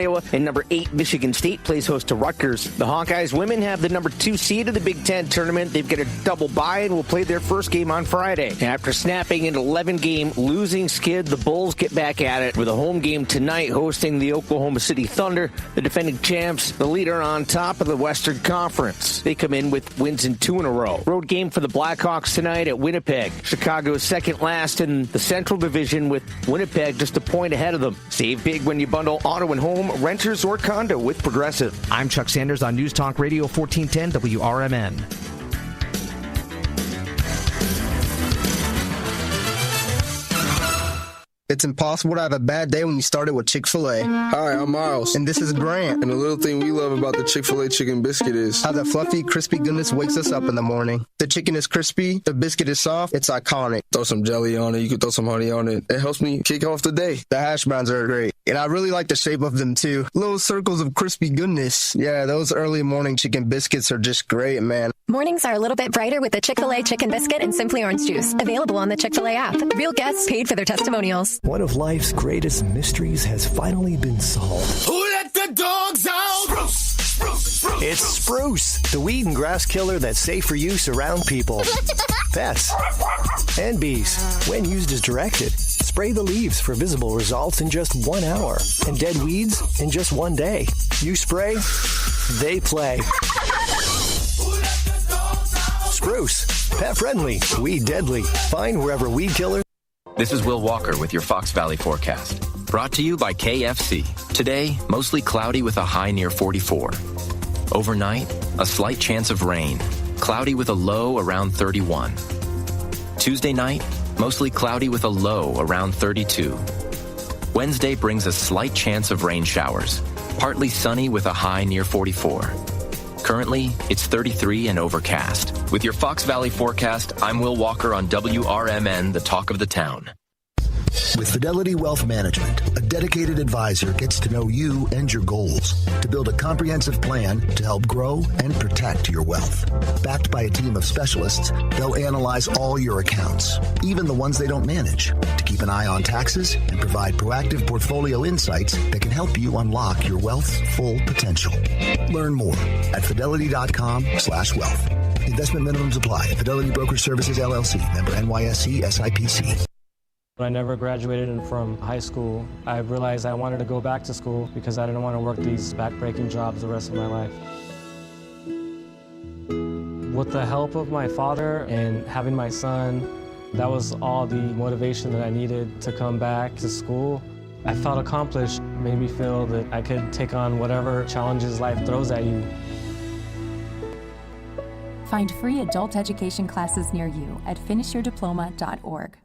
Iowa, and number 8 Michigan State plays host to Rutgers. The Hawkeyes women have the number 2 seed of the Big Ten tournament. They've got a double bye and will play their first game on Friday. After snapping an 11-game losing skid, the Bulls get back at it with a home game tonight hosting the Oklahoma City Thunder, the defending champs, the leader on top of the Western Conference. They come in with wins in 2 in a row. Road game for the Blackhawks tonight at Winnipeg. Chicago is second last in the Central Division with Winnipeg just a point ahead of them. Save big when you bundle auto and home, renters, or condo with Progressive. I'm Chuck Sanders on News Talk Radio 1410 WRMN. It's impossible to have a bad day when you started with Chick-fil-A. Hi, I'm Miles. And this is Grant. And the little thing we love about the Chick-fil-A chicken biscuit is how the fluffy, crispy goodness wakes us up in the morning. The chicken is crispy, the biscuit is soft, it's iconic. Throw some jelly on it, you can throw some honey on it. It helps me kick off the day. The hash browns are great. And I really like the shape of them too. Little circles of crispy goodness. Yeah, those early morning chicken biscuits are just great, man. Mornings are a little bit brighter with the Chick-fil-A chicken biscuit and Simply Orange Juice. Available on the Chick-fil-A app. Real guests paid for their testimonials. One of life's greatest mysteries has finally been solved. Who let the dogs out? Spruce, spruce, spruce. It's Spruce, the weed and grass killer that's safe for use around people, pets, and bees. When used as directed, spray the leaves for visible results in just 1 hour and dead weeds in just 1 day. You spray, they play. Spruce, pet friendly, weed deadly. Find wherever weed killers. This is Will Walker with your Fox Valley forecast. Brought to you by KFC. Today, mostly cloudy with a high near 44. Overnight, a slight chance of rain. Cloudy with a low around 31. Tuesday night, mostly cloudy with a low around 32. Wednesday brings a slight chance of rain showers. Partly sunny with a high near 44. Currently, it's 33 and overcast. With your Fox Valley forecast, I'm Will Walker on WRMN, the talk of the town. With Fidelity Wealth Management, a dedicated advisor gets to know you and your goals to build a comprehensive plan to help grow and protect your wealth. Backed by a team of specialists, they'll analyze all your accounts, even the ones they don't manage, to keep an eye on taxes and provide proactive portfolio insights that can help you unlock your wealth's full potential. Learn more at fidelity.com/wealth. Investment minimums apply. Fidelity Brokerage Services, LLC. Member NYSE, SIPC. When I never graduated from high school, I realized I wanted to go back to school because I didn't want to work these back-breaking jobs the rest of my life. With the help of my father and having my son, that was all the motivation that I needed to come back to school. I felt accomplished, made me feel that I could take on whatever challenges life throws at you. Find free adult education classes near you at finishyourdiploma.org.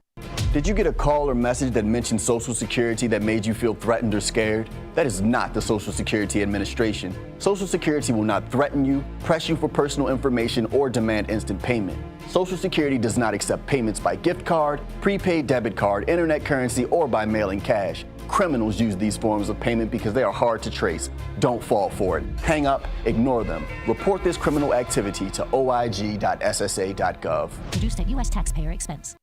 Did you get a call or message that mentioned Social Security that made you feel threatened or scared? That is not the Social Security Administration. Social Security will not threaten you, press you for personal information, or demand instant payment. Social Security does not accept payments by gift card, prepaid debit card, internet currency, or by mailing cash. Criminals use these forms of payment because they are hard to trace. Don't fall for it. Hang up, ignore them. Report this criminal activity to oig.ssa.gov. Produced at U.S. taxpayer expense.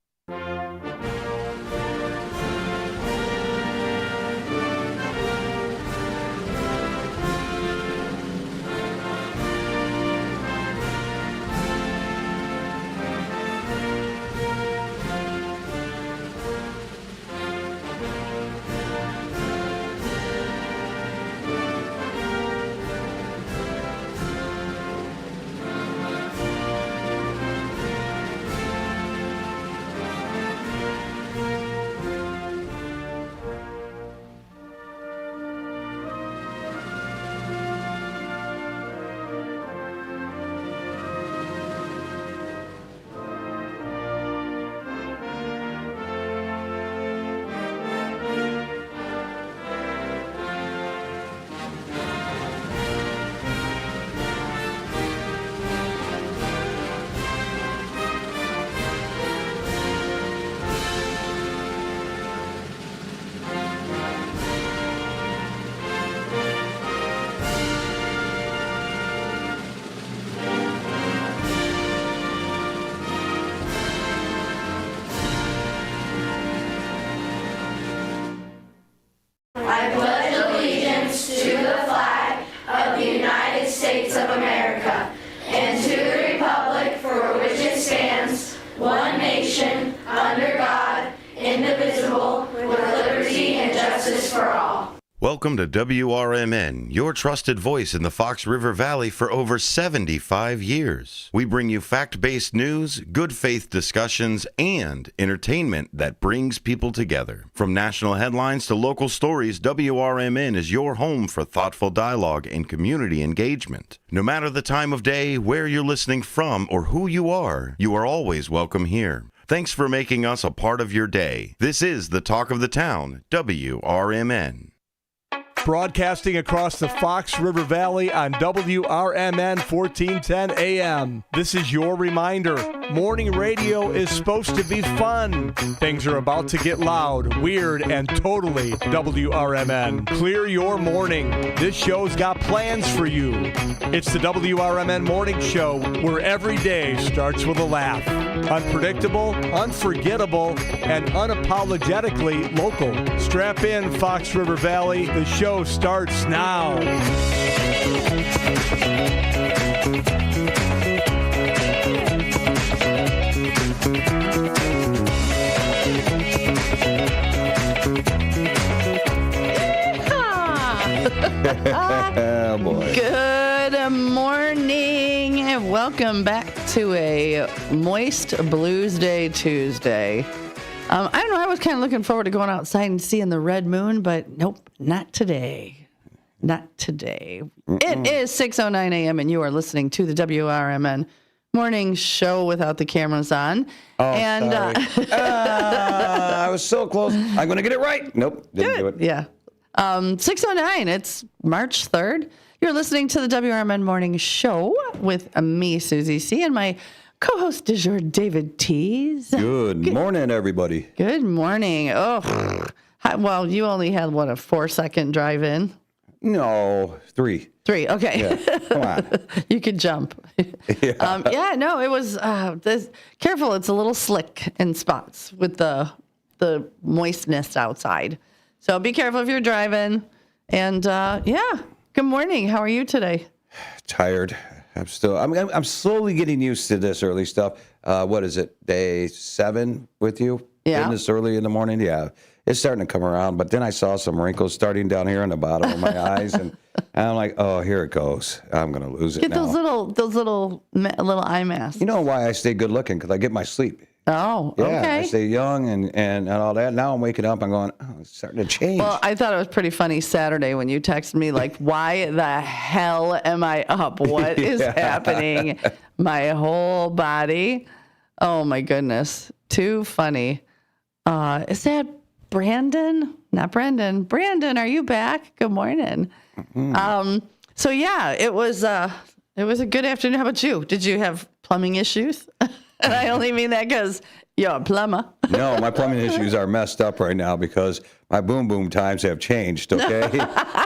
Welcome to WRMN, your trusted voice in the Fox River Valley for over 75 years. We bring you fact-based news, good faith discussions, and entertainment that brings people together. From national headlines to local stories, WRMN is your home for thoughtful dialogue and community engagement. No matter the time of day, where you're listening from, or who you are always welcome here. Thanks for making us a part of your day. This is the Talk of the Town, WRMN. Broadcasting across the Fox River Valley on WRMN 1410 AM. This is your reminder. Morning radio is supposed to be fun. Things are about to get loud, weird, and totally WRMN. Clear your morning. This show's got plans for you. It's the WRMN Morning Show, where every day starts with a laugh. Unpredictable, unforgettable, and unapologetically local. Strap in, Fox River Valley. The show starts now. Oh, boy. Good morning and welcome back to a moist Blues Day Tuesday. I don't know. I was kind of looking forward to going outside and seeing the red moon, but nope, not today. Not today. It is 6:09 a.m. and you are listening to the WRMN Morning Show without the cameras on. Oh, and sorry. I was so close. I'm going to get it right. Nope, didn't do it. Yeah. 6:09. It's March 3rd. You're listening to the WRMN Morning Show with me, Susie C., and my co-host du jour, David Tees. Good morning, everybody. Good morning. Oh, well, you only had, what, a 4-second drive in? No, 3. 3, okay. Yeah. Come on. You could jump. Yeah. No, it was, careful, it's a little slick in spots with the moistness outside. So be careful if you're driving. And, good morning. How are you today? Tired. I'm slowly getting used to this early stuff. What is it? Day 7 with you? Yeah. This early in the morning? Yeah. It's starting to come around. But then I saw some wrinkles starting down here in the bottom of my eyes. And I'm like, oh, here it goes. I'm going to lose it now. Get those little eye masks. You know why I stay good looking? Because I get my sleep. Oh, yeah, okay. I stay young and all that. Now I'm waking up and going, oh, it's starting to change. Well, I thought it was pretty funny Saturday when you texted me, like, why the hell am I up? What is happening? My whole body. Oh, my goodness. Too funny. Is that Brandon? Not Brendan. Brandon, are you back? Good morning. Mm-hmm. So, yeah, it was a good afternoon. How about you? Did you have plumbing issues? And I only mean that because you're a plumber. No, my plumbing issues are messed up right now because my boom boom times have changed, okay?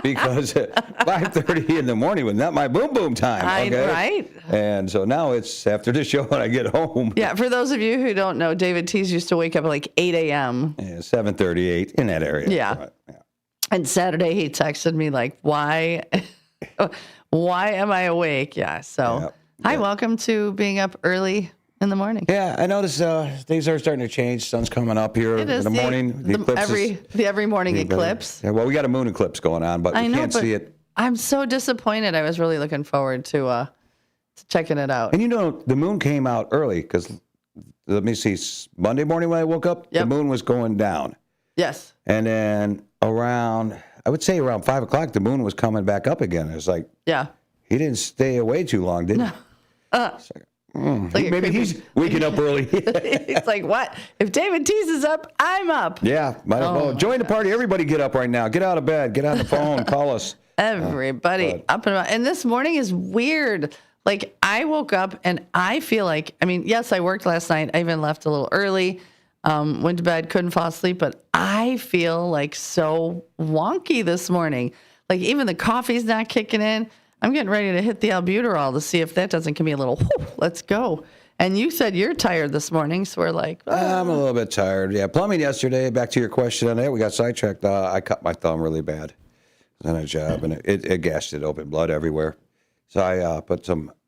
Because 5:30 in the morning was not my boom boom time, okay? Right. And so now it's after the show when I get home. Yeah, for those of you who don't know, David Tees used to wake up at like 8 a.m. Yeah, 7:38 in that area. Yeah. Right. Yeah. And Saturday he texted me like, why am I awake? Yeah, so hi, welcome to being up early in the morning. Yeah, I noticed things are starting to change. Sun's coming up here in the morning. The every morning eclipse. Yeah, well, we got a moon eclipse going on, but we can't see it. I'm so disappointed. I was really looking forward to checking it out. And you know, the moon came out early because, let me see, Monday morning when I woke up, the moon was going down. Yes. And then around 5 o'clock, the moon was coming back up again. It was like, he didn't stay away too long, did he? Maybe he's waking up early. It's like, what? If David Tees is up, I'm up. Yeah, might as well join the party. Everybody get up right now. Get out of bed. Get on the phone. Call us. Everybody up and about. And this morning is weird. Like, I woke up and I feel like, yes, I worked last night. I even left a little early. Went to bed, couldn't fall asleep. But I feel like so wonky this morning. Like, even the coffee's not kicking in. I'm getting ready to hit the albuterol to see if that doesn't give me a little, let's go. And you said you're tired this morning, so we're like, I'm a little bit tired. Yeah, plumbing yesterday, back to your question on that, we got sidetracked. I cut my thumb really bad on a job, and it gashed it open, blood everywhere. So I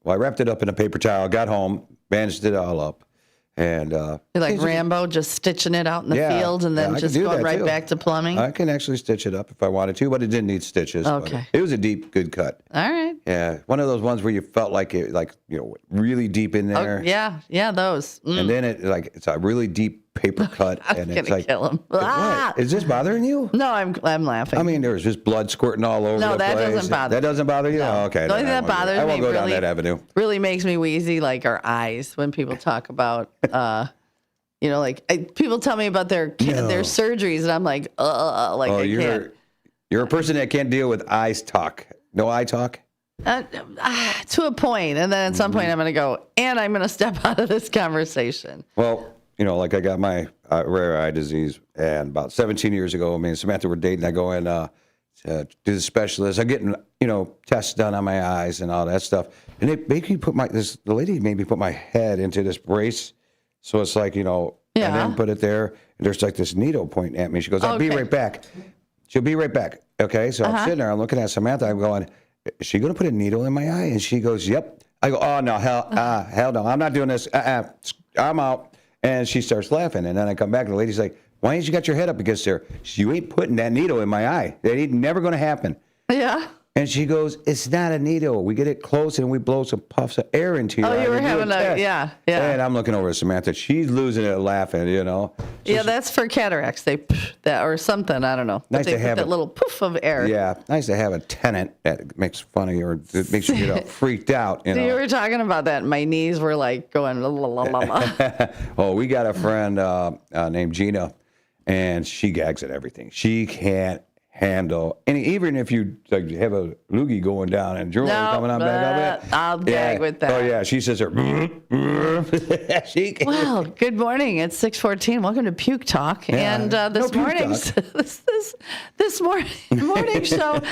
I wrapped it up in a paper towel, got home, bandaged it all up, And You're like Rambo, just stitching it out in the field and then just going right back to plumbing? I can actually stitch it up if I wanted to, but it didn't need stitches. Okay. It was a deep, good cut. All right. Yeah, one of those ones where you felt like it, really deep in there. Oh, yeah, those. And then it's a really deep paper cut, and it's like, kill him. What? Is this bothering you? No, I'm laughing. I mean, there's just blood squirting all over the place. No, that doesn't bother. That doesn't bother you? No. Oh, okay. The only thing that bothers me I won't go down that avenue. Really makes me wheezy, like our eyes when people talk about, people tell me about their surgeries, and I'm like, I can't. You're a person that can't deal with eyes talk. No eye talk? To a point, and then at some point I'm going to go, and I'm going to step out of this conversation. Well, I got my rare eye disease, and about 17 years ago, me and Samantha were dating. I go in to the specialist. I'm getting, tests done on my eyes and all that stuff. And they make me the lady made me put my head into this brace. So it's like, and then put it there. And there's like this needle pointing at me. She goes, I'll be right back. She'll be right back. Okay. So I'm sitting there, I'm looking at Samantha. I'm going, is she going to put a needle in my eye? And she goes, yep. I go, oh, no, hell no. I'm not doing this. I'm out. And she starts laughing. And then I come back and the lady's like, why ain't you got your head up against there? You ain't putting that needle in my eye. That ain't never going to happen. Yeah. And she goes, it's not a needle. We get it close and we blow some puffs of air into your eye. Oh, you were having yeah. And I'm looking over at Samantha. She's losing it laughing, So that's for cataracts. That or something. I don't know. Nice they to have that little poof of air. Yeah, nice to have a tenant that makes fun of you or that makes you get all freaked out. You were talking about that. My knees were like going, la, la, la, la. Oh, we got a friend named Gina, and she gags at everything. She can't handle, and even if you have a loogie going down and jewelry coming on back up, I'll gag with that. Oh yeah, she says her. She can't. Well, good morning. It's 6:14. Welcome to Puke Talk, and this morning's this morning show.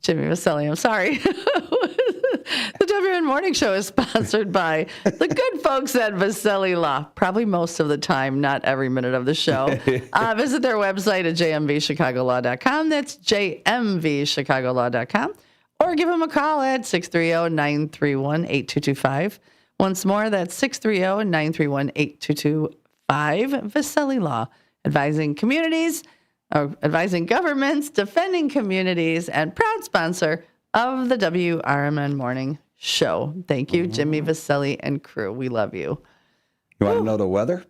Jimmy Vasselli, I'm sorry. The WRMN Morning Show is sponsored by the good folks at Vasselli Law. Probably most of the time, not every minute of the show. Visit their website at jmvchicagolaw.com. That's jmvchicagolaw.com. Or give them a call at 630-931-8225. Once more, that's 630-931-8225. Vasselli Law, advising governments, defending communities, and proud sponsor of the WRMN Morning Show. Thank you, Jimmy Vasselli and crew. We love you. You want to know the weather?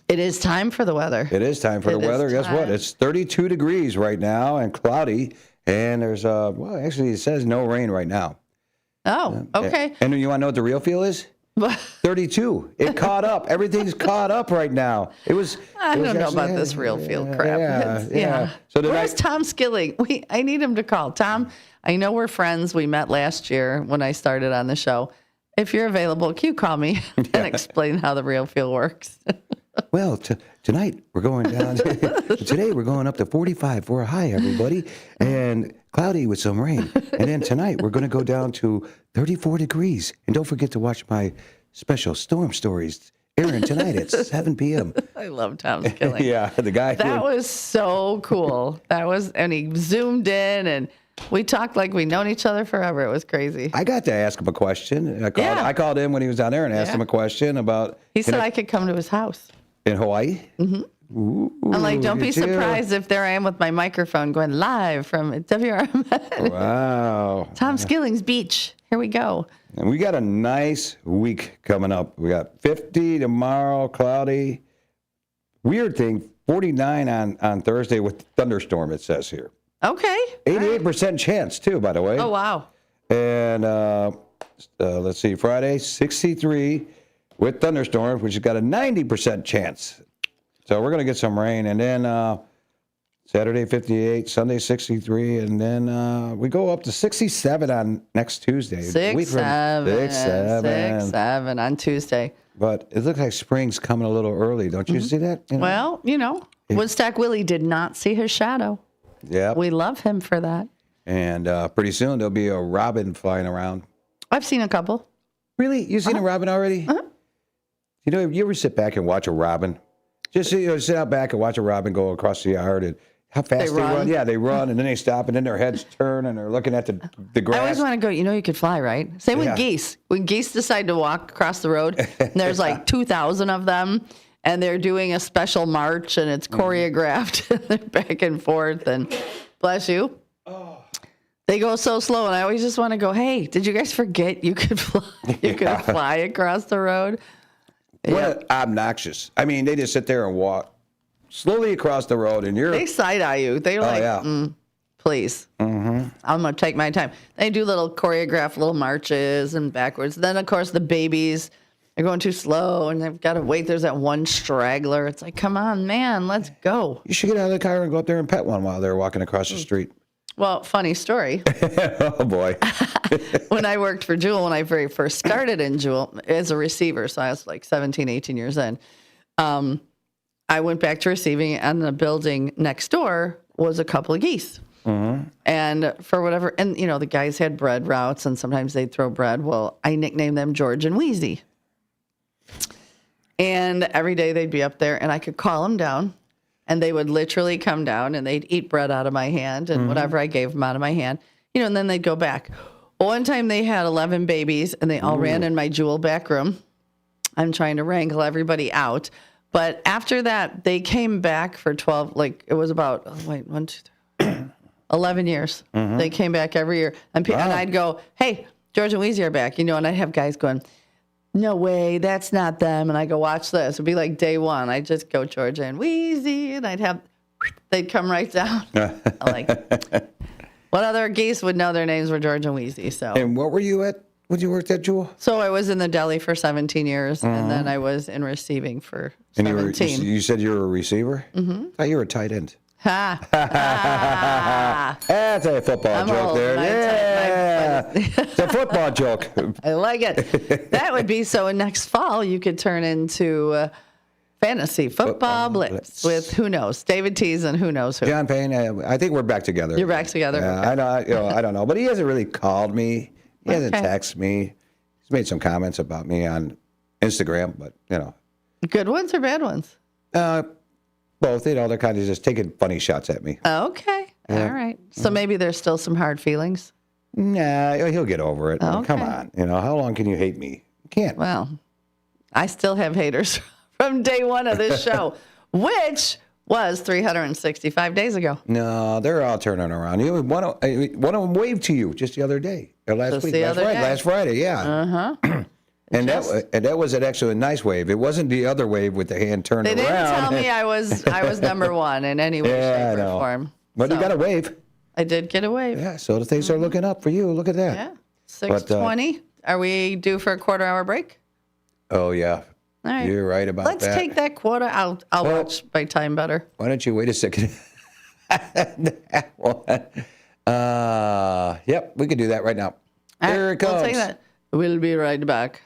It is time for the weather. It is time for the weather. Guess what? It's 32 degrees right now and cloudy. And there's, actually, it says no rain right now. Oh, okay. And you want to know what the real feel is? 32. It caught up. Everything's caught up right now. I don't know about this real feel crap. Yeah. So where's Tom Skilling? I need him to call. Tom, I know we're friends. We met last year when I started on the show. If you're available, can you call me and explain how the real feel works? Well, tonight we're going down. Today we're going up to 45 for a high, everybody, and cloudy with some rain. And then tonight we're going to go down to 34 degrees. And don't forget to watch my special storm stories airing tonight at 7 p.m. I love Tom Skilling. Yeah, the guy. That was so cool. And he zoomed in and we talked like we'd known each other forever. It was crazy. I got to ask him a question. I called in when he was down there and asked him a question about. He said I could come to his house. In Hawaii? Mm-hmm. Ooh, I'm like, don't be surprised if there I am with my microphone going live from WRMN. Wow. Tom Skilling's Beach. Here we go. And we got a nice week coming up. We got 50 tomorrow, cloudy. Weird thing, 49 on Thursday with thunderstorm, it says here. Okay. 88% chance, too, by the way. Oh, wow. And let's see, Friday, 63 with thunderstorms, which has got a 90% chance. So we're going to get some rain. And then Saturday, 58, Sunday, 63. And then we go up to 67 on next Tuesday. 6-7 on Tuesday. But it looks like spring's coming a little early. Don't you see that? Well, Woodstock Willie did not see his shadow. Yeah. We love him for that. And pretty soon there'll be a robin flying around. I've seen a couple. Really? You've seen a robin already? Uh-huh. You ever sit back and watch a robin? Just sit out back and watch a robin go across the yard, and how fast they run. Yeah, they run, and then they stop, and then their heads turn, and they're looking at the grass. I always want to go, you could fly, right? Same with geese. When geese decide to walk across the road, and there's like 2,000 of them, and they're doing a special march, and it's choreographed, and they're back and forth, and bless you. They go so slow, and I always just want to go, hey, did you guys forget you could fly? You could fly across the road? What obnoxious. I mean, they just sit there and walk slowly across the road, and They side-eye you. They're please. Mm-hmm. I'm going to take my time. They do little choreographed little marches and backwards. Then, of course, the babies are going too slow, and they've got to wait. There's that one straggler. It's like, come on, man, let's go. You should get out of the car and go up there and pet one while they're walking across the street. Well, funny story. Oh, boy. When I worked for Jewel, when I very first started in Jewel as a receiver, so I was like 17, 18 years in, I went back to receiving, and the building next door was a couple of geese. Mm-hmm. And for whatever, and the guys had bread routes, and sometimes they'd throw bread. Well, I nicknamed them George and Wheezy. And every day they'd be up there, and I could call them down. And they would literally come down, and they'd eat bread out of my hand and whatever I gave them out of my hand, and then they'd go back. One time they had 11 babies, and they all ran in my Jewel back room. I'm trying to wrangle everybody out. But after that, they came back for 12, it was about, 11 years. Mm-hmm. They came back every year. And I'd go, hey, George and Wheezy are back, and I'd have guys going, no way, that's not them. And I go, watch this. It'd be like day one. I'd just go, Georgia and Wheezy, and they'd come right down. I'm like, what other geese would know their names were George and Wheezy? So. And what were you at when you worked at Jewel? So I was in the deli for 17 years, and then I was in receiving for 17. And you said you were a receiver? Mm-hmm. I thought you were a tight end. Ha! That's a football joke there. It's a football joke. I like it. That would be so. Next fall, you could turn into fantasy football blitz with who knows, David Tees and who knows who. John Payne. I think we're back together. You're back together. Yeah, okay. I don't know, but he hasn't really called me. He hasn't texted me. He's made some comments about me on Instagram, but good ones or bad ones? Both. They're kind of just taking funny shots at me. Okay. Yeah. All right. So maybe there's still some hard feelings. Nah, he'll get over it. Okay. Come on. How long can you hate me? You can't. Well, I still have haters from day one of this show, which was 365 days ago. No, they're all turning around. One of them waved to you just the other day. Or last week. Last Friday, yeah. Uh-huh. And that was actually a nice wave. It wasn't the other wave with the hand turned around. They didn't tell me I was number one in any way, shape, or form. But you got a wave. I did get a wave. Yeah, so the things are looking up for you. Look at that. Yeah. 6:20. Are we due for a quarter-hour break? Oh, yeah. All right. You're right about Let's that. take that quarter. I'll watch my time better. Why don't you wait a second? Yep, we can do that right now. Here it comes. We'll take that. We'll be right back.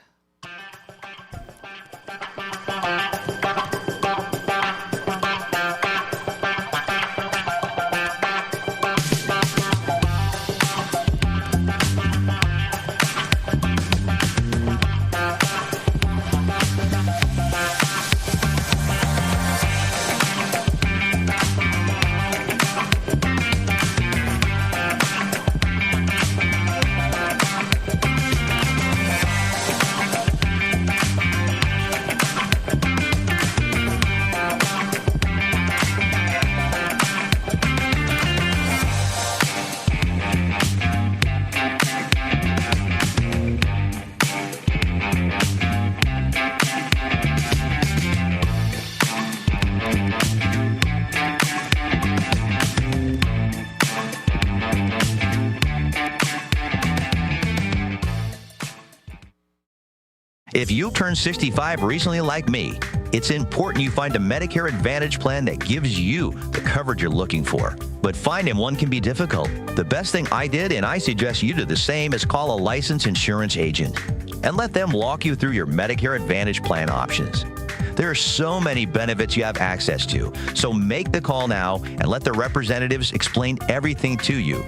If you turned 65 recently like me, it's important you find a Medicare Advantage plan that gives you the coverage you're looking for. But finding one can be difficult. The best thing I did, and I suggest you do the same, is call a licensed insurance agent and let them walk you through your Medicare Advantage plan options. There are so many benefits you have access to, so make the call now and let the representatives explain everything to you.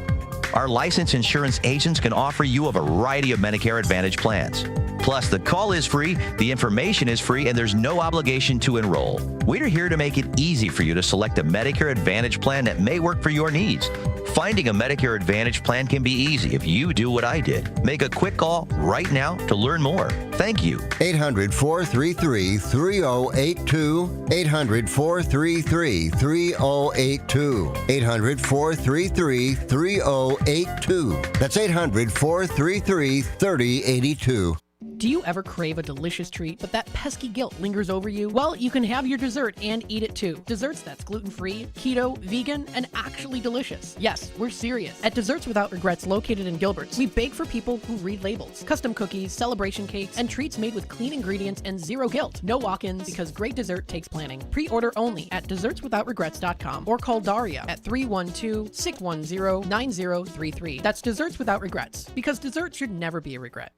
Our licensed insurance agents can offer you a variety of Medicare Advantage plans. Plus, the call is free, the information is free, and there's no obligation to enroll. We're here to make it easy for you to select a Medicare Advantage plan that may work for your needs. Finding a Medicare Advantage plan can be easy if you do what I did. Make a quick call right now to learn more. Thank you. 800-433-3082. 800-433-3082. 800-433-3082. That's 800-433-3082. Do you ever crave a delicious treat, but that pesky guilt lingers over you? Well, you can have your dessert and eat it too. Desserts that's gluten-free, keto, vegan, and actually delicious. Yes, we're serious. At Desserts Without Regrets, located in Gilbert's, we bake for people who read labels. Custom cookies, celebration cakes, and treats made with clean ingredients and zero guilt. No walk-ins, because great dessert takes planning. Pre-order only at dessertswithoutregrets.com or call Daria at 312-610-9033. That's Desserts Without Regrets, because dessert should never be a regret.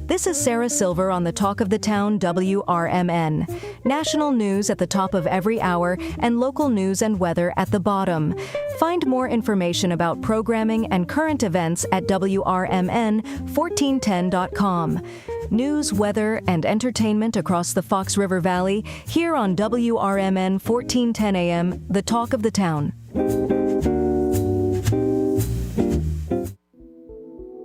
This is Sarah Silver on the Talk of the Town WRMN. National news at the top of every hour and local news and weather at the bottom. Find more information about programming and current events at WRMN1410.com. News, weather, and entertainment across the Fox River Valley here on WRMN 1410 AM, the Talk of the Town.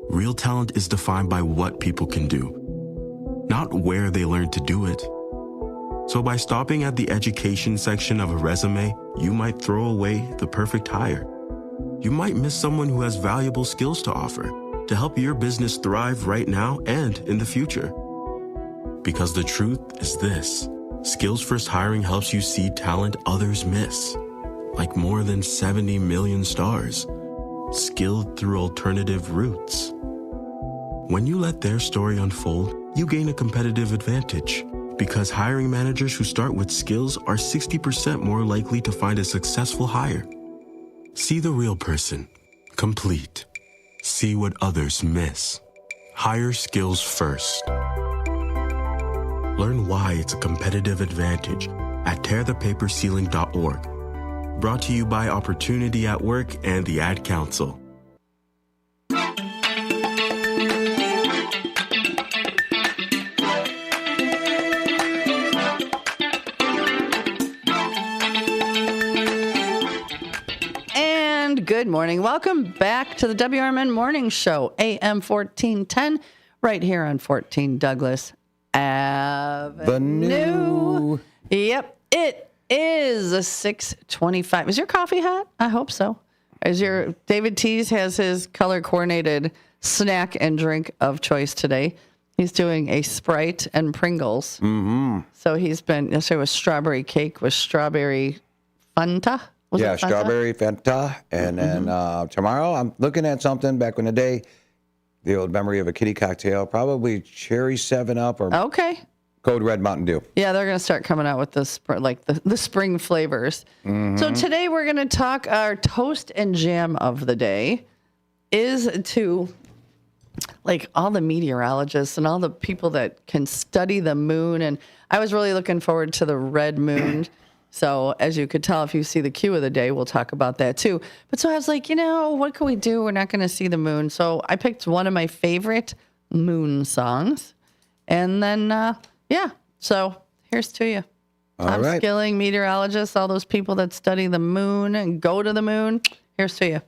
Real talent is defined by what people can do, not where they learn to do it. So by stopping at the education section of a resume, you might throw away the perfect hire. You might miss someone who has valuable skills to offer to help your business thrive right now and in the future. Because the truth is this: Skills First Hiring helps you see talent others miss, like more than 70 million stars, skilled through alternative routes. When you let their story unfold, you gain a competitive advantage, because hiring managers who start with skills are 60% more likely to find a successful hire. See the real person, complete. See what others miss. Hire skills first. Learn why it's a competitive advantage at tearthepaperceiling.org. Brought to you by Opportunity at Work and the Ad Council. Good morning. Welcome back to the WRMN Morning Show, AM 1410, right here on 14 Douglas Avenue. Yep, it is a 6:25. Is your coffee hot? I hope so. David Tease has his color-coordinated snack and drink of choice today. He's doing a Sprite and Pringles. Mm-hmm. So he's been, yesterday was strawberry cake with strawberry Fanta. Yeah, strawberry Fanta. And then tomorrow I'm looking at something back in the day, the old memory of a kitty cocktail, probably cherry 7-Up or Code Red Mountain Dew. Yeah, they're going to start coming out with the spring flavors. Mm-hmm. So today we're going to talk, our toast and jam of the day is to all the meteorologists and all the people that can study the moon. And I was really looking forward to the red moon. So as you could tell, if you see the cue of the day, we'll talk about that too. But so I was like, what can we do? We're not going to see the moon. So I picked one of my favorite moon songs. And then, so here's to you. Tom Skilling, meteorologists, all those people that study the moon and go to the moon. Here's to you.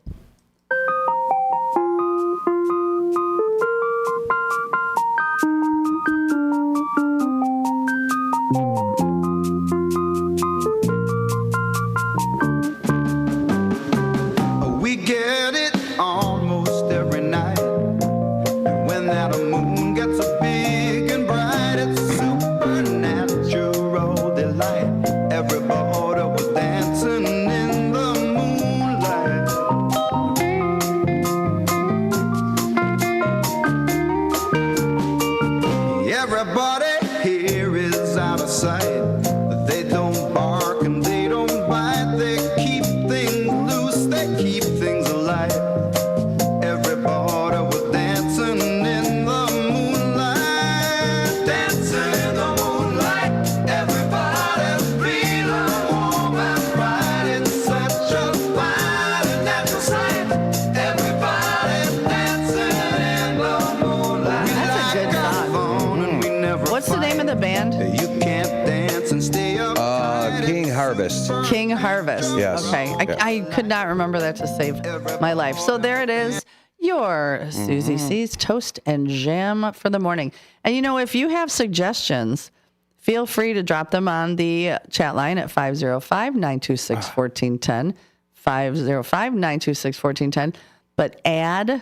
Harvest. Yes. Okay. I could not remember that to save my life. So there it is. Your Susie C's Toast and Jam for the morning. And, if you have suggestions, feel free to drop them on the chat line at 505-926-1410. 505-926-1410. But I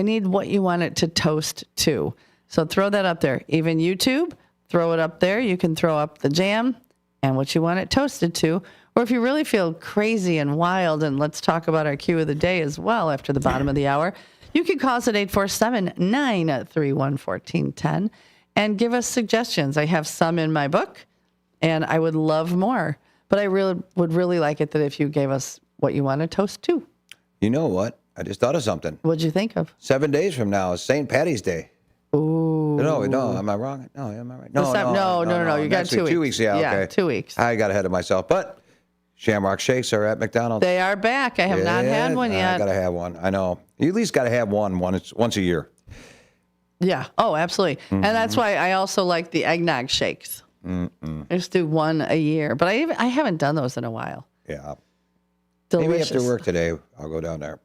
need what you want it to toast to. So throw that up there. Even YouTube, throw it up there. You can throw up the jam and what you want it toasted to. Or if you really feel crazy and wild, and let's talk about our cue of the day as well after the bottom of the hour, you can call us at 847-931-1410 and give us suggestions. I have some in my book, and I would love more. But I would really like it that if you gave us what you want to toast to. You know what? I just thought of something. What'd you think of? 7 days from now is St. Patty's Day. Ooh. No, am I wrong? No, am I right? No. You got 2 weeks. 2 weeks, yeah, okay. 2 weeks. I got ahead of myself. But Shamrock Shakes are at McDonald's. They are back. I have not had one yet. I got to have one. I know. You at least got to have one once a year. Yeah. Oh, absolutely. Mm-hmm. And that's why I also like the eggnog shakes. I just do one a year. But I haven't done those in a while. Yeah. Delicious. Maybe after work today, I'll go down there.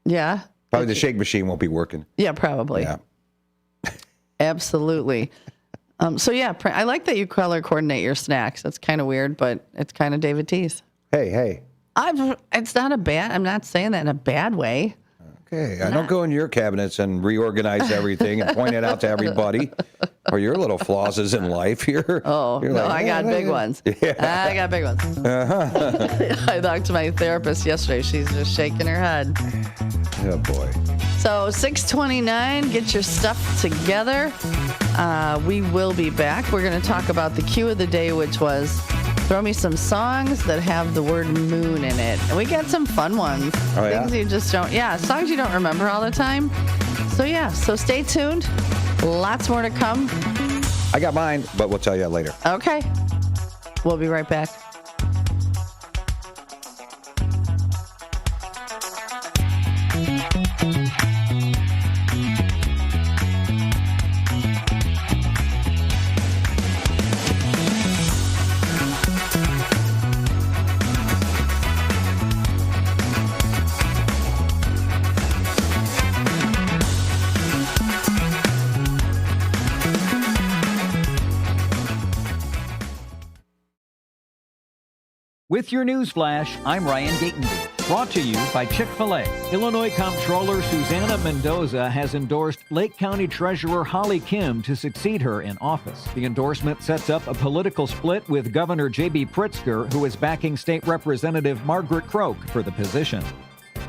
Yeah. Probably the shake machine won't be working. Yeah, probably. Yeah. Absolutely. I like that you color coordinate your snacks. That's kind of weird, but it's kind of David T's. Hey. It's not I'm not saying that in a bad way. Okay. I don't go in your cabinets and reorganize everything and point it out to everybody. Or your little flaws in life. I got big ones. Yeah. I got big ones. Uh-huh. I talked to my therapist yesterday. She's just shaking her head. Oh, boy. So 6:29, get your stuff together. We will be back. We're going to talk about the cue of the day, which was throw me some songs that have the word moon in it. And we got some fun ones. Oh, yeah? Things you just don't, songs you don't remember all the time. So stay tuned. Lots more to come. I got mine, but we'll tell you later. Okay. We'll be right back. With your news flash, I'm Ryan Gatenby. Brought to you by Chick-fil-A. Illinois Comptroller Susanna Mendoza has endorsed Lake County Treasurer Holly Kim to succeed her in office. The endorsement sets up a political split with Governor J.B. Pritzker, who is backing State Representative Margaret Croak for the position.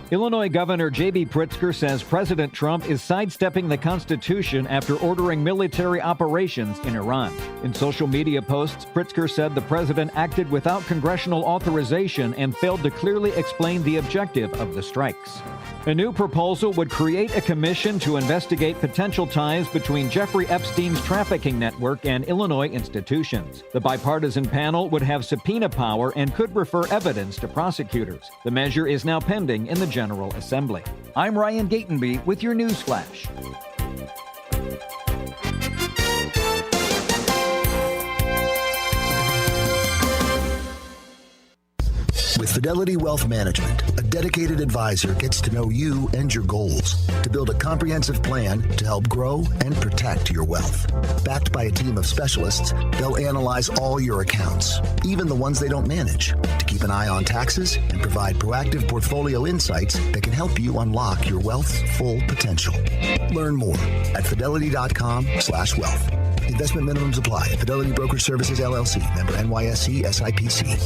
Illinois Governor J.B. Pritzker says President Trump is sidestepping the Constitution after ordering military operations in Iran. In social media posts, Pritzker said the president acted without congressional authorization and failed to clearly explain the objective of the strikes. A new proposal would create a commission to investigate potential ties between Jeffrey Epstein's trafficking network and Illinois institutions. The bipartisan panel would have subpoena power and could refer evidence to prosecutors. The measure is now pending in the General Assembly. I'm Ryan Gatenby with your news flash. With Fidelity Wealth Management, a dedicated advisor gets to know you and your goals to build a comprehensive plan to help grow and protect your wealth. Backed by a team of specialists, they'll analyze all your accounts, even the ones they don't manage, to keep an eye on taxes and provide proactive portfolio insights that can help you unlock your wealth's full potential. Learn more at fidelity.com/wealth. Investment minimums apply. Fidelity Brokerage Services, LLC. Member NYSE SIPC.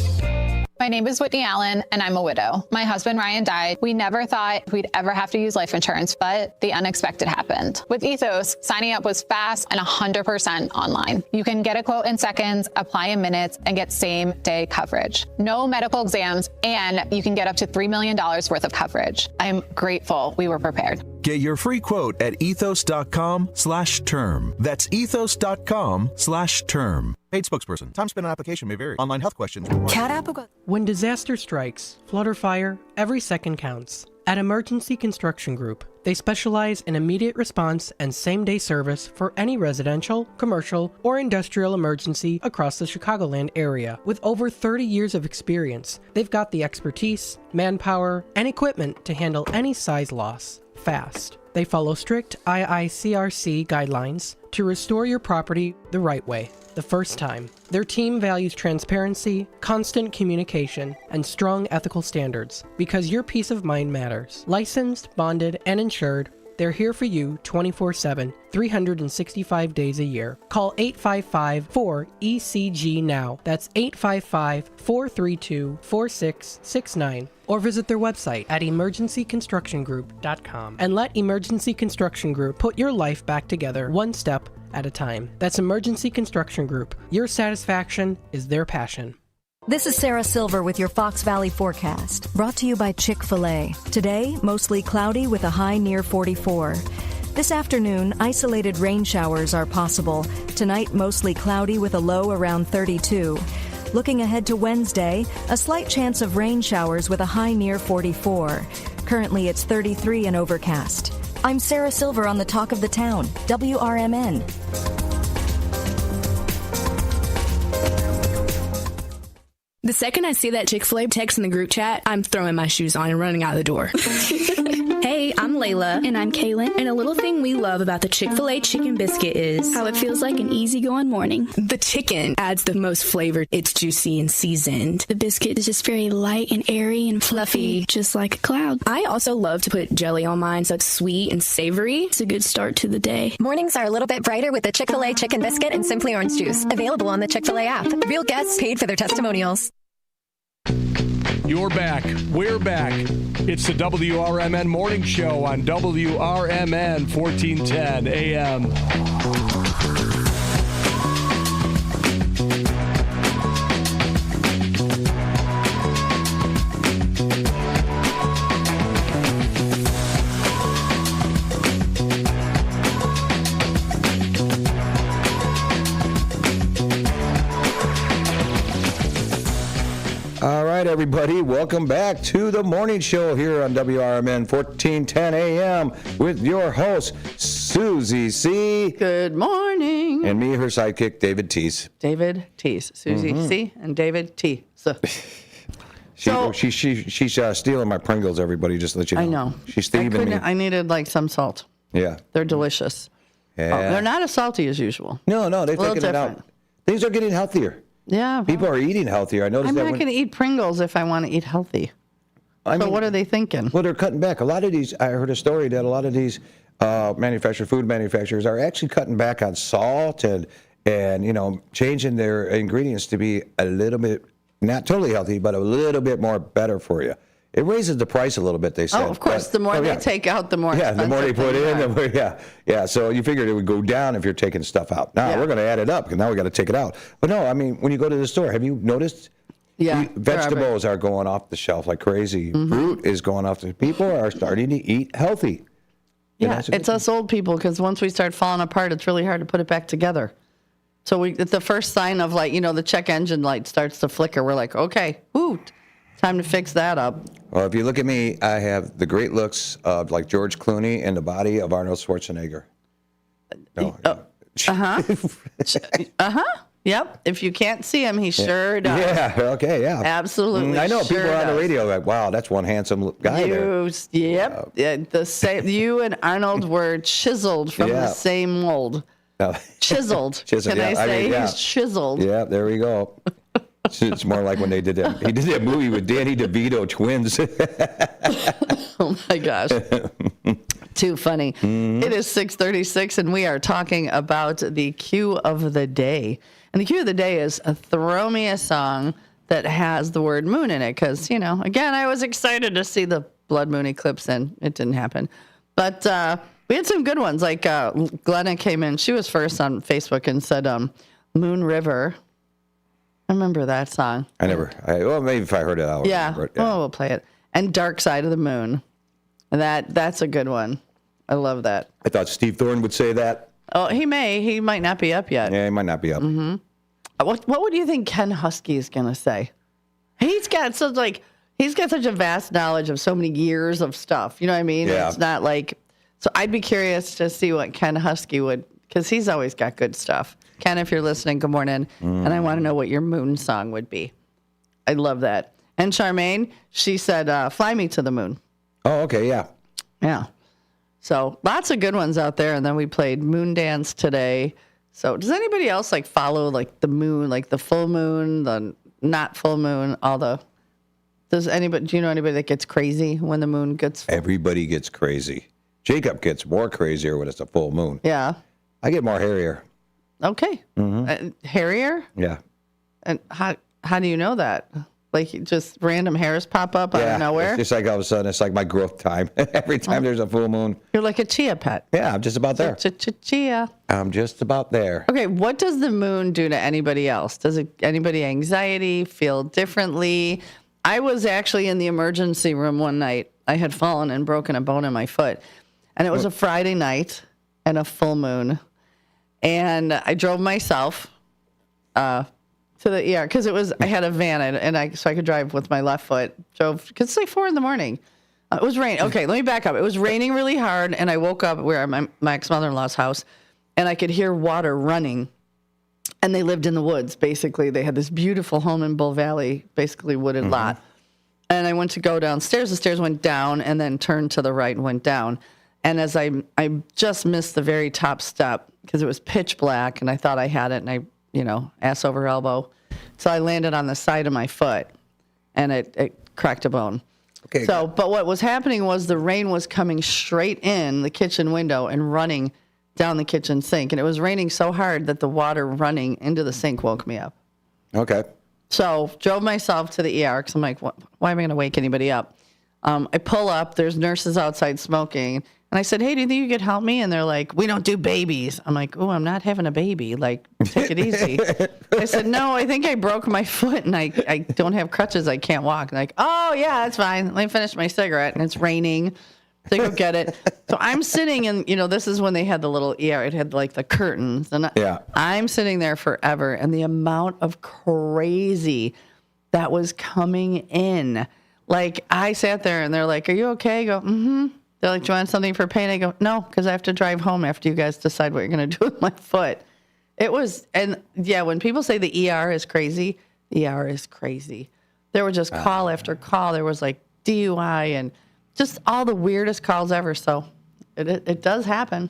My name is Whitney Allen, and I'm a widow. My husband, Ryan, died. We never thought we'd ever have to use life insurance, but the unexpected happened. With Ethos, signing up was fast and 100% online. You can get a quote in seconds, apply in minutes, and get same-day coverage. No medical exams, and you can get up to $3 million worth of coverage. I'm grateful we were prepared. Get your free quote at ethos.com/term. That's ethos.com/term. Paid spokesperson. Time spent on application may vary. Online health questions. When disaster strikes, flood or fire, every second counts. At Emergency Construction Group, they specialize in immediate response and same-day service for any residential, commercial, or industrial emergency across the Chicagoland area. With over 30 years of experience, they've got the expertise, manpower, and equipment to handle any size loss fast. They follow strict IICRC guidelines to restore your property the right way, the first time. Their team values transparency, constant communication, and strong ethical standards because your peace of mind matters. Licensed, bonded, and insured, they're here for you 24/7, 365 days a year. Call 855-4ECG now. That's 855-432-4669. Or visit their website at emergencyconstructiongroup.com and let Emergency Construction Group put your life back together one step at a time. That's Emergency Construction Group. Your satisfaction is their passion. This is Sarah Silver with your Fox Valley forecast, brought to you by Chick-fil-A. Today, mostly cloudy with a high near 44. This afternoon, isolated rain showers are possible. Tonight, mostly cloudy with a low around 32. Looking ahead to Wednesday, a slight chance of rain showers with a high near 44. Currently, it's 33 and overcast. I'm Sarah Silver on the Talk of the Town, WRMN. The second I see that Chick-fil-A text in the group chat, I'm throwing my shoes on and running out the door. Hey, I'm Layla. And I'm Kaylin. And a little thing we love about the Chick-fil-A chicken biscuit is how it feels like an easygoing morning. The chicken adds the most flavor. It's juicy and seasoned. The biscuit is just very light and airy and fluffy, just like a cloud. I also love to put jelly on mine so it's sweet and savory. It's a good start to the day. Mornings are a little bit brighter with the Chick-fil-A chicken biscuit and Simply Orange Juice. Available on the Chick-fil-A app. Real guests paid for their testimonials. You're back. We're back. It's the WRMN Morning Show on WRMN 1410 AM. All right, everybody, welcome back to the morning show here on WRMN 1410 AM with your host, Susie C. Good morning. And me, her sidekick, David Teese. David Teese. Susie C. and David T. She's stealing my Pringles, everybody, just to let you know. I know. She's thieving me. I needed some salt. Yeah. They're delicious. Yeah. Oh, they're not as salty as usual. No, they're taking it out. Things are getting healthier. Yeah. Well, people are eating healthier. I noticed I'm that. not going to eat Pringles if I want to eat healthy. What are they thinking? Well, they're cutting back. A lot of these, I heard a story that a lot of these food manufacturers are actually cutting back on salt and changing their ingredients to be a little bit, not totally healthy, but a little bit more better for you. It raises the price a little bit, they said. Oh, of course. The more they take out, the more expensive. The more they put in, yeah. So you figured it would go down if you're taking stuff out. Now we're going to add it up, because now we got to take it out. But no, I mean, when you go to the store, have you noticed? Yeah. Vegetables are going off the shelf like crazy. Mm-hmm. Fruit is going off. People are starting to eat healthy. Yeah, it's us old people, because once we start falling apart, it's really hard to put it back together. So the first sign of the check engine light starts to flicker. We're like, okay, time to fix that up. Well, if you look at me, I have the great looks of like George Clooney and the body of Arnold Schwarzenegger. No. Yep. If you can't see him, he sure does. Yeah. Okay. Yeah. Absolutely. I know sure people on the does. radio are like, wow, that's one handsome guy there. Yep. You and Arnold were chiseled from the same mold. Chiseled. Can I say he's chiseled? Yeah. There we go. It's more like when they did that. He did that movie with Danny DeVito, twins. Oh my gosh. Too funny. Mm-hmm. It is 6:36, and we are talking about the cue of the day. And the cue of the day is throw me a song that has the word moon in it. Because, again, I was excited to see the blood moon eclipse, and it didn't happen. But we had some good ones. Like Glenna came in. She was first on Facebook and said, Moon River. I remember that song. Maybe if I heard it, I'll remember it. Yeah. We'll play it. And Dark Side of the Moon. That's a good one. I love that. I thought Steve Thorne would say that. Oh, he may. He might not be up yet. Yeah, he might not be up. Mm-hmm. What would you think Ken Husky is going to say? He's got He's got such a vast knowledge of so many years of stuff. You know what I mean? Yeah. It's not like, so I'd be curious to see what Ken Husky would, because he's always got good stuff. Ken, if you're listening, good morning. And I want to know what your moon song would be. I love that. And Charmaine, she said, Fly Me to the Moon. Oh, okay, yeah. Yeah. So lots of good ones out there. And then we played Moon Dance today. So does anybody else like follow like the moon, like the full moon, the not full moon, all the... do you know anybody that gets crazy when the moon gets full? Everybody gets crazy. Jacob gets more crazier when it's a full moon. Yeah. I get more hairier. Okay. Hairier? Yeah. And how do you know that? Like just random hairs pop up out of nowhere? It's just like all of a sudden, it's like my growth time. Every time there's a full moon. You're like a chia pet. Yeah, I'm just about there. Chia. I'm just about there. Okay, what does the moon do to anybody else? Does it anybody anxiety, feel differently? I was actually in the emergency room one night. I had fallen and broken a bone in my foot. And it was a Friday night and a full moon. And I drove myself to the ER because I had a van so I could drive with my left foot. Drove because it's like 4 a.m. It was raining. Okay, let me back up. It was raining really hard, and I woke up where my ex-mother-in-law's house, and I could hear water running. And they lived in the woods, basically. They had this beautiful home in Bull Valley, basically wooded lot. And I went to go downstairs. The stairs went down and then turned to the right and went down. And as I just missed the very top step because it was pitch black, and I thought I had it, and I, ass over elbow. So I landed on the side of my foot, and it cracked a bone. Okay. So, but what was happening was the rain was coming straight in the kitchen window and running down the kitchen sink. And it was raining so hard that the water running into the sink woke me up. Okay. So drove myself to the ER because I'm like, why am I going to wake anybody up? I pull up. There's nurses outside smoking. And I said, hey, do you think you could help me? And they're like, we don't do babies. I'm like, oh, I'm not having a baby. Like, take it easy. I said, no, I think I broke my foot and I don't have crutches. I can't walk. And like, oh, yeah, that's fine. Let me finish my cigarette. And it's raining. So go get it. So I'm sitting and, this is when they had the little ER. It had like the curtains. And I'm sitting there forever. And the amount of crazy that was coming in. Like, I sat there and they're like, are you okay? I go, mm-hmm. They're like, do you want something for pain? I go, no, because I have to drive home after you guys decide what you're going to do with my foot. It was, and yeah, when people say the ER is crazy, the ER is crazy. There were just call after call. There was like DUI and just all the weirdest calls ever. So it does happen.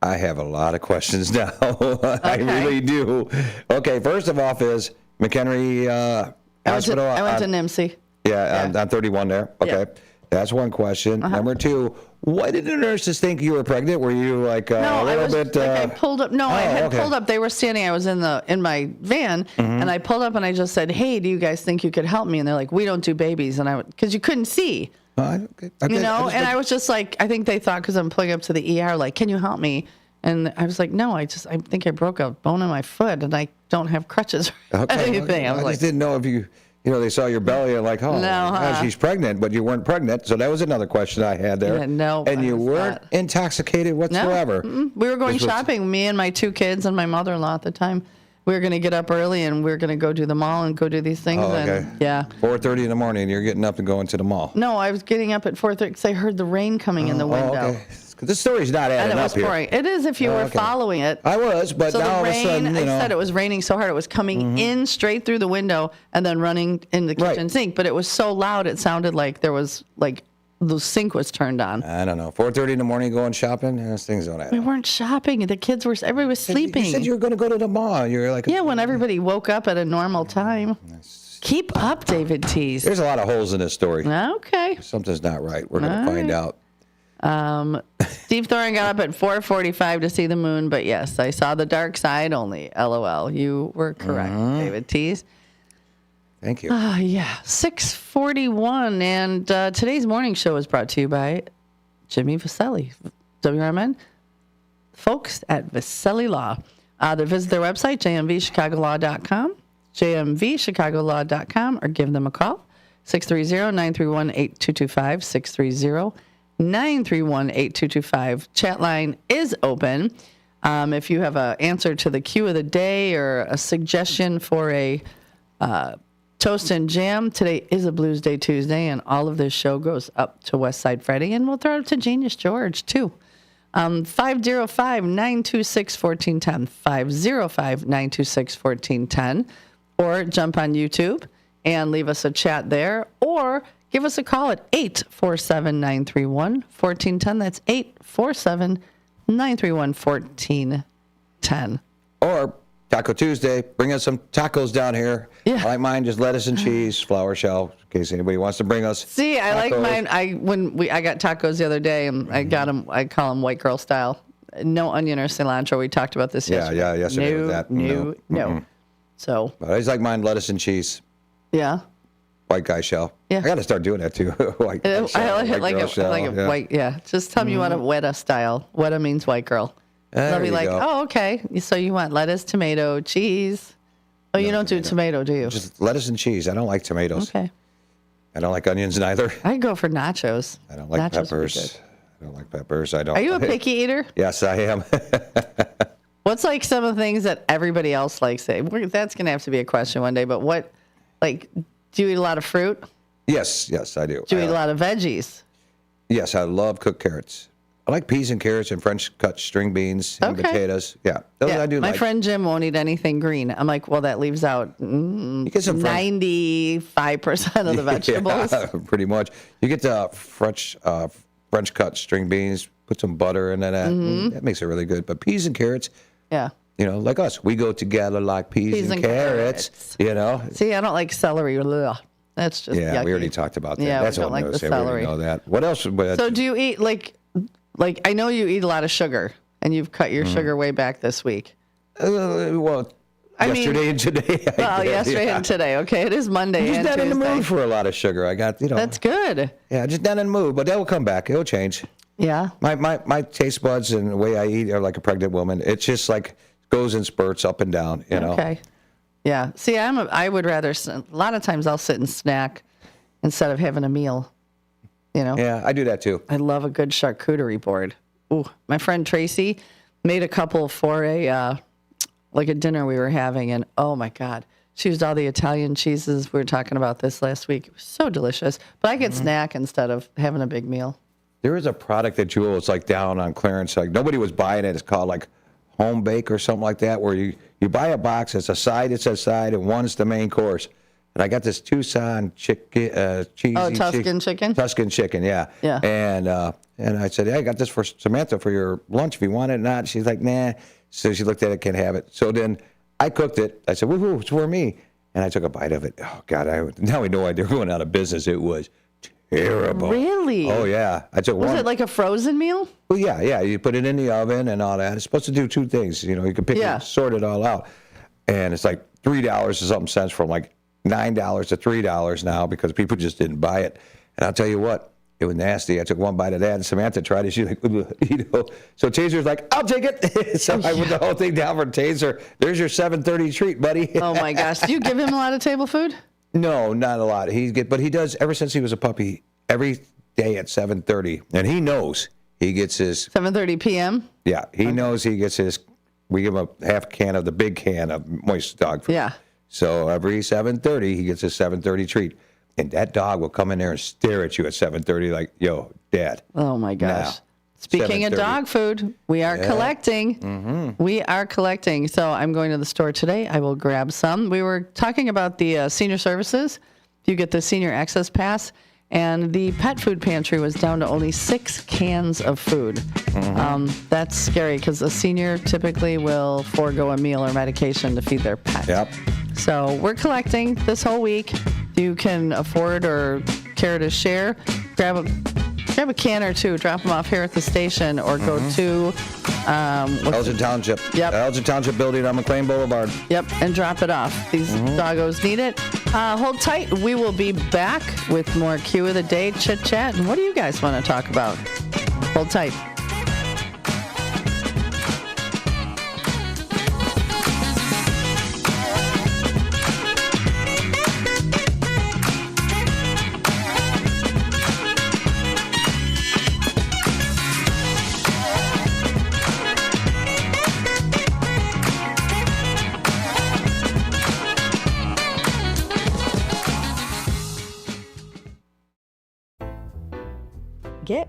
I have a lot of questions now. I really do. Okay, first of all is McHenry Hospital. I went to NIMSI. Yeah, on 31 there. Okay. Yeah. That's one question. Number two, why did the nurses think you were pregnant? Were you like a little bit? I pulled up. No, I had pulled up. They were standing. I was in my van, and I pulled up and I just said, "Hey, do you guys think you could help me?" And they're like, "We don't do babies," and because you couldn't see, and I was just like, I think they thought because I'm pulling up to the ER, like, "Can you help me?" And I was like, "No, I think I broke a bone in my foot, and I don't have crutches or anything." I just didn't know if you. They saw your belly and like, she's pregnant, but you weren't pregnant. So that was another question I had there. Yeah, no. And you weren't intoxicated whatsoever. No. We were going shopping, me and my 2 kids and my mother-in-law at the time. We were going to get up early and we were going to go to the mall and go do these things. Oh, okay. And, yeah. 4:30 in the morning, you're getting up and going to the mall. No, I was getting up at 4:30 because I heard the rain coming in the window. Okay. This story's not adding up here. Boring. It is if you were following it. I was, but so now all of a sudden, I said it was raining so hard it was coming in straight through the window and then running in the kitchen sink. But it was so loud it sounded like there was like the sink was turned on. I don't know. 4:30 in the morning going shopping? Those things don't add up. We weren't shopping. The kids were. Everybody was sleeping. You said you were going to go to the mall. You were like, when everybody woke up at a normal time. Keep up, David Tease. There's a lot of holes in this story. Okay. Something's not right. We're going to find out. Steve Thorin got up at 4:45 to see the moon, but yes, I saw the dark side only. LOL. You were correct, David Tease. Thank you. 6:41, and today's morning show is brought to you by Jimmy Vaselli, WRMN. Folks at Vaselli Law. They visit their website, jmvchicagolaw.com, jmvchicagolaw.com, or give them a call, 630-931-8225, 630-931-8225. Chat line is open. If you have an answer to the cue of the day or a suggestion for a Toast and Jam. Today is a Blues Day Tuesday, and all of this show goes up to West Side Friday, and we'll throw it up to Genius George, too. 505-926-1410, 505-926-1410, or jump on YouTube and leave us a chat there, or give us a call at 847-931-1410. That's 847-931-1410. Or Taco Tuesday, bring us some tacos down here. Yeah. I like mine, just lettuce and cheese, flour shell, in case anybody wants to bring us. See, I like mine. I got tacos the other day, and I got them. I call them white girl style. No onion or cilantro. We talked about this yesterday. Yeah, yesterday with that. No. Mm-hmm. So. But I just like mine, lettuce and cheese. Yeah. White guy shell. Yeah. I got to start doing that too. White girl shell, I like it white. Yeah. Just tell me you want a Weta style. Weta means white girl. They'll be like, oh, okay. So you want lettuce, tomato, cheese. Oh, you don't do tomato, do you? Just lettuce and cheese. I don't like tomatoes. Okay. I don't like onions neither. I go for nachos. I don't like peppers. I don't like peppers. I don't. Are you a picky eater? Yes, I am. What's like some of the things that everybody else likes? That's going to have to be a question one day. But what, like, do you eat a lot of fruit? Yes, I do. Do you eat a lot of veggies? Yes, I love cooked carrots. I like peas and carrots and French cut string beans and potatoes. Yeah, those I do. My friend Jim won't eat anything green. I'm like, well, that leaves out 95% of the vegetables. Yeah, pretty much. You get the French cut string beans, put some butter in that. That makes it really good. But peas and carrots. Yeah. You know, like us, we go together like peas and carrots. You know. See, I don't like celery. Ugh. That's just yucky. We already talked about that. Yeah, that's we don't like the celery. We already know that. What else? So do you eat like I know you eat a lot of sugar, and you've cut your sugar way back this week. Yesterday and today. Yesterday and today. Okay, it is Monday. I'm just and not Tuesday. in the mood for a lot of sugar. I got That's good. Yeah, just not in the mood, but that will come back. It'll change. Yeah. My taste buds and the way I eat are like a pregnant woman. It's just like goes in spurts up and down. You know. Okay. Yeah. See, I would rather. A lot of times I'll sit and snack instead of having a meal. You know. Yeah, I do that too. I love a good charcuterie board. Ooh, my friend Tracy made a couple for a dinner we were having, and oh my God, she used all the Italian cheeses. We were talking about this last week. It was so delicious. But I could snack instead of having a big meal. There is a product that Jewel is like down on clearance. Like nobody was buying it. It's called like Home Bake or something like that, where you buy a box. It's a side. It's a side, and one's the main course. And I got this Tucson chicken, cheesy. Oh, Tuscan chicken? Tuscan chicken, yeah. Yeah. And I said, hey, I got this for Samantha for your lunch if you want it or not. She's like, nah. So she looked at it, can't have it. So then I cooked it. I said, woohoo, it's for me. And I took a bite of it. Oh, God, now we know why they're going out of business. It was terrible. Really? Oh, yeah. I took Was one. it like a frozen meal? Well, yeah. You put it in the oven and all that. It's supposed to do two things. You know, you can pick it, sort it all out. And it's like $3 or something cents from like $9 to $3 now because people just didn't buy it. And I'll tell you what, it was nasty. I took one bite of that, and Samantha tried it. She's like, you know. So Taser's like, I'll take it. So I put the whole thing down for Taser. There's your 7:30 treat, buddy. Oh my gosh! Do you give him a lot of table food? No, not a lot. But he does ever since he was a puppy. Every day at 7:30, and he knows he gets his 7:30 p.m. Yeah, he knows he gets his. We give him a half can of the big can of moist dog food. Yeah. So every 7:30, he gets his 7:30 treat. And that dog will come in there and stare at you at 7:30 like, yo, Dad. Oh, my gosh. Now, Speaking of dog food, we are collecting. Mm-hmm. We are collecting. So I'm going to the store today. I will grab some. We were talking about the senior services. You get the senior access pass. And the pet food pantry was down to only 6 cans of food. Mm-hmm. That's scary because a senior typically will forego a meal or medication to feed their pet. Yep. So we're collecting this whole week. You can afford or care to share. Grab a can or two, drop them off here at the station, or go to Elgin Township. Yep. Elgin Township building on McLean Boulevard. Yep, and drop it off. These doggos need it. Hold tight. We will be back with more Q of the Day chit chat. And what do you guys want to talk about? Hold tight.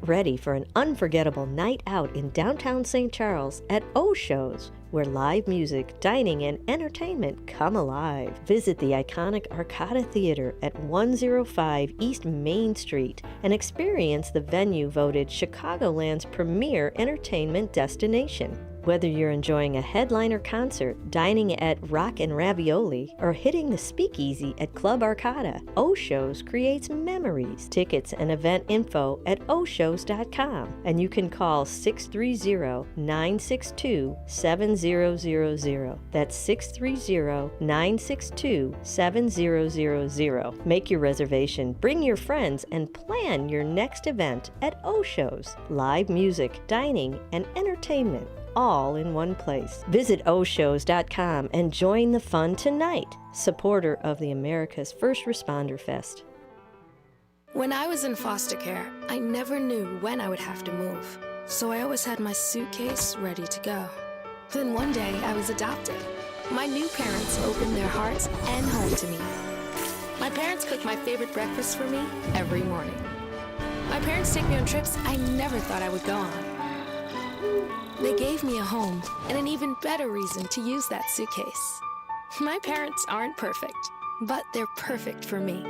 ready for an unforgettable night out in downtown St. Charles at O Shows, where live music, dining, and entertainment come alive. Visit the iconic Arcada Theater at 105 East Main Street and experience the venue voted Chicagoland's premier entertainment destination. Whether you're enjoying a headliner concert, dining at Rock and Ravioli, or hitting the speakeasy at Club Arcada, O Shows creates memories. Tickets and event info at oshows.com, and you can call 630-962-7000. That's 630-962-7000. Make your reservation, bring your friends, and plan your next event at O Shows. Live music, dining, and entertainment, all in one place. Visit oshows.com and join the fun tonight. Supporter of the America's First Responder Fest. When I was in foster care, I never knew when I would have to move, so I always had my suitcase ready to go. Then one day, I was adopted. My new parents opened their hearts and home to me. My parents cook my favorite breakfast for me every morning. My parents take me on trips I never thought I would go on. They gave me a home and an even better reason to use that suitcase. My parents aren't perfect, but they're perfect for me.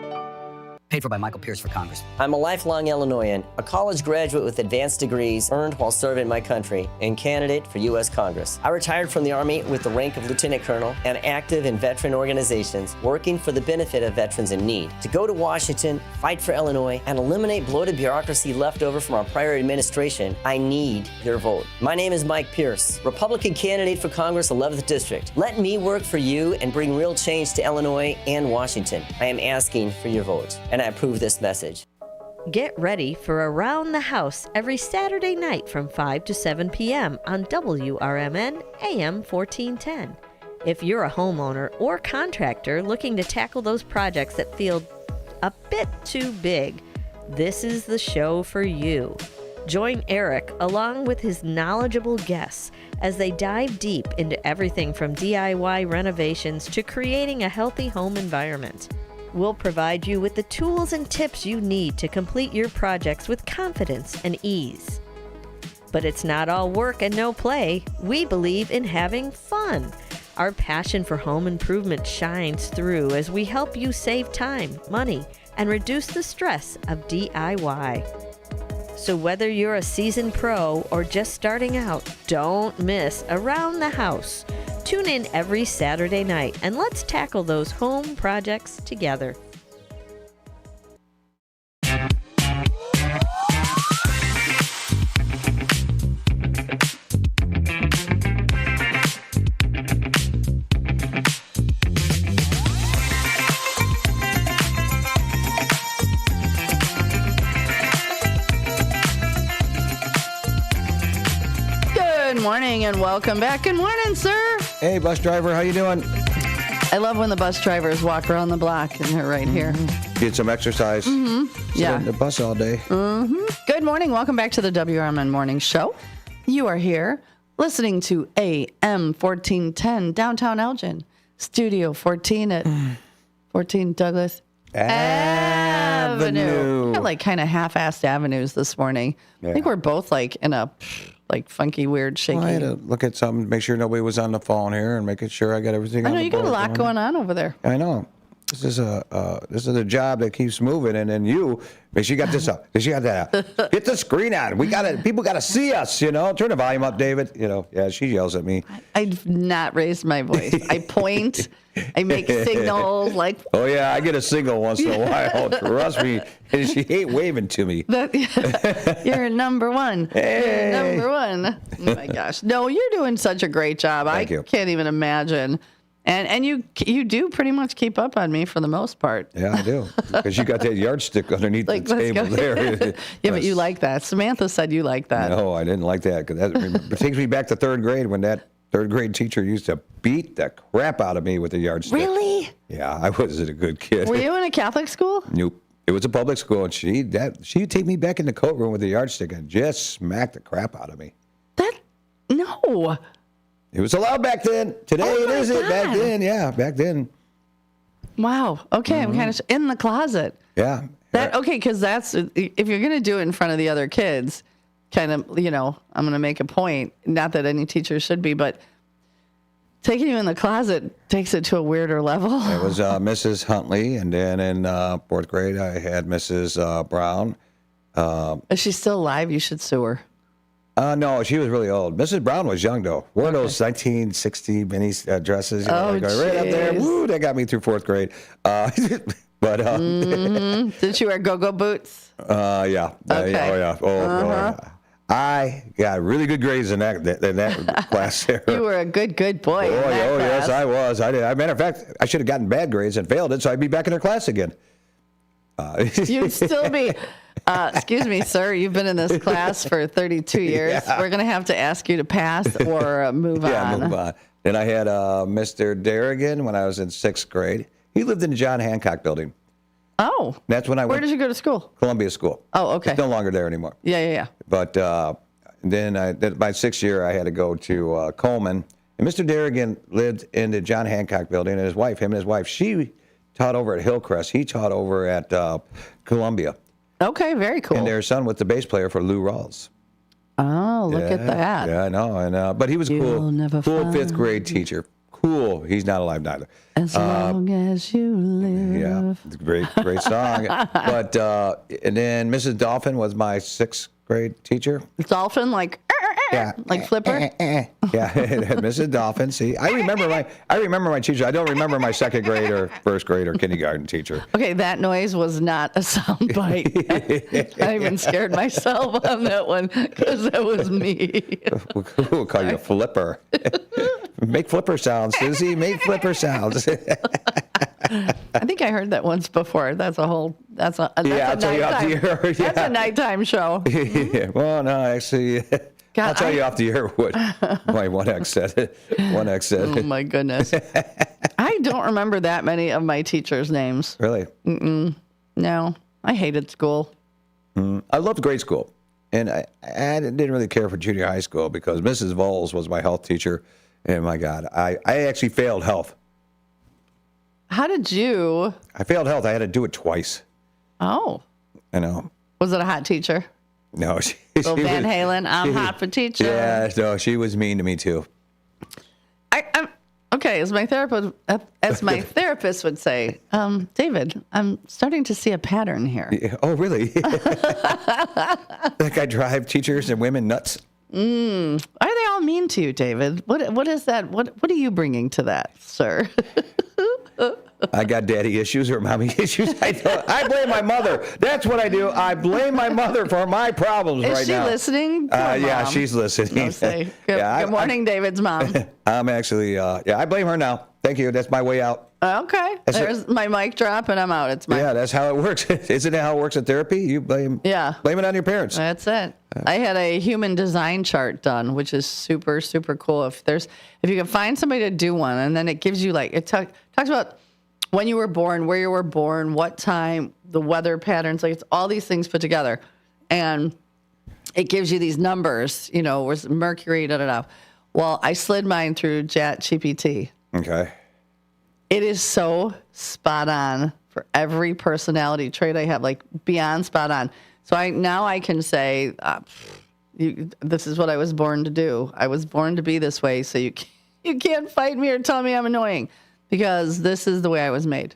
Paid for by Michael Pierce for Congress. I'm a lifelong Illinoisan, a college graduate with advanced degrees earned while serving my country, and candidate for U.S. Congress. I retired from the Army with the rank of Lieutenant Colonel and active in veteran organizations working for the benefit of veterans in need. To go to Washington, fight for Illinois, and eliminate bloated bureaucracy left over from our prior administration, I need your vote. My name is Mike Pierce, Republican candidate for Congress 11th District. Let me work for you and bring real change to Illinois and Washington. I am asking for your vote, and I approve this message. Get ready for Around the House every Saturday night from 5 to 7 p.m. on WRMN AM 1410. If you're a homeowner or contractor looking to tackle those projects that feel a bit too big, this is the show for you. Join Eric along with his knowledgeable guests as they dive deep into everything from DIY renovations to creating a healthy home environment. We'll provide you with the tools and tips you need to complete your projects with confidence and ease. But it's not all work and no play. We believe in having fun. Our passion for home improvement shines through as we help you save time, money, and reduce the stress of DIY. So whether you're a seasoned pro or just starting out, don't miss Around the House. Tune in every Saturday night and let's tackle those home projects together. Good morning and welcome back. Good morning, sir. Hey, bus driver, how you doing? I love when the bus drivers walk around the block and they're right here. Get some exercise. Yeah. On the bus all day. Good morning. Welcome back to the WRMN Morning Show. You are here listening to AM 1410 downtown Elgin, Studio 14 at 14 Douglas Avenue. We got like kind of half-assed avenues this morning. Yeah. I think we're both like in a like funky, weird, shaky. Well, I had to look at something, make sure nobody was on the phone here, and making sure I got everything. I know on the you got a board lot going on over there. I know. This is a job that keeps moving, and then you make sure you got this up, make sure you got that up. Get the screen on. People got to see us. You know, turn the volume up, David. You know, yeah, she yells at me. I've not raised my voice. I point. I make signals like. Oh yeah, I get a signal once in a while. Trust me, and she hate waving to me. You're number one. Hey. You're number one. Oh my gosh, no, you're doing such a great job. Thank you. Can't even imagine. And you do pretty much keep up on me for the most part. Yeah, I do. Because you got that yardstick underneath the table there. Yeah, but you like that. Samantha said you like that. No, I didn't like that. Because it takes me back to third grade when that third grade teacher used to beat the crap out of me with a yardstick. Really? Yeah, I wasn't a good kid. Were you in a Catholic school? Nope. It was a public school, and she'd take me back in the coat room with a yardstick and just smack the crap out of me. No. It was allowed back then. Today it isn't. Back then. Wow. Okay, I'm kind of in the closet. Yeah. Okay, because that's, if you're going to do it in front of the other kids, kind of, I'm going to make a point, not that any teacher should be, but taking you in the closet takes it to a weirder level. It was Mrs. Huntley, and then in fourth grade I had Mrs. Brown. Is she still alive? You should sue her. No, she was really old. Mrs. Brown was young, though. Wore those 1960 mini dresses. Right up there. Woo, that got me through fourth grade. But did she wear go-go boots? Yeah. Okay. Oh, yeah. Oh, I got really good grades in that class there. You were a good boy. Yes, I was. As a matter of fact, I should have gotten bad grades and failed it, so I'd be back in their class again. You'd still be. Excuse me, sir. You've been in this class for 32 years. Yeah. We're going to have to ask you to pass or move on. Yeah, move on. Then I had Mr. Darrigan when I was in sixth grade. He lived in the John Hancock building. Oh. That's when I went. Where did you go to school? Columbia School. Oh, okay. It's no longer there anymore. Yeah. But then my sixth year, I had to go to Coleman. And Mr. Darrigan lived in the John Hancock building, and him and his wife, she taught over at Hillcrest. He taught over at Columbia. Okay, very cool. And their son was the bass player for Lou Rawls. Oh, look at that. Yeah, I know. And but he was cool fifth grade teacher. Cool. He's not alive neither. As long as you live. Yeah, great song. But and then Mrs. Dolphin was my sixth grade teacher. Dolphin, like Flipper. Yeah, Mrs. Dolphin. See, I remember my teacher. I don't remember my second grade or first grade or kindergarten teacher. Okay, that noise was not a sound bite. I even scared myself on that one because that was me. We'll call you a flipper. Make flipper sounds, Susie. Make flipper sounds. I think I heard that once before. That's a nighttime show. Yeah. Well, no, actually, I'll tell you off the air what my one ex said. Oh my goodness. I don't remember that many of my teachers' names. Really? No, I hated school. I loved grade school, and I didn't really care for junior high school because Mrs. Voles was my health teacher, and my God, I actually failed health. How did you? I failed health. I had to do it twice. Oh. I know. Was it a hot teacher? No. Well, Van Halen, I'm hot for teacher. Yeah, no, she was mean to me too. I'm okay. As my therapist would say, David, I'm starting to see a pattern here. Yeah. Oh, really? Like I drive teachers and women nuts. Are they all mean to you, David? What is that? What are you bringing to that, sir? I got daddy issues or mommy issues. I blame my mother. That's what I do. I blame my mother for my problems right now. Is she listening? Yeah, she's listening. Good morning, David's mom. I'm actually, I blame her now. Thank you. That's my way out. Okay. There's my mic drop and I'm out. Yeah, that's how it works. Isn't that how it works at therapy? You blame it on your parents. That's it. I had a human design chart done, which is super, super cool. If you can find somebody to do one, and then it gives you it talks about when you were born, where you were born, what time, the weather patterns, it's all these things put together. And it gives you these numbers, where's Mercury, da-da-da. Well, I slid mine through ChatGPT. Okay. It is so spot on for every personality trait I have, beyond spot on. So I can say, this is what I was born to do. I was born to be this way, so you can't fight me or tell me I'm annoying. Because this is the way I was made.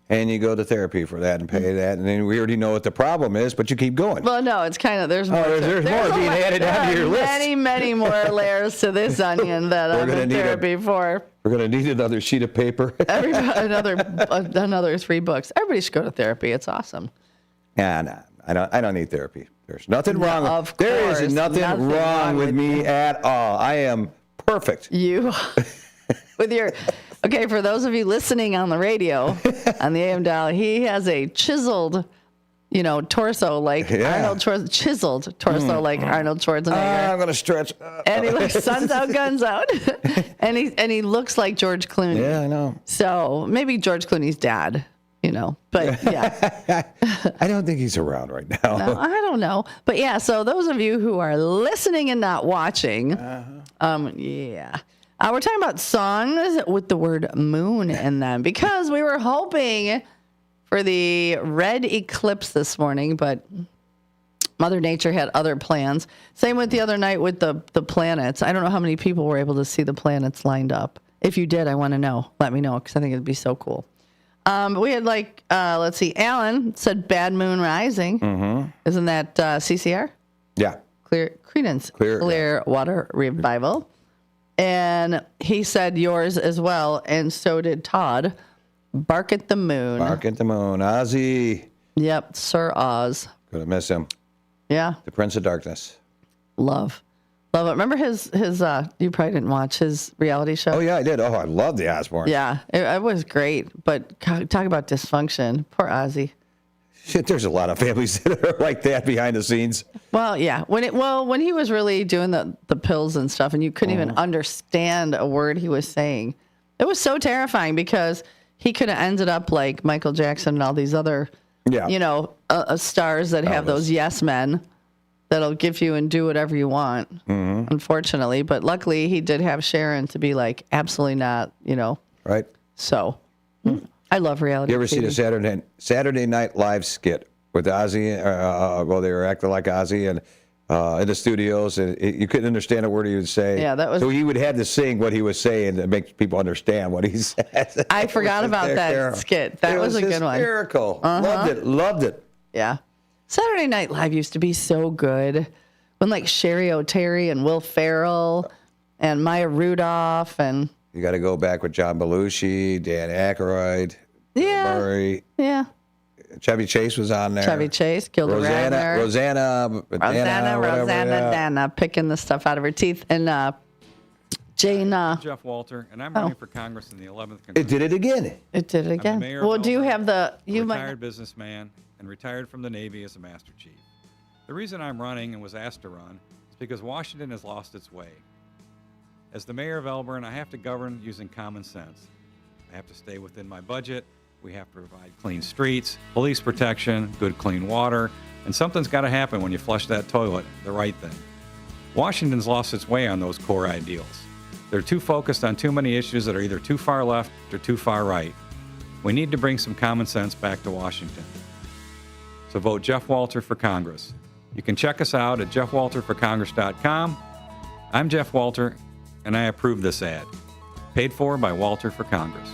And you go to therapy for that and pay that, and then we already know what the problem is, but you keep going. Well, no, it's kind of, there's more. There's more being added onto your list. Many more layers to this onion that I'm in therapy for. We're going to need another sheet of paper. Another 3 books. Everybody should go to therapy. It's awesome. Yeah, no, I don't need therapy. There's nothing wrong. There is nothing wrong with me at all. I am perfect. You, with your... Okay, for those of you listening on the radio, on the AM dial, he has a chiseled, torso like Arnold Schwarzenegger. Chiseled torso like Arnold Schwarzenegger. I'm going to stretch. And he looks suns out, guns out. and he looks like George Clooney. Yeah, I know. So maybe George Clooney's dad, But yeah. I don't think he's around right now. No, I don't know. But yeah, so those of you who are listening and not watching, we're talking about songs with the word moon in them because we were hoping for the red eclipse this morning, but Mother Nature had other plans. Same with the other night with the planets. I don't know how many people were able to see the planets lined up. If you did, I want to know. Let me know, because I think it'd be so cool. We had let's see, Alan said Bad Moon Rising. Mm-hmm. Isn't that CCR? Yeah. Creedence Clearwater Revival. And he said yours as well, and so did Todd. Bark at the Moon. Bark at the Moon. Ozzy. Yep, Sir Oz. Gonna miss him. Yeah. The Prince of Darkness. Love it. Remember his you probably didn't watch his reality show? Oh, yeah, I did. Oh, I love the Osbournes. Yeah, it was great. But talk about dysfunction. Poor Ozzy. Shit, there's a lot of families that are like that behind the scenes. Well, yeah. When he was really doing the pills and stuff, and you couldn't even understand a word he was saying, it was so terrifying because he could have ended up like Michael Jackson and all these other, stars that have those yes men that'll give you and do whatever you want. Mm-hmm. Unfortunately, but luckily he did have Sharon to be like absolutely not, Right. So. I love reality. You ever see the Saturday Night Live skit with Ozzy? They were acting like Ozzy and in the studios, and you couldn't understand a word he would say. Yeah, that was. So he would have to sing what he was saying to make people understand what he said. I forgot about that skit. That was a good one. Hysterical. Loved it. Yeah. Saturday Night Live used to be so good when like Sherry O'Terry and Will Ferrell and Maya Rudolph and. You got to go back with John Belushi, Dan Aykroyd, yeah, Murray. Yeah. Chevy Chase was on there. Chevy Chase, Gilda Radner. Rosanna, picking the stuff out of her teeth. And Jane. Jeff Walter, and I'm running for Congress in the 11th Congress. It did it again. I'm the mayor of do you have the... retired businessman and retired from the Navy as a Master Chief. The reason I'm running and was asked to run is because Washington has lost its way. As the mayor of Elgin, I have to govern using common sense. I have to stay within my budget. We have to provide clean streets, police protection, good clean water, and something's got to happen when you flush that toilet, the right thing. Washington's lost its way on those core ideals. They're too focused on too many issues that are either too far left or too far right. We need to bring some common sense back to Washington. So vote Jeff Walter for Congress. You can check us out at jeffwalterforcongress.com. I'm Jeff Walter, and I approve this ad. Paid for by Walter for Congress.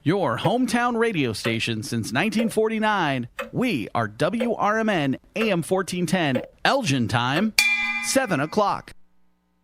Your hometown radio station since 1949. We are WRMN AM 1410, Elgin time, 7 o'clock.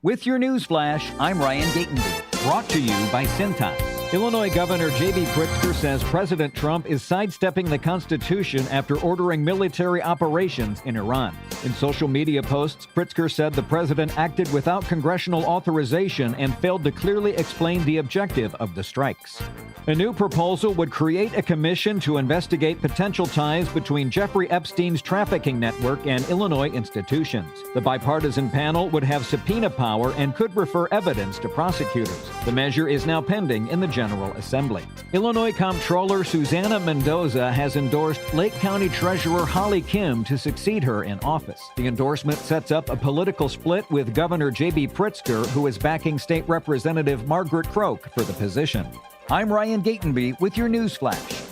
With your news flash, I'm Ryan Gatenby. Brought to you by Cintas. Illinois Governor J.B. Pritzker says President Trump is sidestepping the Constitution after ordering military operations in Iran. In social media posts, Pritzker said the president acted without congressional authorization and failed to clearly explain the objective of the strikes. A new proposal would create a commission to investigate potential ties between Jeffrey Epstein's trafficking network and Illinois institutions. The bipartisan panel would have subpoena power and could refer evidence to prosecutors. The measure is now pending in the General Assembly. Illinois Comptroller Susana Mendoza has endorsed Lake County Treasurer Holly Kim to succeed her in office. The endorsement sets up a political split with Governor J.B. Pritzker, who is backing State Representative Margaret Croak for the position. I'm Ryan Gatenby with your news flash.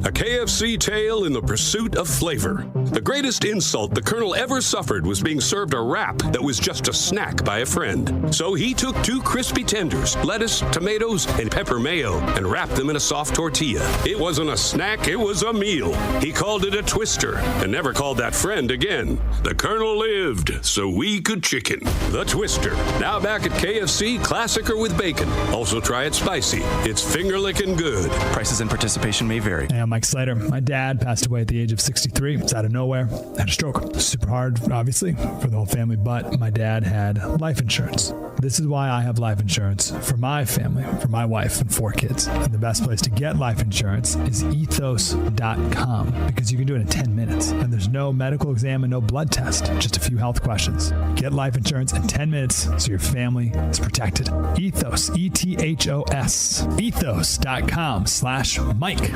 A KFC tale in the pursuit of flavor. The greatest insult the Colonel ever suffered was being served a wrap that was just a snack by a friend. So he took 2 crispy tenders, lettuce, tomatoes, and pepper mayo, and wrapped them in a soft tortilla. It wasn't a snack, it was a meal. He called it a twister, and never called that friend again. The Colonel lived, so we could chicken. The Twister, now back at KFC, classic or with bacon. Also try it spicy. It's finger-licking good. Prices and participation may vary. Mike weeks later, my dad passed away at the age of 63. It's out of nowhere. Had a stroke. Super hard, obviously, for the whole family, but my dad had life insurance. This is why I have life insurance for my family, for my wife and 4 kids. And the best place to get life insurance is ethos.com, because you can do it in 10 minutes. And there's no medical exam and no blood test, just a few health questions. Get life insurance in 10 minutes so your family is protected. Ethos, ETHOS, ethos.com/Mike.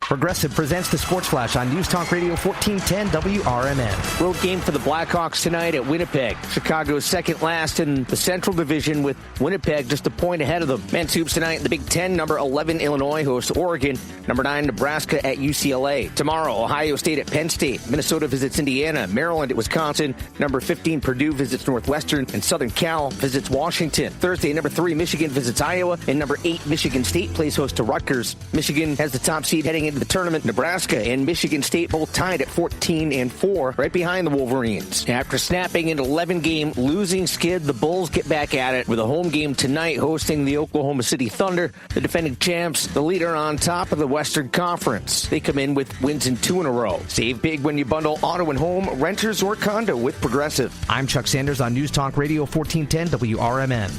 Progressive presents the Sports Flash on News Talk Radio 1410 WRMN. Road game for the Blackhawks tonight at Winnipeg. Chicago is second last in the Central Division, with Winnipeg just a point ahead of them. Men's hoops tonight in the Big Ten. Number 11 Illinois hosts Oregon. Number 9 Nebraska at UCLA. Tomorrow, Ohio State at Penn State. Minnesota visits Indiana. Maryland at Wisconsin. Number 15 Purdue visits Northwestern. And Southern Cal visits Washington. Thursday, number 3 Michigan visits Iowa. And number 8 Michigan State plays host to Rutgers. Michigan has the top seed heading into the tournament. Nebraska and Michigan State both tied at 14-4, right behind the Wolverines. After snapping an 11-game losing skid, the Bulls get back at it with a home game tonight hosting the Oklahoma City Thunder, the defending champs, the leader on top of the Western Conference. They come in with wins in 2 in a row. Save big when you bundle auto and home, renters, or condo with Progressive. I'm Chuck Sanders on News Talk Radio 1410 WRMN.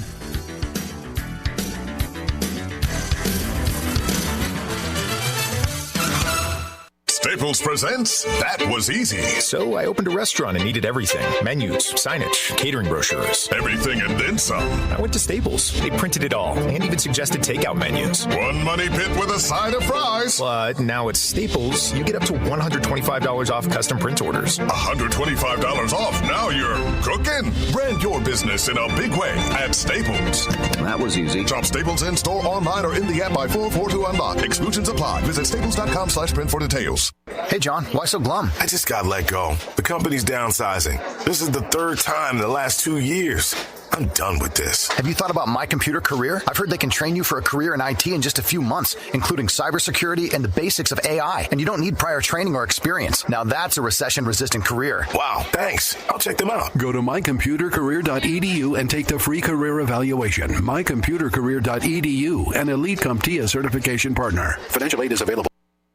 Staples presents That Was Easy. So I opened a restaurant and needed everything. Menus, signage, catering brochures. Everything and then some. I went to Staples. They printed it all and even suggested takeout menus. One money pit with a side of fries. But now at Staples, you get up to $125 off custom print orders. $125 off. Now you're cooking. Brand your business in a big way at Staples. That was easy. Shop Staples in store, online, or in the app by 4/4 to unlock. Exclusions apply. Visit staples.com/print for details. Hey, John, why so glum? I just got let go. The company's downsizing. This is the 3rd time in the last 2 years. I'm done with this. Have you thought about My Computer Career? I've heard they can train you for a career in IT in just a few months, including cybersecurity and the basics of AI. And you don't need prior training or experience. Now that's a recession-resistant career. Wow, thanks. I'll check them out. Go to mycomputercareer.edu and take the free career evaluation. mycomputercareer.edu, an Elite CompTIA certification partner. Financial aid is available.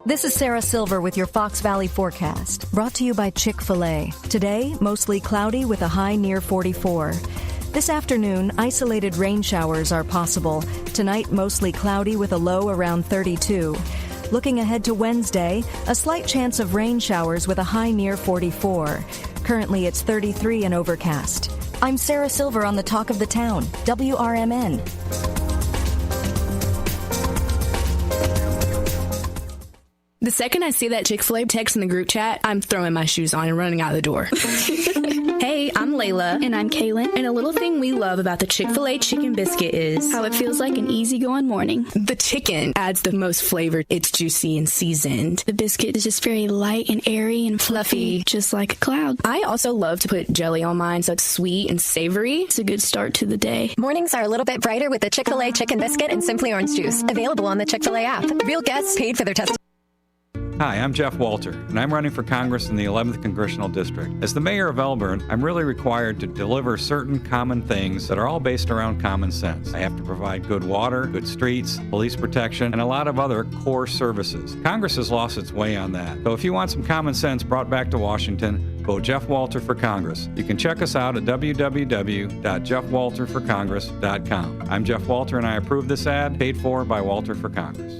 This is Sarah Silver with your Fox Valley forecast, brought to you by Chick-fil-A. Today, mostly cloudy with a high near 44. This afternoon, isolated rain showers are possible. Tonight, mostly cloudy with a low around 32. Looking ahead to Wednesday, a slight chance of rain showers with a high near 44. Currently, it's 33 and overcast. I'm Sarah Silver on the Talk of the Town, WRMN. The second I see that Chick-fil-A text in the group chat, I'm throwing my shoes on and running out the door. Hey, I'm Layla. And I'm Kaylin. And a little thing we love about the Chick-fil-A chicken biscuit is how it feels like an easygoing morning. The chicken adds the most flavor. It's juicy and seasoned. The biscuit is just very light and airy and fluffy, just like a cloud. I also love to put jelly on mine so it's sweet and savory. It's a good start to the day. Mornings are a little bit brighter with the Chick-fil-A chicken biscuit and Simply Orange Juice. Available on the Chick-fil-A app. Real guests paid for their testimony. Hi, I'm Jeff Walter, and I'm running for Congress in the 11th Congressional District. As the mayor of Elgin, I'm really required to deliver certain common things that are all based around common sense. I have to provide good water, good streets, police protection, and a lot of other core services. Congress has lost its way on that. So if you want some common sense brought back to Washington, vote Jeff Walter for Congress. You can check us out at www.jeffwalterforcongress.com. I'm Jeff Walter, and I approve this ad, paid for by Walter for Congress.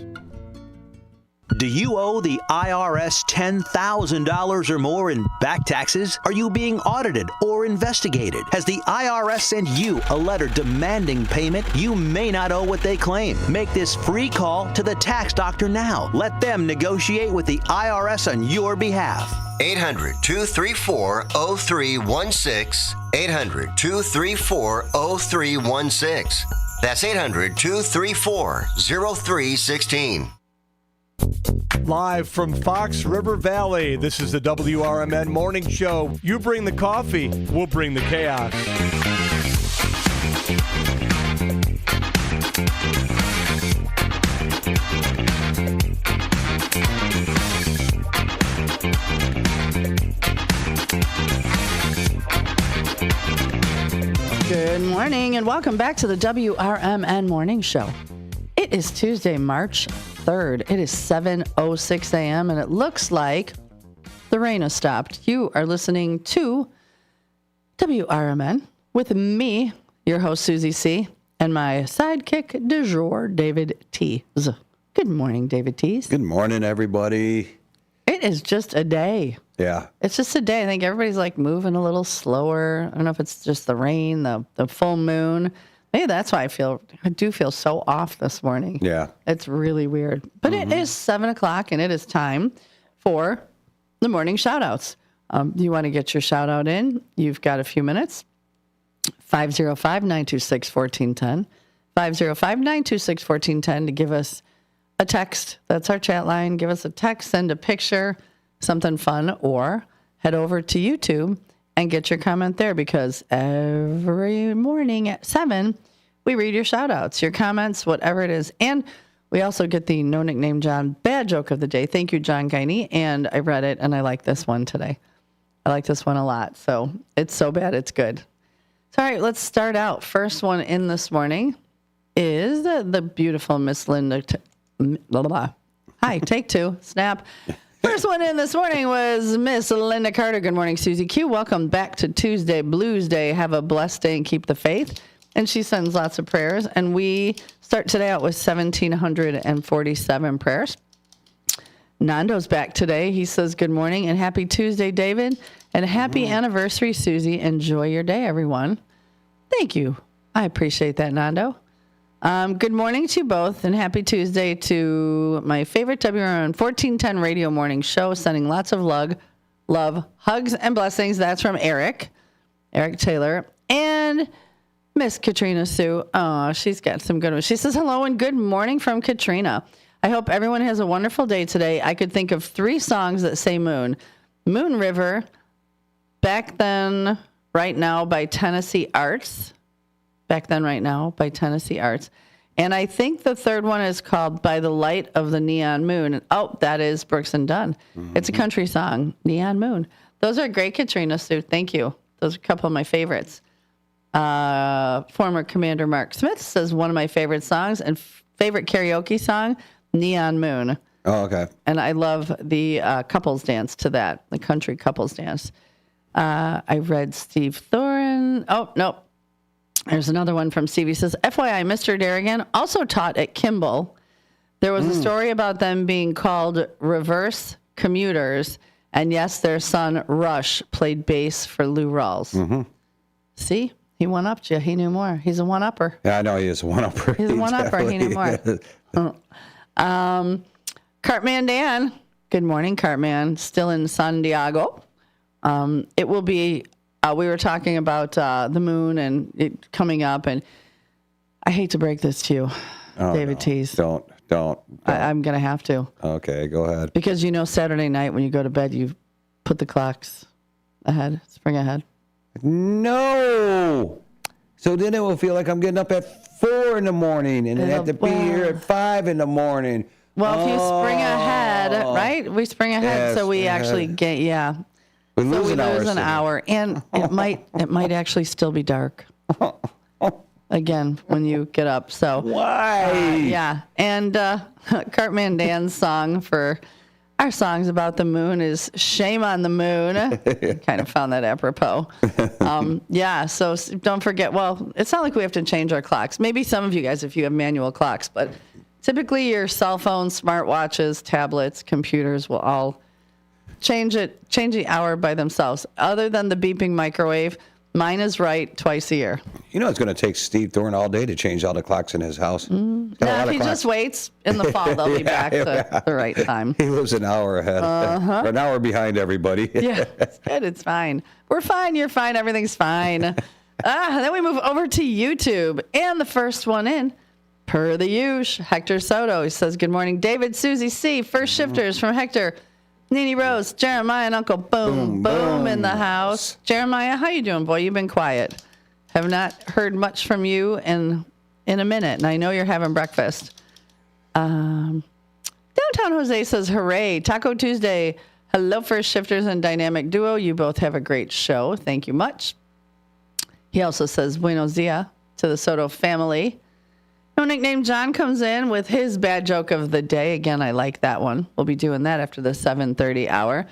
Do you owe the IRS $10,000 or more in back taxes? Are you being audited or investigated? Has the IRS sent you a letter demanding payment? You may not owe what they claim. Make this free call to the tax doctor now. Let them negotiate with the IRS on your behalf. 800-234-0316. 800-234-0316. That's 800-234-0316. Live from Fox River Valley, this is the WRMN Morning Show. You bring the coffee, we'll bring the chaos. Good morning and welcome back to the WRMN Morning Show. It is Tuesday, March 3rd. It is 7:06 a.m. and it looks like the rain has stopped. You are listening to WRMN with me, your host, Susie C., and my sidekick du jour, David Tees. Good morning, David Tees. Good morning, everybody. It is just a day. Yeah. It's just a day. I think everybody's like moving a little slower. I don't know if it's just the rain, the full moon. Maybe that's why I do feel so off this morning. Yeah. It's really weird. But it is 7 o'clock and it is time for the morning shout outs. You want to get your shout out in? You've got a few minutes. 505-926-1410. 505-926-1410 to give us a text. That's our chat line. Give us a text, send a picture, something fun, or head over to YouTube and get your comment there, because every morning at 7, we read your shout outs, your comments, whatever it is. And we also get the No Nickname John bad joke of the day. Thank you, John Guiney. And I read it and I like this one today. I like this one a lot. So it's so bad, it's good. So, all right, let's start out. First one in this morning is the beautiful Miss Linda. Hi, take 2. Snap. First one in this morning was Miss Linda Carter. Good morning, Susie Q. Welcome back to Tuesday Blues Day. Have a blessed day and keep the faith. And she sends lots of prayers. And we start today out with 1,747 prayers. Nando's back today. He says, good morning and happy Tuesday, David. And happy anniversary, Susie. Enjoy your day, everyone. Thank you. I appreciate that, Nando. Good morning to you both, and happy Tuesday to my favorite WRMN 1410 radio morning show. Sending lots of love, hugs, and blessings. That's from Eric Taylor, and Miss Katrina Sue. Oh, she's got some good ones. She says, hello and good morning from Katrina. I hope everyone has a wonderful day today. I could think of 3 songs that say moon. Moon River, Back Then, Right Now by Tennessee Arts. Back Then, Right Now by Tennessee Arts. And I think the third one is called By the Light of the Neon Moon. Oh, that is Brooks and Dunn. It's a country song, Neon Moon. Those are great, Katrina Sue. Thank you. Those are a couple of my favorites. Former Commander Mark Smith says one of my favorite songs and favorite karaoke song, Neon Moon. Oh, okay. And I love the couples dance to that, the country couples dance. I read Steve Thoren. Oh, no. There's another one from Steve. He says, FYI, Mr. Darrigan also taught at Kimball. There was a story about them being called reverse commuters. And yes, their son, Rush, played bass for Lou Rawls. See? He one-upped you. He knew more. He's a one-upper. Yeah, I know he is a one-upper. He's a one-upper. He knew more. Cartman Dan. Good morning, Cartman. Still in San Diego. It will be, we were talking about the moon and it coming up, and I hate to break this to you, David Tees. Don't. I'm going to have to. Okay, go ahead. Because Saturday night when you go to bed, you put the clocks ahead, spring ahead. No. So then it will feel like I'm getting up at 4 in the morning and then have to be here at 5 in the morning. Well, if you spring ahead, right? We spring ahead, so we actually get, We lose an hour, and it might actually still be dark again when you get up. So why? And Cartman Dan's song for our songs about the moon is "Shame on the Moon." Kind of found that apropos. So don't forget. Well, it's not like we have to change our clocks. Maybe some of you guys, if you have manual clocks, but typically your cell phones, smartwatches, tablets, computers will all change the hour by themselves. Other than the beeping microwave, mine is right twice a year. It's going to take Steve Thorne all day to change all the clocks in his house. No, if he just waits in the fall, they'll be back to the right time. He lives an hour ahead, or an hour behind everybody. Yeah, it's good. It's fine. We're fine. You're fine. Everything's fine. Then we move over to YouTube, and the first one in, per the usual, Hector Soto. He says, "Good morning, David, Susie C. First shifters from Hector." Nene Rose, Jeremiah, and Uncle Boom in the house. Jeremiah, how you doing, boy? You've been quiet. Have not heard much from you in a minute, and I know you're having breakfast. Downtown Jose says, hooray, Taco Tuesday. Hello, First Shifters and Dynamic Duo. You both have a great show. Thank you much. He also says, buenos dias to the Soto family. No Nickname John comes in with his bad joke of the day. Again, I like that one. We'll be doing that after the 7:30 hour.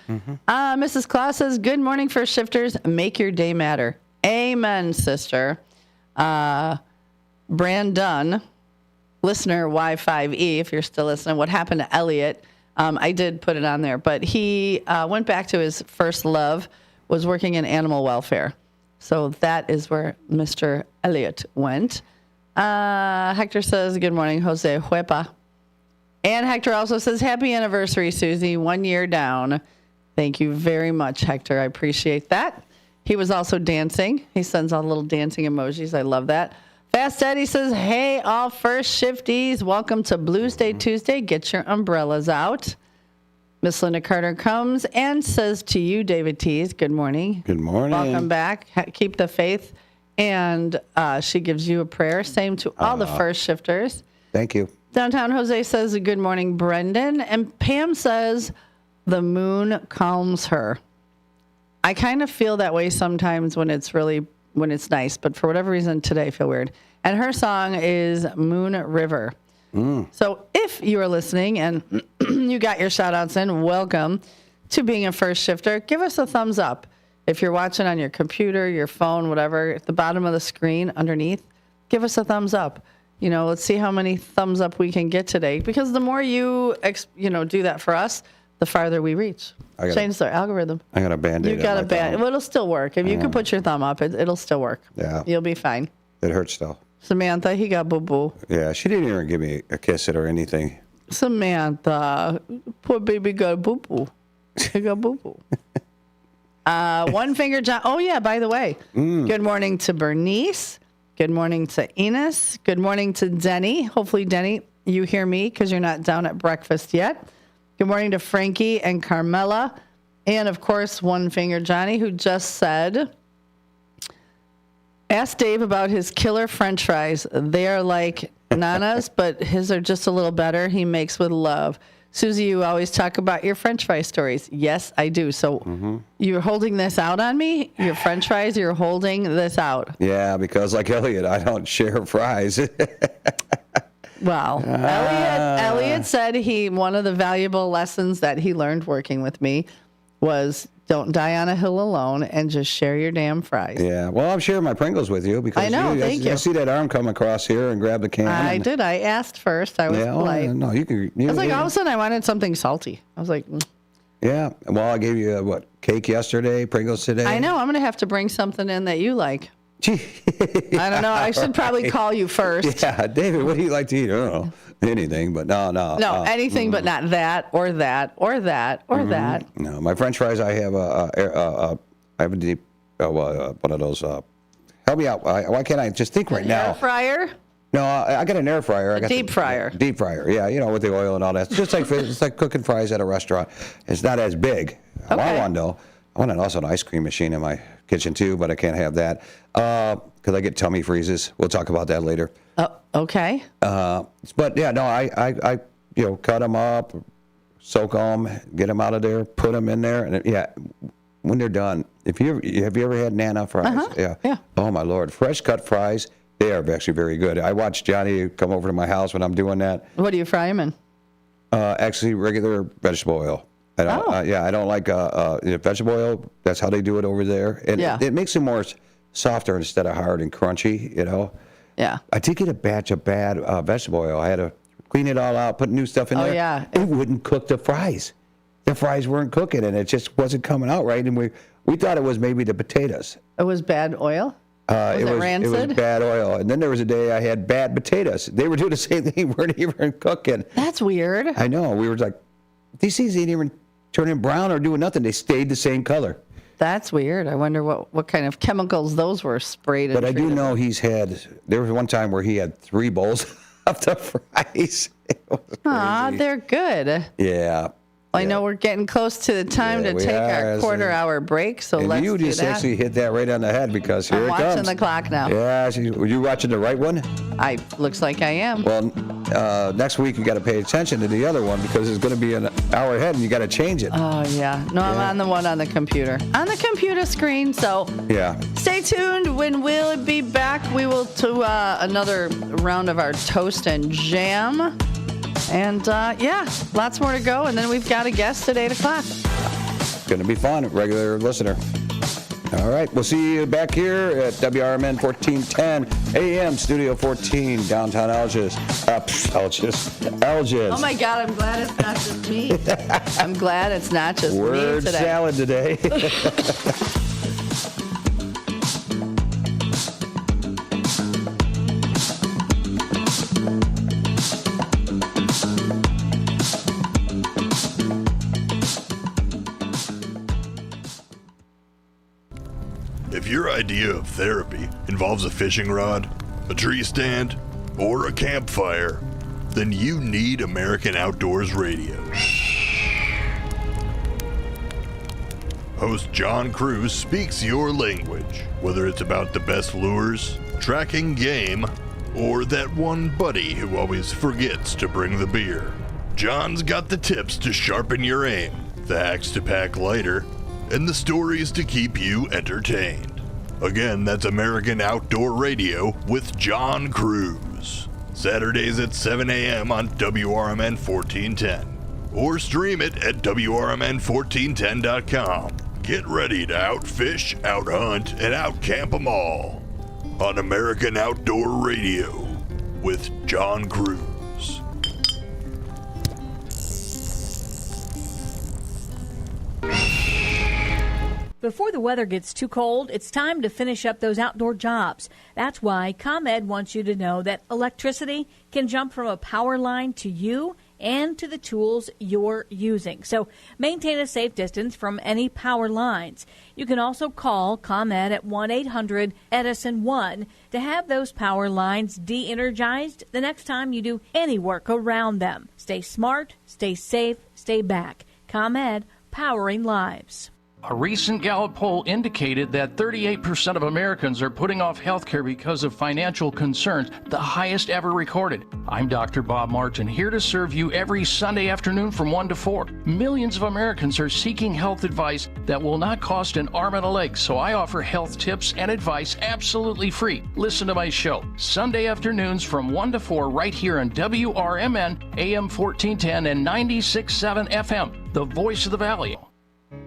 Mrs. Claus says, good morning, first shifters. Make your day matter. Amen, sister. Brandon, listener Y5E, if you're still listening, what happened to Elliot? I did put it on there, but he went back to his first love, was working in animal welfare. So that is where Mr. Elliot went. Hector says, good morning, Jose Huepa. And Hector also says, happy anniversary, Susie. 1 year down. Thank you very much, Hector. I appreciate that. He was also dancing. He sends all little dancing emojis. I love that. Fast Eddie says, hey, all first shifties. Welcome to Blues Day Tuesday. Get your umbrellas out. Miss Linda Carter comes and says to you, David Tees, good morning. Good morning. Welcome back. Keep the faith. And she gives you a prayer. Same to all the first shifters. Thank you. Downtown Jose says, good morning, Brendan. And Pam says, the moon calms her. I kind of feel that way sometimes when it's nice. But for whatever reason, today I feel weird. And her song is Moon River. So if you are listening and you got your shout outs in, welcome to being a first shifter. Give us a thumbs up. If you're watching on your computer, your phone, whatever, at the bottom of the screen underneath, give us a thumbs up. Let's see how many thumbs up we can get today. Because the more you do that for us, the farther we reach. Change the algorithm. I got a Band-Aid. You got a Band-Aid. Well, it'll still work. If you can put your thumb up, it'll still work. Yeah. You'll be fine. It hurts though. Samantha, he got boo-boo. Yeah, she didn't even give me a kiss it or anything. Samantha, poor baby got boo-boo. He got boo-boo. One Finger John. Oh, yeah, by the way. Good morning to Bernice. Good morning to Enos. Good morning to Denny. Hopefully, Denny, you hear me because you're not down at breakfast yet. Good morning to Frankie and Carmela. And, of course, One Finger Johnny, who just said, ask Dave about his killer French fries. They are like Nana's, but his are just a little better. He makes with love. Susie, you always talk about your French fry stories. Yes, I do. So you're holding this out on me? Your French fries, you're holding this out. Yeah, because like Elliot, I don't share fries. Well, Elliot said one of the valuable lessons that he learned working with me was don't die on a hill alone and just share your damn fries. Yeah, well, I'm sharing my Pringles with you because I know, thank you. I see that arm come across here and grab the can. I did. I asked first. I was polite. No, you can. I was like, all of a sudden, I wanted something salty. I was like, Yeah, well, I gave you, cake yesterday, Pringles today? I know. I'm going to have to bring something in that you like. I don't know. I should probably call you first. Yeah, David, what do you like to eat? I don't know. Anything, but no. No, anything but not that or that or that or that. No, my French fries, I have I have a deep, one of those, help me out. Why can't I just think right now? Air fryer? No, I got an air fryer. I got deep fryer. Deep fryer, yeah, with the oil and all that. It's like cooking fries at a restaurant. It's not as big. I want one, though. I want also an ice cream machine in my kitchen, too, but I can't have that because I get tummy freezes. We'll talk about that later. Okay. But, yeah, no, I cut them up, soak them, get them out of there, put them in there. And, yeah, when they're done, have you ever had Nana fries? Yeah. Oh, my Lord. Fresh cut fries, they are actually very good. I watch Johnny come over to my house when I'm doing that. What do you fry them in? Actually, regular vegetable oil. I don't like vegetable oil. That's how they do it over there. And it makes them more softer instead of hard and crunchy, Yeah. I did get a batch of bad vegetable oil. I had to clean it all out, put new stuff in there. Yeah. It wouldn't cook the fries. The fries weren't cooking, and it just wasn't coming out right. And we thought it was maybe the potatoes. It was bad oil? Was it rancid? It was bad oil. And then there was a day I had bad potatoes. They were doing the same thing. Weren't even cooking. That's weird. I know. We were like, these things ain't even turning brown or doing nothing. They stayed the same color. That's weird. I wonder what kind of chemicals those were sprayed. But I do know there was one time where he had 3 bowls of the fries. Aw, they're good. Yeah. Well, I know we're getting close to the time to take our quarter-hour break, so and let's you do just that. actually hit that right on the head because here I'm it comes. watching the clock now. Yeah, were you watching the right one? Looks like I am. Well, next week you got to pay attention to the other one because it's going to be an hour ahead and you got to change it. Oh, yeah. No, I'm on the one on the computer. On the computer screen, so Yeah. stay tuned. When we'll be back, we will do another round of our toast and jam. And, lots more to go. And then we've got a guest at 8 o'clock. It's going to be fun, regular listener. All right, we'll see you back here at WRMN 1410 AM, Studio 14, downtown Elgin. Elgin. Oh, my God, I'm glad it's not just me. I'm glad it's not just Word me today. salad today. If your idea of therapy involves a fishing rod, a tree stand, or a campfire, then you need American Outdoors Radio. Host John Cruz speaks your language, whether it's about the best lures, tracking game, or that one buddy who always forgets to bring the beer. John's got the tips to sharpen your aim, the hacks to pack lighter, and the stories to keep you entertained. Again, that's American Outdoor Radio with John Cruz. Saturdays at 7 a.m. on WRMN 1410. Or stream it at WRMN1410.com. Get ready to outfish, outhunt, and outcamp them all. On American Outdoor Radio with John Cruz. Before the weather gets too cold, it's time to finish up those outdoor jobs. That's why ComEd wants you to know that electricity can jump from a power line to you and to the tools you're using. So maintain a safe distance from any power lines. You can also call ComEd at 1-800-EDISON-1 to have those power lines de-energized the next time you do any work around them. Stay smart, stay safe, stay back. ComEd, powering lives. A recent Gallup poll indicated that 38% of Americans are putting off health care because of financial concerns, the highest ever recorded. I'm Dr. Bob Martin, here to serve you every Sunday afternoon from 1 to 4. Millions of Americans are seeking health advice that will not cost an arm and a leg, so I offer health tips and advice absolutely free. Listen to my show, Sunday afternoons from 1 to 4 right here on WRMN, AM 1410 and 96.7 FM, the voice of the Valley.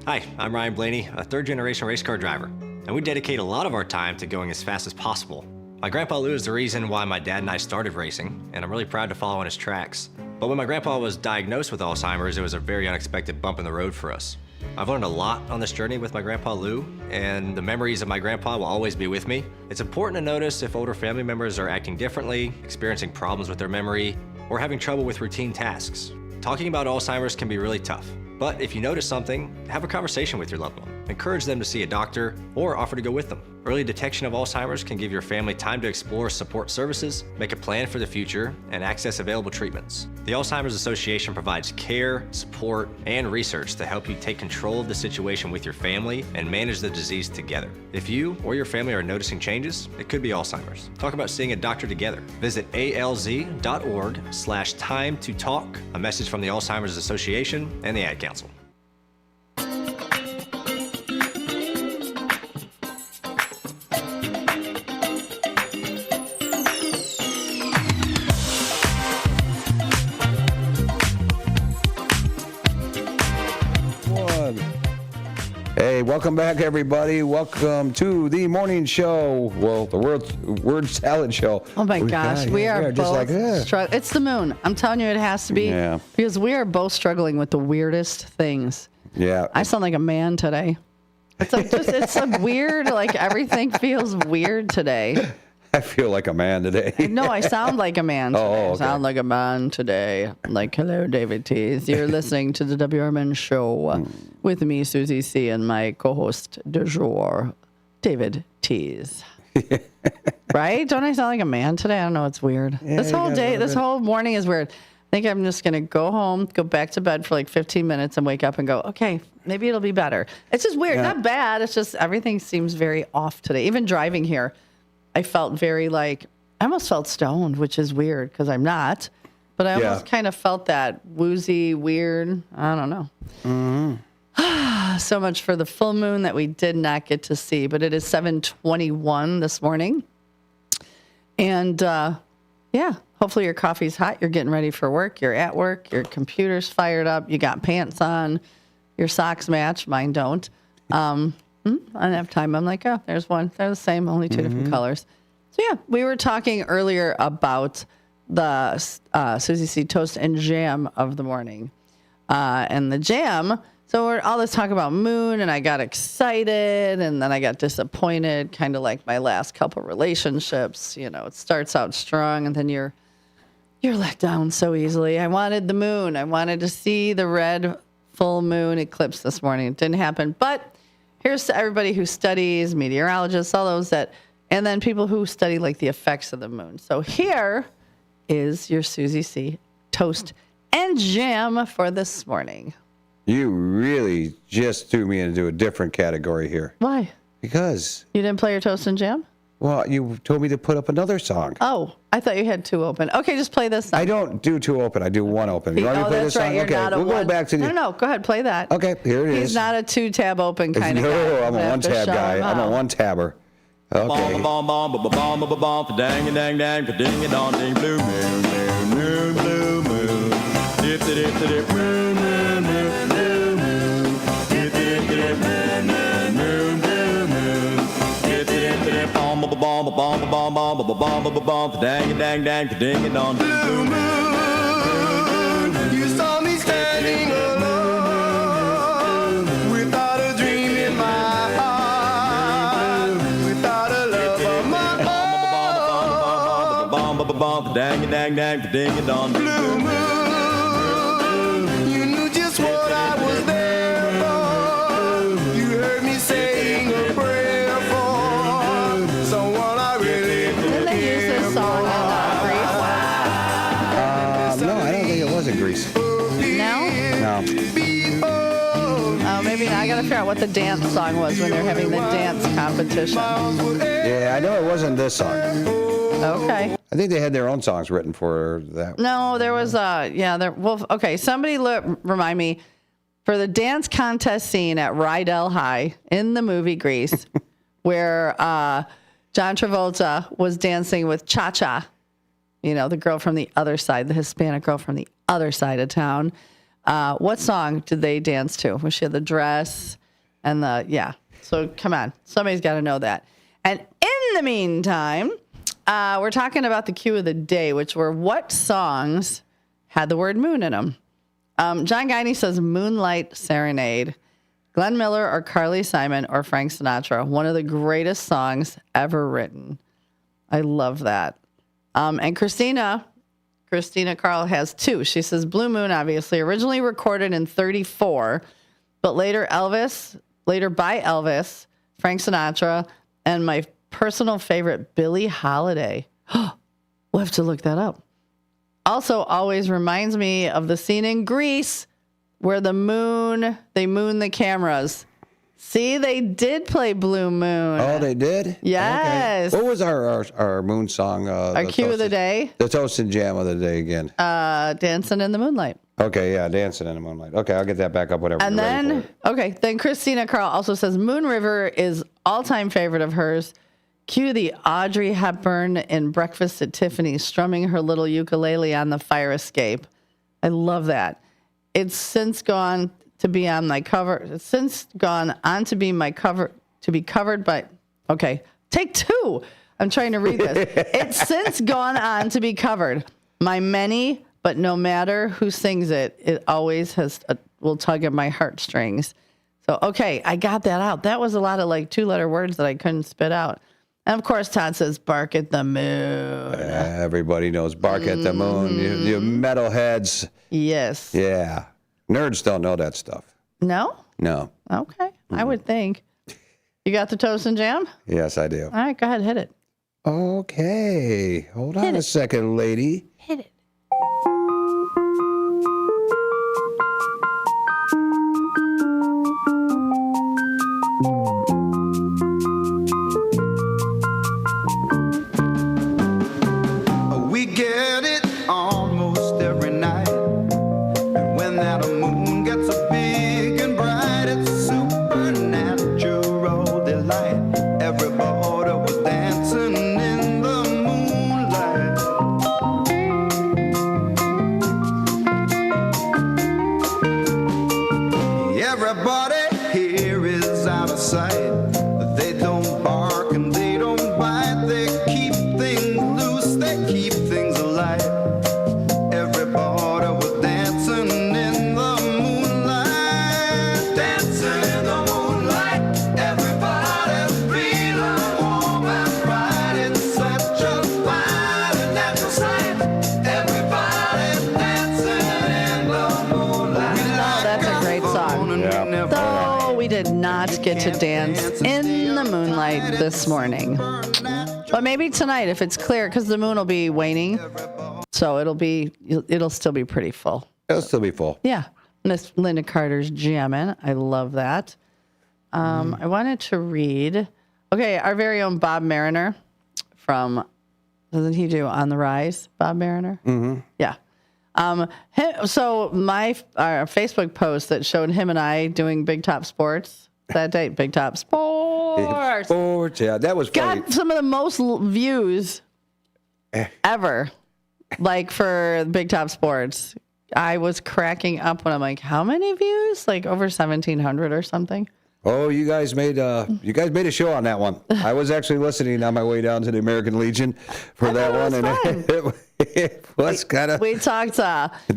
Hi, I'm Ryan Blaney, a third-generation race car driver, and we dedicate a lot of our time to going as fast as possible. My Grandpa Lou is the reason why my dad and I started racing, and I'm really proud to follow in his tracks. But when my grandpa was diagnosed with Alzheimer's, it was a very unexpected bump in the road for us. I've learned a lot on this journey with my Grandpa Lou, and the memories of my grandpa will always be with me. It's important to notice if older family members are acting differently, experiencing problems with their memory, or having trouble with routine tasks. Talking about Alzheimer's can be really tough. But if you notice something, have a conversation with your loved one. Encourage them to see a doctor or offer to go with them. Early detection of Alzheimer's can give your family time to explore support services, make a plan for the future, and access available treatments. The Alzheimer's Association provides care, support, and research to help you take control of the situation with your family and manage the disease together. If you or your family are noticing changes, it could be Alzheimer's. Talk about seeing a doctor together. Visit alz.org/time to talk. A message from the Alzheimer's Association and the Ad Council. Hey, welcome back, everybody. Welcome to the morning show. Well, the word salad show. Oh my gosh, we are both it's the moon. I'm telling you, it has to be because we are both struggling with the weirdest things. Yeah, I sound like a man today. It's a weird, like everything feels weird today. I feel like a man today. No, I sound like a man today. Oh, okay. I sound like a man today. Like, hello, David Tees. You're listening to the WRMN show with me, Susie C., and my co-host du jour, David Tees. Right? Don't I sound like a man today? I don't know. It's weird. Yeah, this whole day, this whole morning is weird. think I'm just going to go home, go back to bed for like 15 minutes and wake up and go, okay, maybe it'll be better. It's just weird. Not bad. It's just everything seems very off today. Even driving here, I felt very I almost felt stoned, which is weird because I'm not. But I almost kind of felt that woozy, weird. I don't know. Mm-hmm. So much for the full moon that we did not get to see. But it is 7:21 this morning. And, hopefully your coffee's hot. You're getting ready for work. You're at work. Your computer's fired up. You got pants on. Your socks match. Mine don't. I don't have time. I'm like, oh, there's one. They're the same, only two different colors. So, we were talking earlier about the Susie C. Toast and Jam of the morning. And the jam, so we're all this talk about moon, and I got excited, and then I got disappointed, kind of like my last couple relationships. It starts out strong, and then you're let down so easily. I wanted the moon. I wanted to see the red full moon eclipse this morning. It didn't happen. But here's to everybody who studies, meteorologists, all those and then people who study like the effects of the moon. So here is your Susie C. Toast and Jam for this morning. You really just threw me into a different category here. Why? Because you didn't play your Toast and Jam? Well, you told me to put up another song. Oh, I thought you had two open. Okay, just play this song. I don't do two open. I do one open. You want me to play this song? Okay, we'll go back to the... No, go ahead, play that. Okay, here it is. He's not a two-tab open kind of guy. No, I'm a one-tab guy. I'm a one-tabber. Okay. You saw me standing alone without a dream in my heart, without a love of my own. Blue moon, you knew just what I was there for. You heard me saying a prayer for someone I really Didn't they use this song in Grease? No, I don't think it was in Grease. No? No. Oh, maybe not. I got to figure out what the dance song was when they're having the dance competition. Yeah, I know it wasn't this song. Okay. I think they had their own songs written for that. No, there was okay, somebody remind me, for the dance contest scene at Rydell High in the movie Grease, where John Travolta was dancing with Cha-Cha, the girl from the other side, the Hispanic girl from the other side of town. What song did they dance to? When she had the dress and So come on, somebody's got to know that. And in the meantime, we're talking about the cue of the day, which were what songs had the word moon in them. John Guiney says Moonlight Serenade. Glenn Miller or Carly Simon or Frank Sinatra. One of the greatest songs ever written. I love that. And Christina Carl has two. She says Blue Moon, obviously, originally recorded in 1934, but later by Elvis, Frank Sinatra, and my personal favorite, Billie Holiday. We'll have to look that up. Also, always reminds me of the scene in Grease where they moon the cameras. See, they did play Blue Moon. Oh, they did? Yes. Okay. What was our moon song? Our cue of the day? The Toast and Jam of the day again. Dancing in the Moonlight. Okay, yeah, Dancing in the Moonlight. Okay, I'll get that back up, whatever. And then Christina Carl also says Moon River is all-time favorite of hers. Cue the Audrey Hepburn in Breakfast at Tiffany's strumming her little ukulele on the fire escape. I love that. It's since gone to be on my cover. It's since gone on to be my cover, to be covered by, okay, take two. I'm trying to read this. It's since gone on to be covered. My many, but no matter who sings it, it always will tug at my heartstrings. So, okay, I got that out. That was a lot of two-letter words that I couldn't spit out. And, of course, Todd says, bark at the moon. Everybody knows bark at the moon. You metalheads. Yes. Yeah. Nerds don't know that stuff. No? No. Okay. I would think. You got the Toast and Jam? Yes, I do. All right, go ahead. Hit it. Okay. Hold on a second, lady. Hit it. not get to dance in the moonlight this morning. But maybe tonight if it's clear, because the moon will be waning. So it'll still be pretty full. It'll still be full. Yeah. Miss Linda Carter's jamming. I love that. I wanted to read. Okay, our very own Bob Mariner doesn't he do On the Rise, Bob Mariner? Mm-hmm. Yeah. So our Facebook post that showed him and I doing Big Top Sports that day, Big Top Sports. Sports, yeah, that was funny. Got some of the most views ever, like for Big Top Sports. I was cracking up when I'm like, how many views? Like over 1,700 or something. Oh, you guys made a show on that one. I was actually listening on my way down to the American Legion for that one, and it was kind of. We talked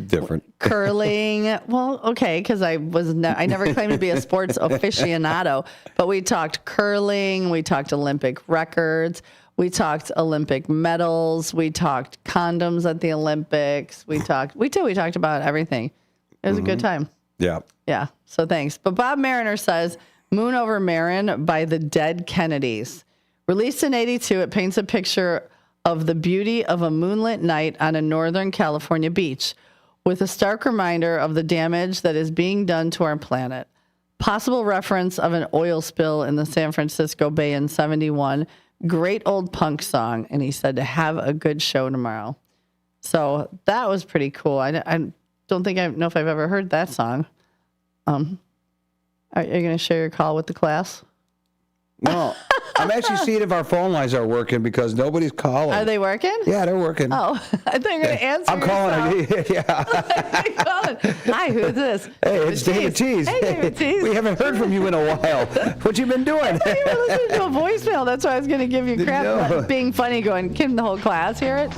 different curling. Well, okay, because I never claimed to be a sports aficionado, but we talked curling. We talked Olympic records. We talked Olympic medals. We talked condoms at the Olympics. We talked about everything. It was a good time. Yeah. Yeah. So thanks. But Bob Mariner says, Moon Over Marin by the Dead Kennedys. Released in 1982, it paints a picture of the beauty of a moonlit night on a Northern California beach, with a stark reminder of the damage that is being done to our planet. Possible reference of an oil spill in the San Francisco Bay in 1971. Great old punk song. And he said to have a good show tomorrow. So that was pretty cool. I don't think I know if I've ever heard that song. Are you going to share your call with the class? No. I'm actually seeing if our phone lines are working because nobody's calling. Are they working? Yeah, they're working. Oh, I thought you were going to answer. I'm calling. Yeah. I'm calling. Hi, who's this? Hey, it's David Tease. Hey, David Tease. We haven't heard from you in a while. What you been doing? I thought you were listening to a voicemail. That's why I was going to give you crap. No. Being funny, going, can the whole class hear it?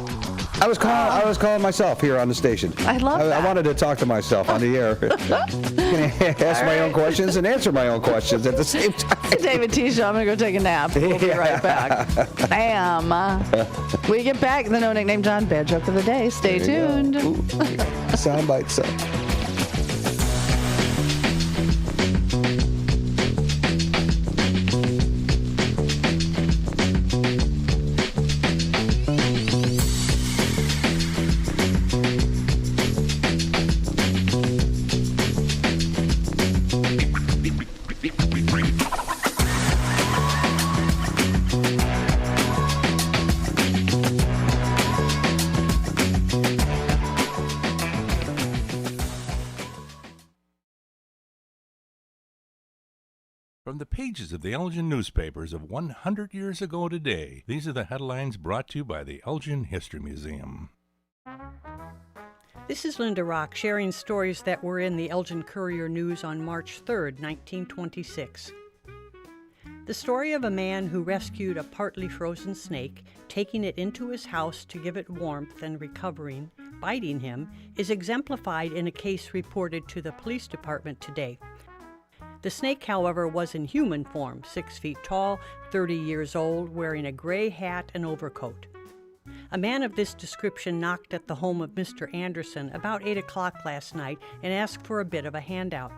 I was calling myself here on the station. I love that. I wanted to talk to myself on the air. Ask my own questions and answer my own questions at the same time. It's the David T. Show. I'm going to go take a nap. We'll be right back. Bam. When we get back, the No Nickname John Bad Joke of the Day. Stay tuned. Sound bites. From the pages of the Elgin newspapers of 100 years ago today, these are the headlines brought to you by the Elgin History Museum. This is Linda Rock sharing stories that were in the Elgin Courier News on March 3, 1926. The story of a man who rescued a partly frozen snake, taking it into his house to give it warmth and recovering, biting him, is exemplified in a case reported to the police department today. The snake, however, was in human form, 6 feet tall, 30 years old, wearing a gray hat and overcoat. A man of this description knocked at the home of Mr. Anderson about 8 o'clock last night and asked for a bit of a handout.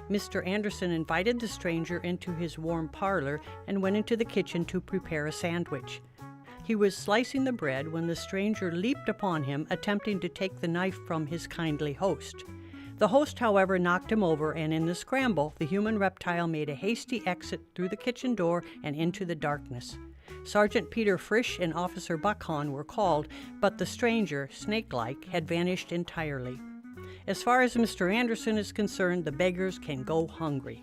Mr. Anderson invited the stranger into his warm parlor and went into the kitchen to prepare a sandwich. He was slicing the bread when the stranger leaped upon him, attempting to take the knife from his kindly host. The host, however, knocked him over, and in the scramble, the human reptile made a hasty exit through the kitchen door and into the darkness. Sergeant Peter Frisch and Officer Buckhorn were called, but the stranger, snake-like, had vanished entirely. As far as Mr. Anderson is concerned, the beggars can go hungry.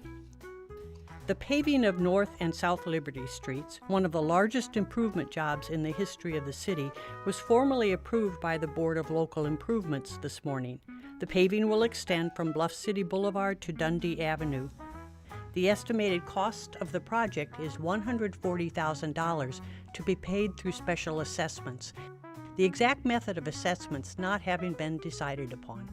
The paving of North and South Liberty Streets, one of the largest improvement jobs in the history of the city, was formally approved by the Board of Local Improvements this morning. The paving will extend from Bluff City Boulevard to Dundee Avenue. The estimated cost of the project is $140,000 to be paid through special assessments, the exact method of assessments not having been decided upon.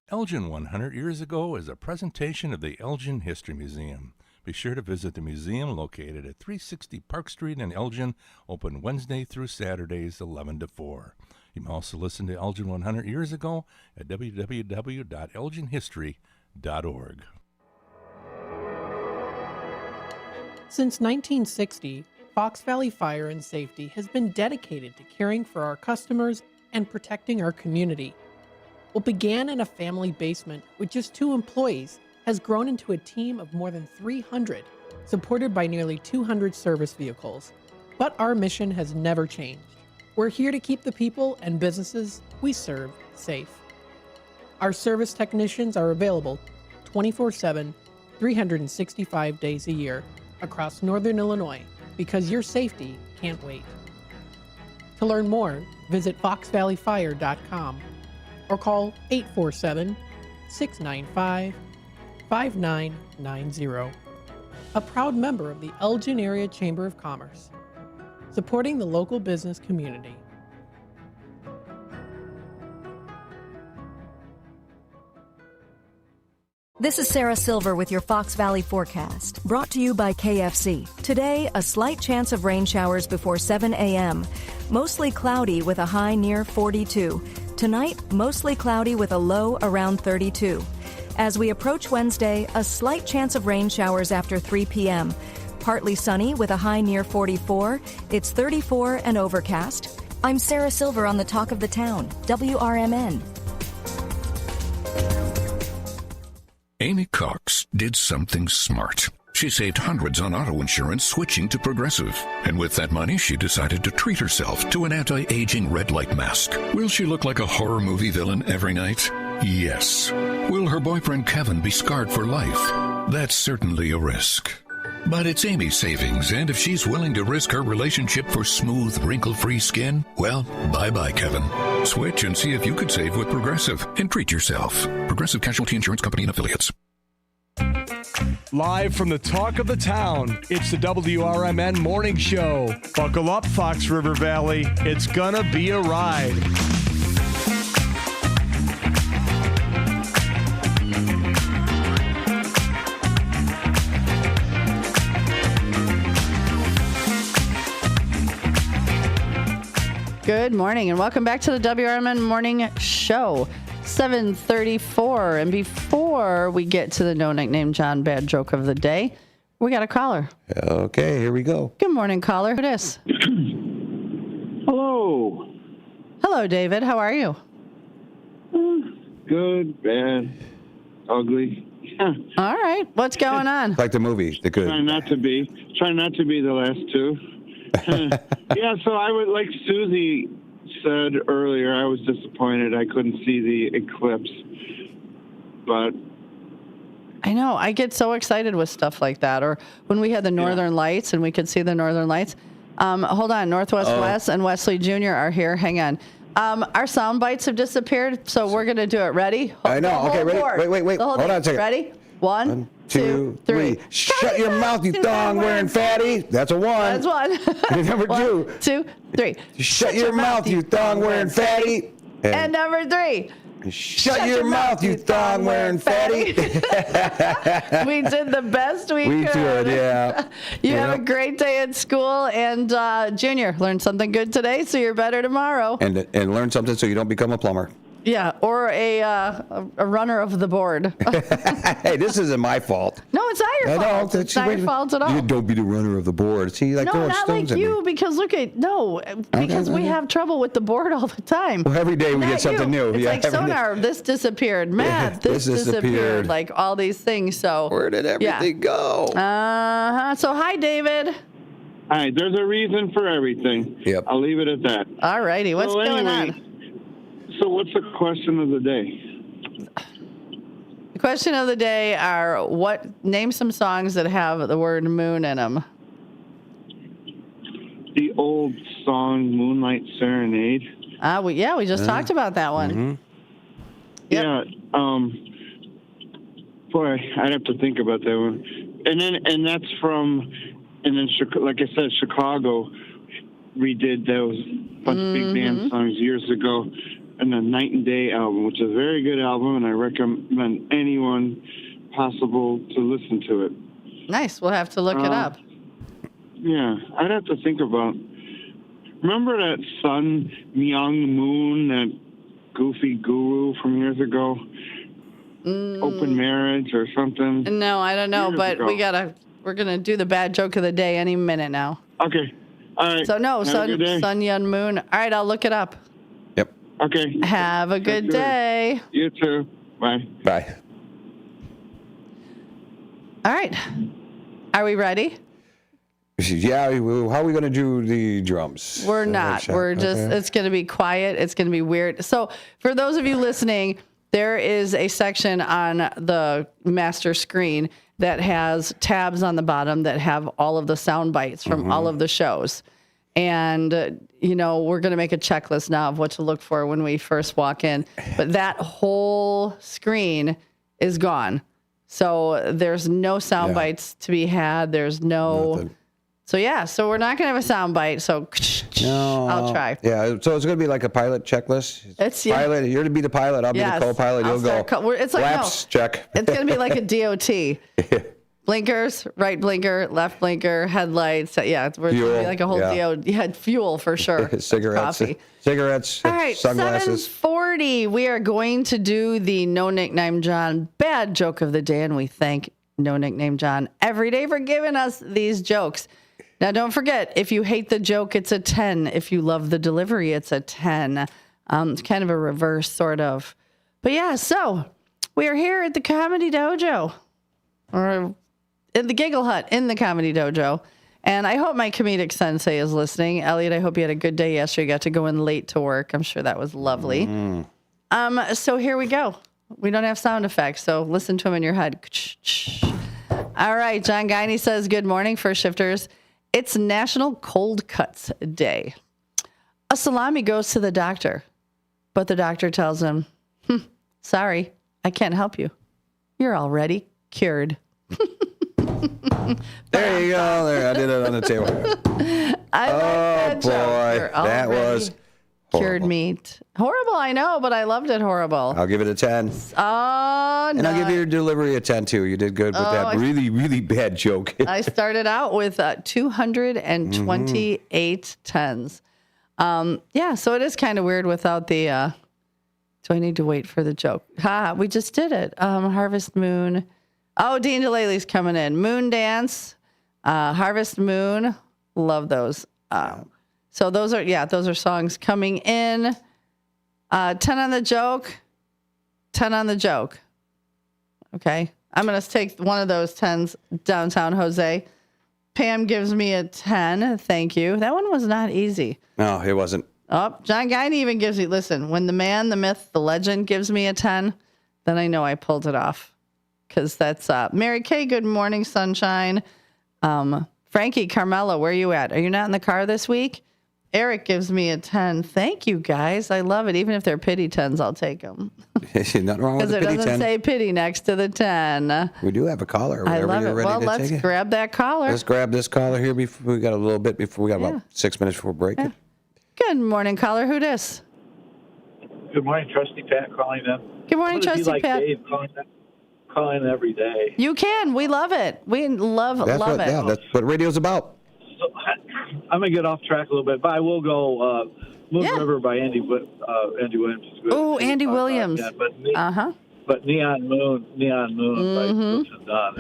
Elgin 100 Years Ago is a presentation of the Elgin History Museum. Be sure to visit the museum located at 360 Park Street in Elgin, open Wednesday through Saturdays 11 to 4. You can also listen to Elgin 100 Years Ago at www.elginhistory.org. Since 1960, Fox Valley Fire and Safety has been dedicated to caring for our customers and protecting our community. What began in a family basement with just 2 employees has grown into a team of more than 300, supported by nearly 200 service vehicles. But our mission has never changed. We're here to keep the people and businesses we serve safe. Our service technicians are available 24/7, 365 days a year across Northern Illinois because your safety can't wait. To learn more, visit foxvalleyfire.com or call 847-695-5990. A proud member of the Elgin Area Chamber of Commerce, supporting the local business community. This is Sarah Silver with your Fox Valley forecast, brought to you by KFC. Today, a slight chance of rain showers before 7 a.m. Mostly cloudy with a high near 42. Tonight, mostly cloudy with a low around 32. As we approach Wednesday, a slight chance of rain showers after 3 p.m. Partly sunny with a high near 44. It's 34 and overcast. I'm Sarah Silver on the Talk of the Town, WRMN. Amy Cox did something smart. She saved hundreds on auto insurance switching to Progressive. And with that money, she decided to treat herself to an anti-aging red light mask. Will she look like a horror movie villain every night? Yes. Will her boyfriend Kevin be scarred for life? That's certainly a risk. But it's Amy's savings, and if she's willing to risk her relationship for smooth, wrinkle-free skin, well, bye-bye, Kevin. Switch and see if you could save with Progressive and treat yourself. Progressive Casualty Insurance Company and Affiliates. Live from the Talk of the Town, it's the WRMN Morning Show. Buckle up, Fox River Valley. It's gonna be a ride. Good morning and welcome back to the WRMN Morning Show. 7:34, and before we get to the no nickname John bad joke of the day, we got a caller. Okay, here we go. Good morning, caller. Who dis? Hello. Hello, David. How are you? Good, bad, ugly. All right. What's going on? Like the movie, The Good. Trying not to be the last two. Yeah, so I would, like Susie said earlier, I was disappointed I couldn't see the eclipse. But I know. I get so excited with stuff like that. Or when we had the Northern Lights and we could see the Northern Lights. Hold on. Northwest Wes and Wesley Jr. are here. Hang on. Our sound bites have disappeared, so we're going to do it. Ready? I know. Okay, ready? Wait. Hold on a second. Ready? One, two, three. Shut your mouth, you thong-wearing fatty. That's a one. That's one. Number two. 2, 3. Shut your mouth, you thong-wearing fatty. And number 3. Shut your mouth, you thong-wearing fatty. We did the best we could. We did, yeah. You have a great day at school, and Junior, learn something good today so you're better tomorrow. And learn something so you don't become a plumber. Yeah, or a runner of the board. Hey, this isn't my fault. No, it's not your fault. It's not your fault at all. You don't be the runner of the board. See, like no, not like you, because look at because we have trouble with the board all the time. Well, every day we Not get something new. It's like sonar. This disappeared. Math. This disappeared. Like all these things. So where did everything go? So hi, David. Hi. There's a reason for everything. Yep. I'll leave it at that. All righty. What's going on? So what's the question of the day? The question of the day are name some songs that have the word moon in them. The old song Moonlight Serenade. We just talked about that one. Mm-hmm. Yep. Yeah. Boy, I'd have to think about that one. And that's from, like I said, Chicago redid those bunch of big band songs years ago. And the Night and Day album, which is a very good album, and I recommend anyone possible to listen to it. Nice. We'll have to look it up. Yeah, I'd have to think about. Remember that Sun Myung Moon, that goofy guru from years ago? Open Marriage or something? No, I don't know, but we gotta We're going to do the bad joke of the day any minute now. Okay. All right. So, no, Have a good day. Sun Yun Moon. All right, I'll look it up. Yep. Okay. Have a good day. You too. Bye. Bye. All right. Are we ready? Yeah, how are we going to do the drums? We're not. We're just, it's going to be quiet. It's going to be weird. So for those of you listening, there is a section on the master screen that has tabs on the bottom that have all of the sound bites from all of the shows. And, we're going to make a checklist now of what to look for when we first walk in. But that whole screen is gone. So there's no sound bites to be had. There's no... Nothing. So we're not going to have a sound bite. So I'll try. Yeah, so it's going to be like a pilot checklist. It's pilot. You're to be the pilot. I'll be the co-pilot. You'll go. It's like laps check. It's going to be like a DOT. Blinkers, right blinker, left blinker, headlights. Yeah, we're going to be like a whole DOT. Yeah, fuel for sure. Cigarettes. Coffee. Cigarettes. All right, sunglasses. 7:40. We are going to do the No Nickname John bad joke of the day, and we thank No Nickname John every day for giving us these jokes. Now, don't forget, if you hate the joke, it's a 10. If you love the delivery, it's a 10. It's kind of a reverse, sort of. But yeah, so we are here at the Comedy Dojo, or in the Giggle Hut in the Comedy Dojo. And I hope my comedic sensei is listening. Elliot, I hope you had a good day yesterday. You got to go in late to work. I'm sure that was lovely. So here we go. We don't have sound effects, so listen to them in your head. All right, John Guiney says, good morning, first shifters. It's National Cold Cuts Day. A salami goes to the doctor, but the doctor tells him, sorry, I can't help you. You're already cured. There you go. There, I did it on the table. I like that joke. Boy, that was cured meat. Horrible, I know, but I loved it horrible. I'll give it a 10. Oh, no. And I'll give your delivery a 10, too. You did good with that really, really bad joke. I started out with 228 tens. So it is kind of weird without the... do I need to wait for the joke? We just did it. Harvest Moon. Oh, Dean DeLaley's coming in. Moon Dance, Harvest Moon. Love those. So those are songs coming in. 10 on the joke. 10 on the joke. Okay. I'm going to take one of those 10s, Downtown Jose. Pam gives me a 10. Thank you. That one was not easy. No, it wasn't. Oh, John Guiney even gives me, listen, when the man, the myth, the legend gives me a 10, then I know I pulled it off. Because that's Mary Kay, good morning, sunshine. Frankie, Carmela, where are you at? Are you not in the car this week? Eric gives me a 10. Thank you, guys. I love it. Even if they're pity 10s, I'll take them. Nothing wrong with the pity 10. Because it doesn't say pity next to the 10. We do have a caller. I love it. Well, let's grab that caller. Let's grab this caller here. Before we got a little bit before we got about 6 minutes before break. Yeah. Good morning, caller. Who dis? Good morning, Trusty Pat calling in. Good morning, Trusty Pat. Dave calling in every day. You can. We love it. We love it. Yeah, that's what radio's about. So, I'm going to get off track a little bit, but I will go Moon River by Andy Williams. Oh, Andy Williams. But Neon Moon by Brooks and Dunn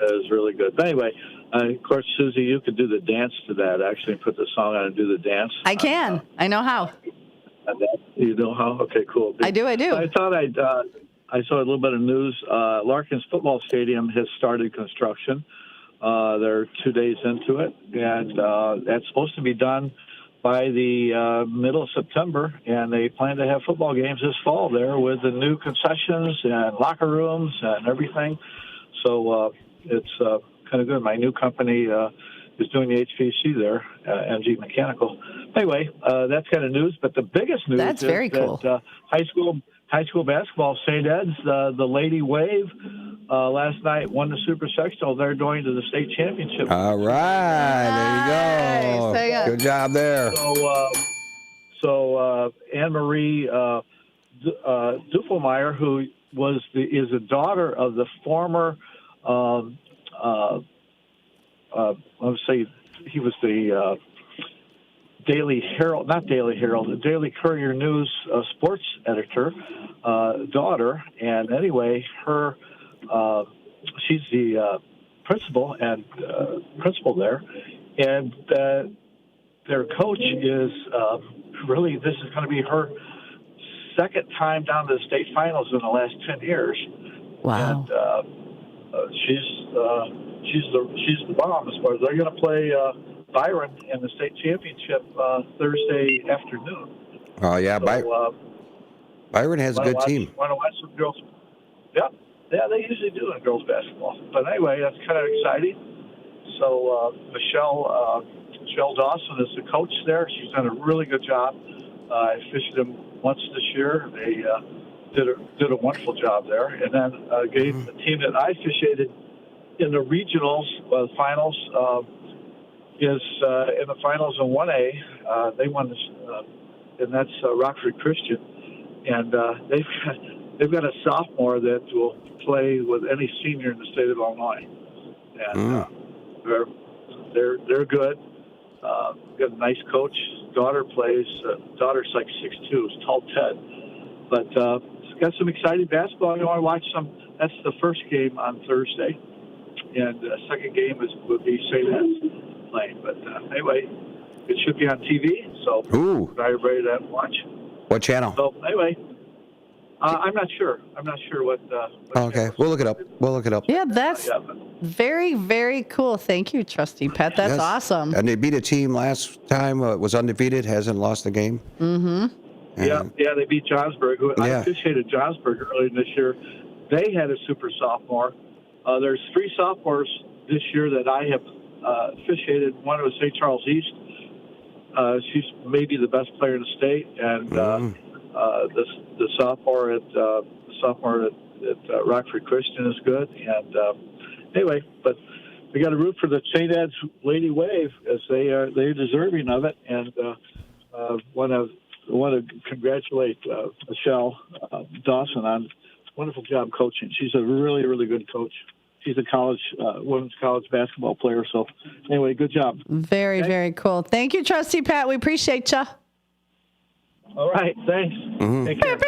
is really good. But anyway, of course, Susie, you could do the dance to that, actually put the song on and do the dance. I can. I know how. You know how? Okay, cool. I do. I thought I saw a little bit of news. Larkins Football Stadium has started construction. They're 2 days into it, and that's supposed to be done by the middle of September, and they plan to have football games this fall there with the new concessions and locker rooms and everything. So it's kind of good. My new company is doing the HVAC there, MG Mechanical. Anyway, that's kind of news, but the biggest news is very cool. That high school basketball, St. Ed's, the Lady Wave, last night won the Super Sectional. They're going to the state championship. All right, there you go. Nice. Good job there. So Anne-Marie Duffelmeyer, who is a daughter of the former, let's say he was the Daily Herald, not Daily Herald, the Daily Courier News sports editor, daughter. And anyway, she's the principal there, and their coach is really, this is going to be her second time down to the state finals in the last 10 years. Wow. And she's the bomb as far as they're going to play Byron in the state championship Thursday afternoon. Oh, yeah. So, Byron has a good team. Want to watch some girls? Yep. Yeah, they usually do in girls basketball. But anyway, that's kind of exciting. So Michelle Dawson is the coach there. She's done a really good job. I fished them once this year. They did a wonderful job there. And then gave the team that I officiated in the regionals, finals, is in the finals in 1A. They won this, and that's Rockford Christian. And they've got a sophomore that will play with any senior in the state of Illinois. And they're good. Got a nice coach. Daughter's like 6'2", is tall Ted. But it's got some exciting basketball. You want to watch some. That's the first game on Thursday, and the second game would be St. Ed's playing. But anyway, it should be on TV. So everybody to watch. What channel? So anyway, I'm not sure. I'm not sure what. Okay, we'll look it up. Yeah, that's very, very cool. Thank you, Trustee Pat. That's awesome. And they beat a team last time, was undefeated, hasn't lost a game. Mm-hmm. Yeah, they beat Johnsburg. I officiated Johnsburg earlier this year. They had a super sophomore. There's 3 sophomores this year that I have officiated. One was St. Charles East. She's maybe the best player in the state, and the sophomore at Rockford Christian is good. And anyway, but we got to root for the St. Ed's Lady Wave, as they're deserving of it. And want to congratulate Michelle Dawson on wonderful job coaching. She's a really, really good coach. She's a women's college basketball player. So anyway, good job. Very, very cool. Thank you, Trustee Pat. We appreciate you. All right. Thanks. Mm-hmm. Take care.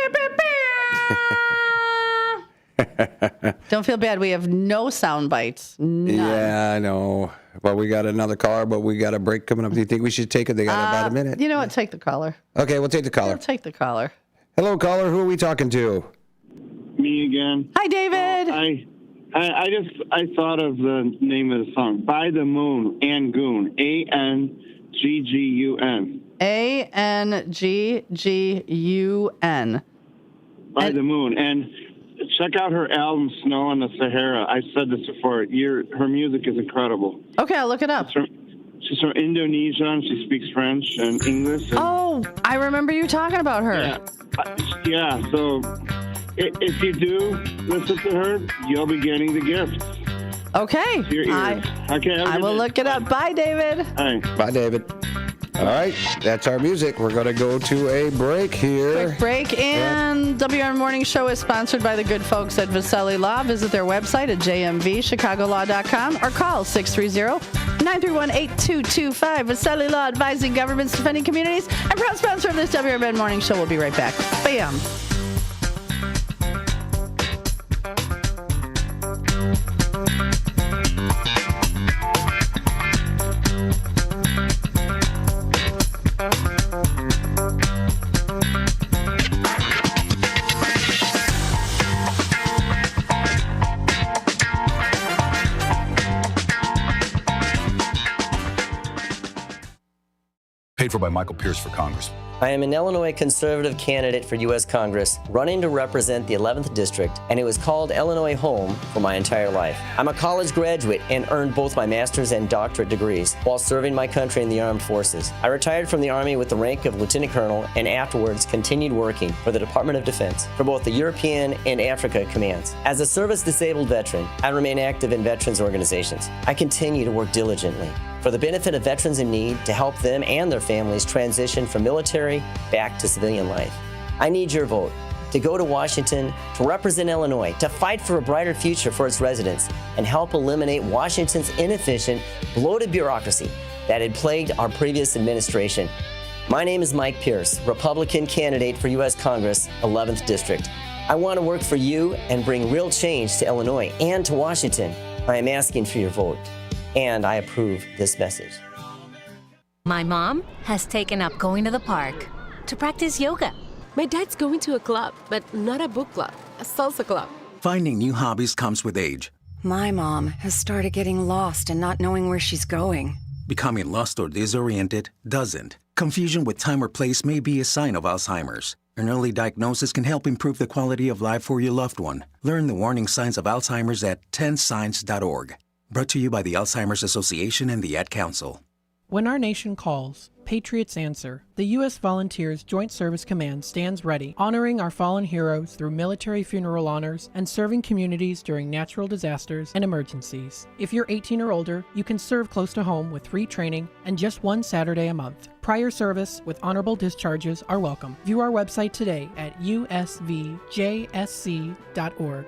Don't feel bad. We have no sound bites. None. Yeah, I know. Well, we got another caller, but we got a break coming up. Do you think we should take it? They got about a minute. You know what? Take the caller. Okay, we'll take the caller. Take the caller. Hello, caller. Who are we talking to? Me again. Hi, David. I thought of the name of the song, By the Moon, Angoon, ANGGUN. ANGGUN. By the Moon. And check out her album, Snow on the Sahara. I said this before. Her music is incredible. Okay, I'll look it up. She's from Indonesia, and she speaks French and English. Oh, I remember you talking about her. Yeah, so if you do listen to her, you'll be getting the gift. Okay. I will look it up. Bye, David. All right. Bye, David. All right, that's our music. We're going to go to a break here. Quick break, and WRMN Morning Show is sponsored by the good folks at Vasselli Law. Visit their website at jmvchicagolaw.com or call 630-931-8225. Vasselli Law, advising governments, defending communities, and proud sponsor of this WRMN Morning Show. We'll be right back. Bam. Paid for by Michael Pierce for Congress. I am an Illinois conservative candidate for U.S. Congress running to represent the 11th District, and it was called Illinois home for my entire life. I'm a college graduate and earned both my master's and doctorate degrees while serving my country in the armed forces. I retired from the Army with the rank of Lieutenant Colonel and afterwards continued working for the Department of Defense for both the European and Africa commands. As a service-disabled veteran, I remain active in veterans organizations. I continue to work diligently for the benefit of veterans in need to help them and their families transition from military back to civilian life. I need your vote to go to Washington to represent Illinois, to fight for a brighter future for its residents, and help eliminate Washington's inefficient, bloated bureaucracy that had plagued our previous administration. My name is Mike Pierce, Republican candidate for U.S. Congress, 11th District. I want to work for you and bring real change to Illinois and to Washington. I am asking for your vote, and I approve this message. My mom has taken up going to the park to practice yoga. My dad's going to a club, but not a book club, a salsa club. Finding new hobbies comes with age. My mom has started getting lost and not knowing where she's going. Becoming lost or disoriented doesn't. Confusion with time or place may be a sign of Alzheimer's. An early diagnosis can help improve the quality of life for your loved one. Learn the warning signs of Alzheimer's at 10signs.org. Brought to you by the Alzheimer's Association and the Ad Council. When our nation calls, patriots answer. The U.S. Volunteers Joint Service Command stands ready, honoring our fallen heroes through military funeral honors and serving communities during natural disasters and emergencies. If you're 18 or older, you can serve close to home with free training and just one Saturday a month. Prior service with honorable discharges are welcome. View our website today at usvjsc.org.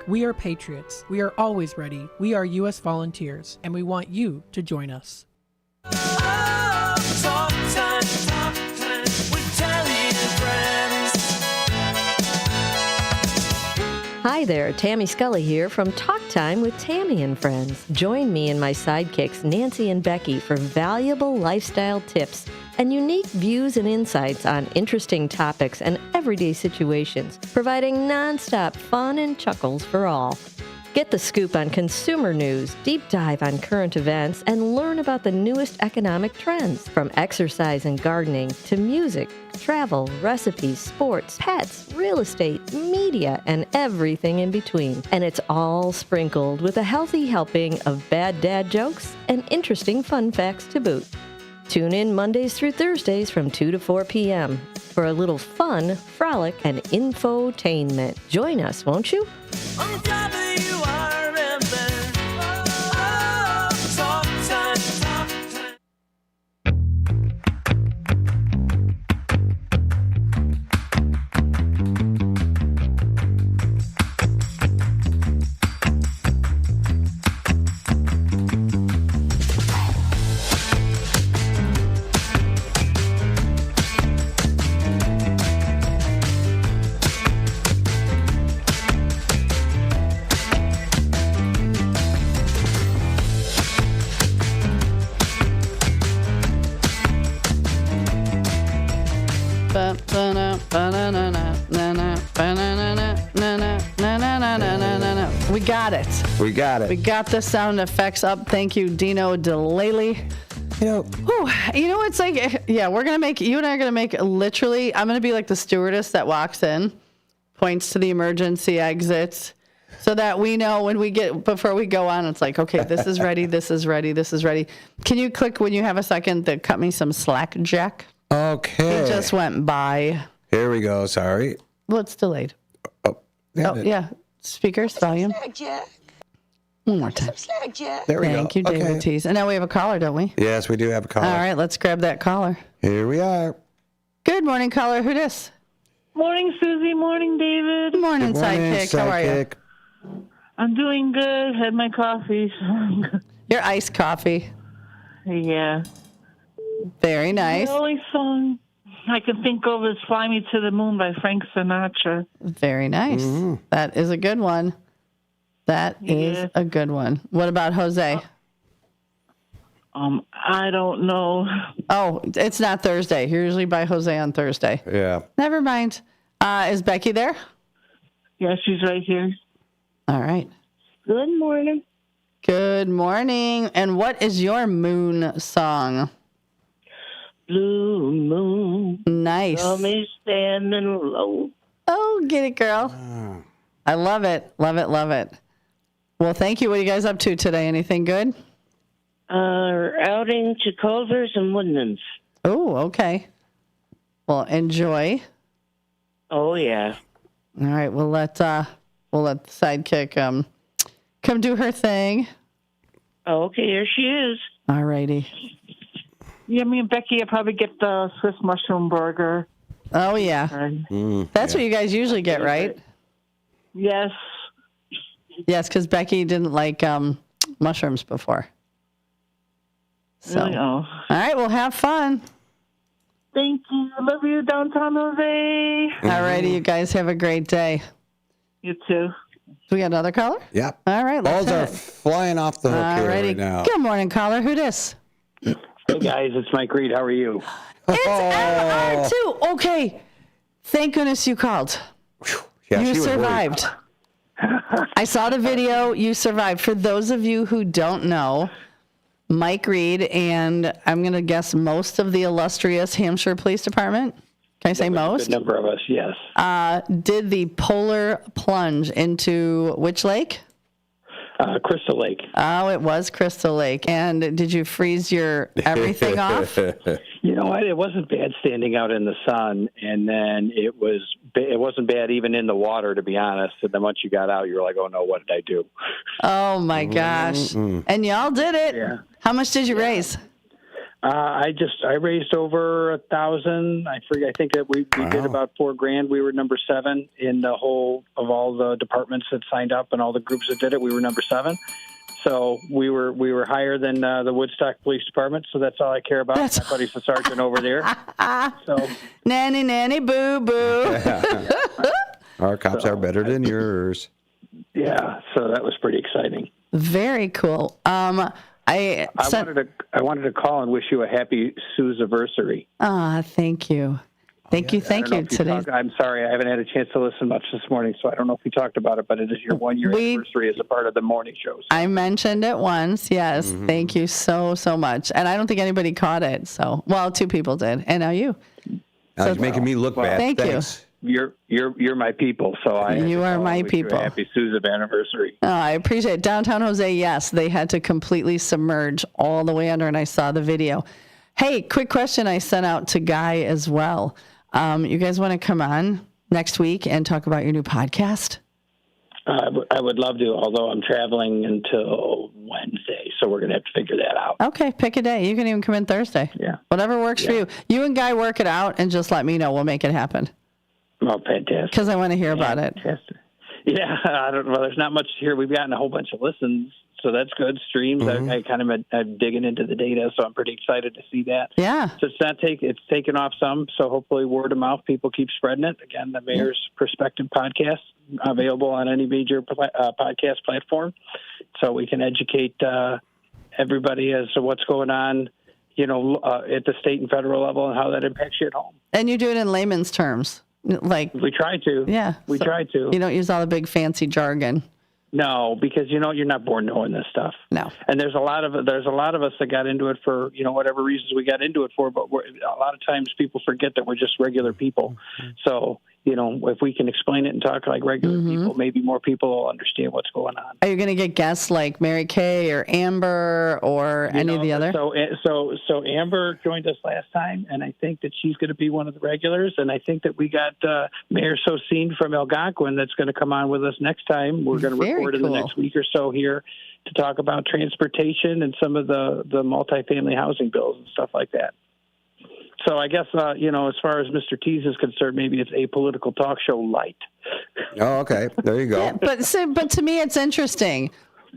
We are patriots. We are always ready. We are U.S. Volunteers, and we want you to join us. Talk time with Tammy and friends. Hi there, Tammy Scully here from Talk Time with Tammy and Friends. Join me and my sidekicks Nancy and Becky for valuable lifestyle tips and unique views and insights on interesting topics and everyday situations, providing nonstop fun and chuckles for all. Get the scoop on consumer news, deep dive on current events, and learn about the newest economic trends, from exercise and gardening to music, travel, recipes, sports, pets, real estate, media, and everything in between. And it's all sprinkled with a healthy helping of bad dad jokes and interesting fun facts to boot. Tune in Mondays through Thursdays from 2 to 4 p.m. for a little fun, frolic, and infotainment. Join us, won't you? On WRMN. Oh, talk time. We got it. We got it. We got the sound effects up. Thank you, Dino DeLaley. You know, it's like, yeah, we're going to make, you and I are going to make literally, I'm going to be like the stewardess that walks in, points to the emergency exits, so that we know when we get, before we go on, it's like, okay, this is ready, this is ready, this is ready. Can you click when you have a second to cut me some slack, Jack? Okay. It just went by. Here we go. Sorry. Well, it's delayed. Yeah. Speakers, volume. One more time. There we go. Thank you, David Tease. And now we have a caller, don't we? Yes, we do have a caller. All right, let's grab that caller. Here we are. Good morning, caller. Who dis? Morning, Susie. Morning, David. Good morning, sidekick. How are you? I'm doing good. Had my coffee. Your iced coffee. Yeah. Very nice. The only song I can think of is Fly Me to the Moon by Frank Sinatra. Very nice. That is a good one. That is a good one. What about Jose? I don't know. Oh, it's not Thursday. You're usually by Jose on Thursday. Yeah. Never mind. Is Becky there? Yeah, she's right here. All right. Good morning. Good morning. And what is your moon song? Blue moon. Nice. Saw me standing low. Oh, get it, girl. I love it. Love it. Love it. Well, thank you. What are you guys up to today? Anything good? Outing to Culver's and Woodlands. Oh, okay. Well, enjoy. Oh, yeah. All right. We'll let the sidekick come do her thing. Okay, here she is. All righty. Yeah, me and Becky will probably get the Swiss mushroom burger. Oh, yeah. That's what you guys usually get, right? Yes. Yes, because Becky didn't like mushrooms before. So. Really? Oh. All right, well, have fun. Thank you. Love you, downtown Jose. All righty, you guys have a great day. You too. we got another caller? Yeah. All right. Balls let's are flying off the hook here right now. Good morning, caller. Who dis? Hey, guys. It's Mike Reed. How are you? It's MR2. Okay. Thank goodness you called. Yeah, you she was survived. I saw the video. You survived. For those of you who don't know, Mike Reed and I'm going to guess most of the illustrious Hampshire Police Department. Can I say most? A good number of us, yes. Did the polar plunge into which lake? Crystal Lake. Oh, it was Crystal Lake. And did you freeze your everything off? You know what? It wasn't bad standing out in the sun, and then it wasn't bad even in the water, to be honest. And then once you got out, you were like, "Oh no, what did I do?" Oh my gosh! And y'all did it. Yeah. How much did you raise? I raised over 1,000. I think that we did about $4,000. We were number 7 in the whole of all the departments that signed up and all the groups that did it. We were number 7. So we were higher than the Woodstock Police Department. So that's all I care about. My buddy's the sergeant over there. So nanny boo boo. Our cops are better than yours. Yeah. So that was pretty exciting. Very cool. I wanted to call and wish you a happy Sue's-iversary. Thank you. Thank you today. I'm sorry, I haven't had a chance to listen much this morning, so I don't know if we talked about it, but it is your 1-year anniversary as a part of the morning shows. I mentioned it once, yes. Mm-hmm. Thank you so much. And I don't think anybody caught it. So, well, 2 people did, and now you. Now you're making me look bad. Thank Thanks. You're my people, so you are my people. Happy Sue's anniversary. Oh, I appreciate it. Downtown Jose, yes, they had to completely submerge all the way under, and I saw the video. Hey, quick question I sent out to Guy as well. You guys want to come on next week and talk about your new podcast? I would love to, although I'm traveling until Wednesday, so we're going to have to figure that out. Okay, pick a day. You can even come in Thursday. Yeah. Whatever works for you. You and Guy work it out and just let me know. We'll make it happen. Oh, fantastic. Because I want to hear about it. Fantastic. Yeah, I don't know. There's not much here. We've gotten a whole bunch of listens, so that's good. Streams. I'm digging into the data, so I'm pretty excited to see that. Yeah. So it's taken off some. So hopefully, word of mouth, people keep spreading it. Again, the Mayor's Perspective podcast available on any major podcast platform, so we can educate everybody as to what's going on, at the state and federal level and how that impacts you at home. And you do it in layman's terms. Like we try to. Yeah. We try to. You don't use all the big fancy jargon. No, because you're not born knowing this stuff. No. And there's a lot of us that got into it for whatever reasons we got into it for, but a lot of times people forget that we're just regular people. So if we can explain it and talk like regular people, maybe more people will understand what's going on. Are you going to get guests like Mary Kay or Amber or any of the other? So Amber joined us last time, and I think that she's going to be one of the regulars. And I think that we got Mayor Sosine from Algonquin that's going to come on with us next time. We're going to record in the next week or so here to talk about transportation and some of the multifamily housing bills and stuff like that. So I guess, as far as Mr. Tease is concerned, maybe it's a political talk show light. Oh, okay. There you go. Yeah, but to me, it's interesting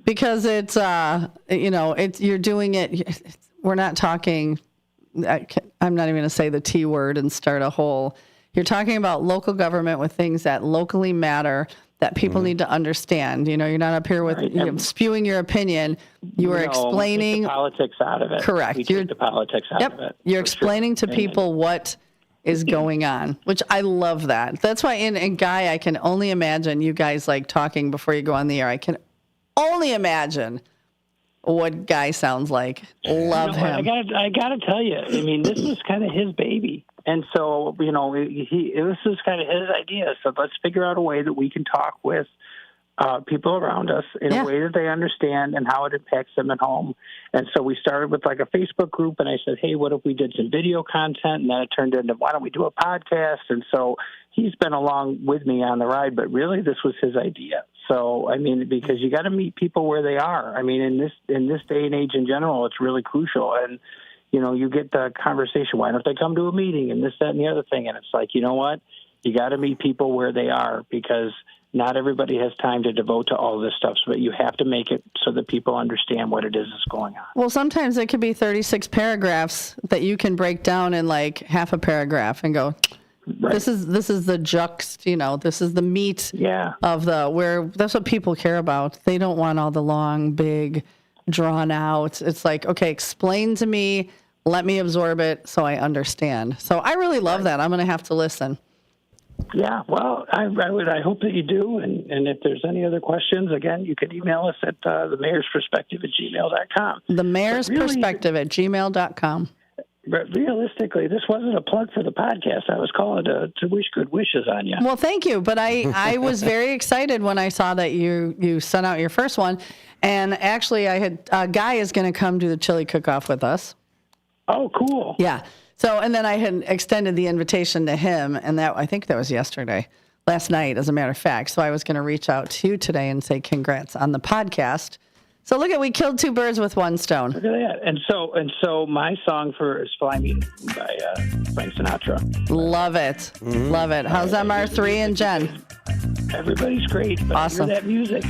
because it's, you're doing it. We're not talking, I'm not even going to say the T word and start a whole, you're talking about local government with things that locally matter that people need to understand. You're not up here with spewing your opinion. You are explaining the politics out of it. Correct. We take the politics out of it. You're explaining to people what is going on, which I love that. That's why in Guy, I can only imagine you guys like talking before you go on the air. I can only imagine what Guy sounds like. Love him. I gotta tell you, I mean, this is kind of his baby. And so, this is kind of his idea. So let's figure out a way that we can talk with people around us in a way that they understand and how it impacts them at home. And so we started with like a Facebook group, and I said, hey, what if we did some video content? And then it turned into, why don't we do a podcast? And so he's been along with me on the ride, but really this was his idea. So, I mean, because you got to meet people where they are. I mean, in this day and age in general, it's really crucial. And you get the conversation, why don't they come to a meeting and this, that, and the other thing? And it's like, you know what? You got to meet people where they are because not everybody has time to devote to all this stuff. But you have to make it so that people understand what it is that's going on. Well, sometimes it could be 36 paragraphs that you can break down in like half a paragraph and go, Right. This is the juxt, this is the meat of that's what people care about. They don't want all the long, big, drawn out. It's like, okay, explain to me, let me absorb it so I understand. So I really love that. I'm going to have to listen. Yeah, well, I hope that you do. And if there's any other questions, again, you can email us at themayorsperspective@gmail.com. Themayorsperspective@gmail.com. But realistically, this wasn't a plug for the podcast. I was calling to wish good wishes on you. Well, thank you. But I was very excited when I saw that you sent out your first one. And actually, I had a guy is going to come do the chili cook-off with us. Oh, cool. Yeah. So, and then I had extended the invitation to him, and I think that was last night, as a matter of fact. So I was going to reach out to you today and say congrats on the podcast. So we killed two birds with one stone. Look at that. And so my song is Fly Me by Frank Sinatra. Love it. Mm-hmm. Love it. How's MR3 and Jen? Everybody's great. But awesome. I hear that music.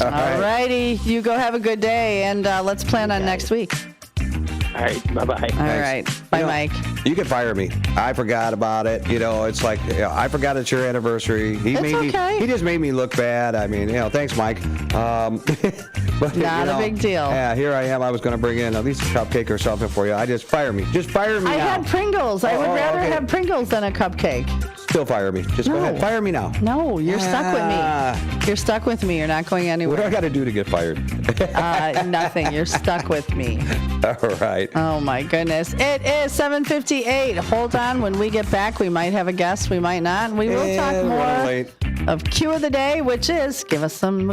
All righty. You go have a good day, and let's plan on next week. All right. Bye-bye. All right. Bye, Mike. You can fire me. I forgot about it. It's like, I forgot it's your anniversary. He just made me look bad. I mean, thanks, Mike. But, Not a big deal. Yeah, here I am. I was going to bring in at least a cupcake or something for you. Just fire me. Just fire me now. I had Pringles. I would rather have Pringles than a cupcake. Still fire me. Just go ahead. Fire me now. No, you're stuck with me. You're stuck with me. You're not going anywhere. What do I got to do to get fired? Nothing. You're stuck with me. All right. Oh, my goodness. It is 7:58. Hold on. When we get back, we might have a guest. We might not. We will talk more of Q of the Day, which is give us some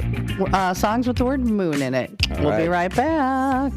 songs with the word moon in it. We'll be right back.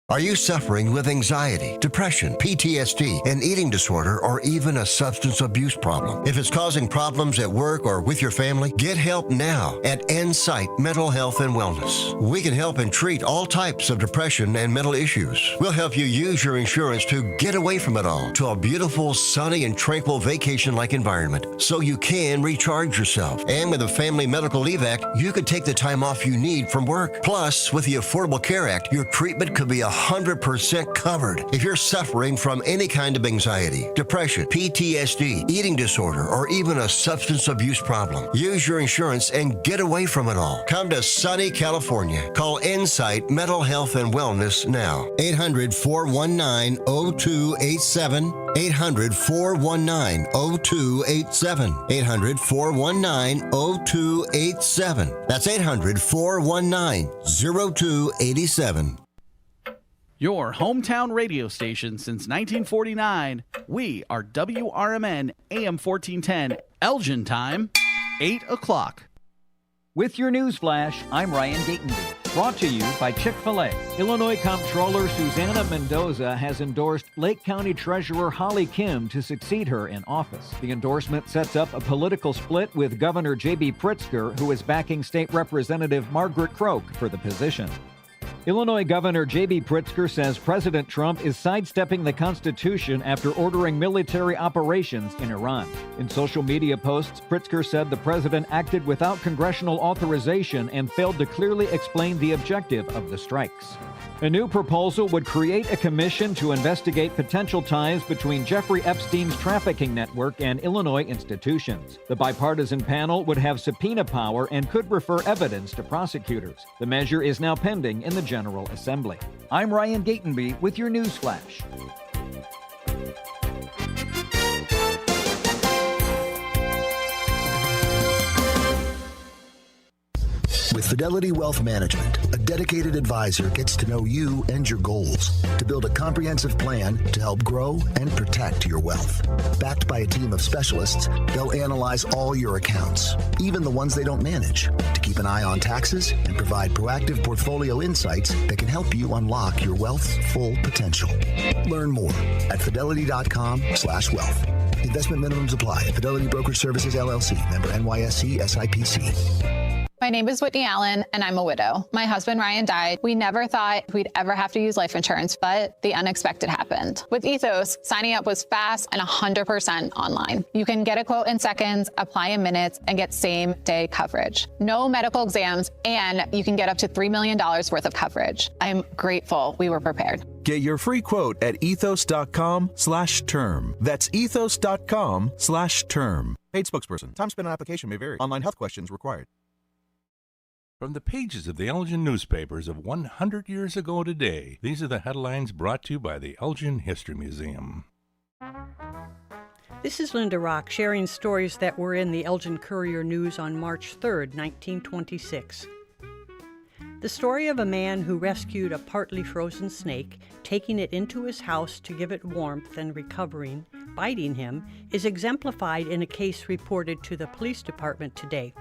Are you suffering with anxiety, depression, PTSD, an eating disorder, or even a substance abuse problem? If it's causing problems at work or with your family, get help now at Insight Mental Health and Wellness. We can help and treat all types of depression and mental issues. We'll help you use your insurance to get away from it all to a beautiful, sunny, and tranquil vacation-like environment so you can recharge yourself. And with a Family Medical Leave Act, you could take the time off you need from work. Plus, with the Affordable Care Act, your treatment could be 100% covered. If you're suffering from any kind of anxiety, depression, PTSD, eating disorder, or even a substance abuse problem, use your insurance and get away from it all. Come to sunny California. Call Insight Mental Health and Wellness now. 800-419-0287. 800-419-0287. 800-419-0287. That's 800-419-0287. Your hometown radio station since 1949. We are WRMN AM 1410, Elgin time, 8 o'clock. With your news flash, I'm Ryan Gatenby. Brought to you by Chick-fil-A. Illinois Comptroller Susanna Mendoza has endorsed Lake County Treasurer Holly Kim to succeed her in office. The endorsement sets up a political split with Governor J.B. Pritzker, who is backing State Representative Margaret Croak for the position. Illinois Governor J.B. Pritzker says President Trump is sidestepping the Constitution after ordering military operations in Iran. In social media posts, Pritzker said the president acted without congressional authorization and failed to clearly explain the objective of the strikes. A new proposal would create a commission to investigate potential ties between Jeffrey Epstein's trafficking network and Illinois institutions. The bipartisan panel would have subpoena power and could refer evidence to prosecutors. The measure is now pending in the General Assembly. I'm Ryan Gatenby with your news flash. With Fidelity Wealth Management, a dedicated advisor gets to know you and your goals to build a comprehensive plan to help grow and protect your wealth. Backed by a team of specialists, they'll analyze all your accounts, even the ones they don't manage, to keep an eye on taxes and provide proactive portfolio insights that can help you unlock your wealth's full potential. Learn more at fidelity.com/wealth. Investment minimums apply. Fidelity Brokerage Services, LLC. Member NYSE SIPC. name is Whitney Allen, and I'm a widow. My husband, Ryan, died. We never thought we'd ever have to use life insurance, but the unexpected happened. With Ethos, signing up was fast and 100% online. You can get a quote in seconds, apply in minutes, and get same-day coverage. No medical exams, and you can get up to $3 million worth of coverage. I'm grateful we were prepared. Get your free quote at ethos.com/term. That's ethos.com/term. Paid spokesperson. Time spent on application may vary. Online health questions required. From the pages of the Elgin newspapers of 100 years ago today, these are the headlines brought to you by the Elgin History Museum. This is Linda Rock sharing stories that were in the Elgin Courier News on March 3rd, 1926. The story of a man who rescued a partly frozen snake, taking it into his house to give it warmth and recovering, biting him, is exemplified in a case reported to the police department today.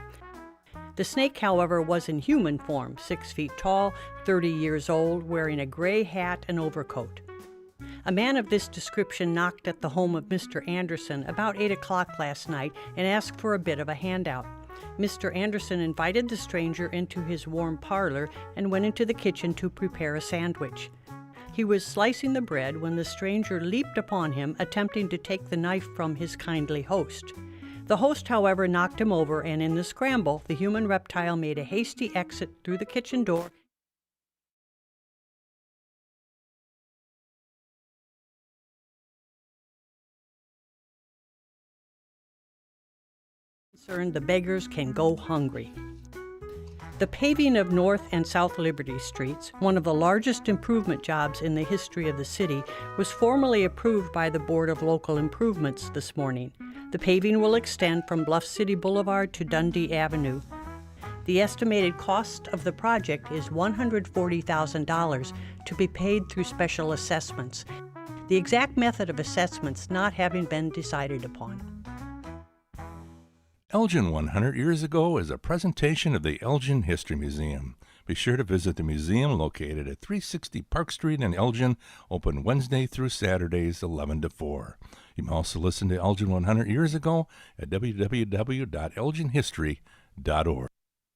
The snake, however, was in human form, 6 feet tall, 30 years old, wearing a gray hat and overcoat. A man of this description knocked at the home of Mr. Anderson about 8 o'clock last night and asked for a bit of a handout. Mr. Anderson invited the stranger into his warm parlor and went into the kitchen to prepare a sandwich. He was slicing the bread when the stranger leaped upon him, attempting to take the knife from his kindly host. The host, however, knocked him over, and in the scramble, the human reptile made a hasty exit through the kitchen door. The beggars can go hungry. The paving of North and South Liberty Streets, one of the largest improvement jobs in the history of the city, was formally approved by the Board of Local Improvements this morning. The paving will extend from Bluff City Boulevard to Dundee Avenue. The estimated cost of the project is $140,000 to be paid through special assessments, the exact method of assessments not having been decided upon. Elgin 100 Years Ago is a presentation of the Elgin History Museum. Be sure to visit the museum located at 360 Park Street in Elgin, open Wednesday through Saturdays 11 to 4. You can also listen to Elgin 100 Years Ago at www.elginhistory.org.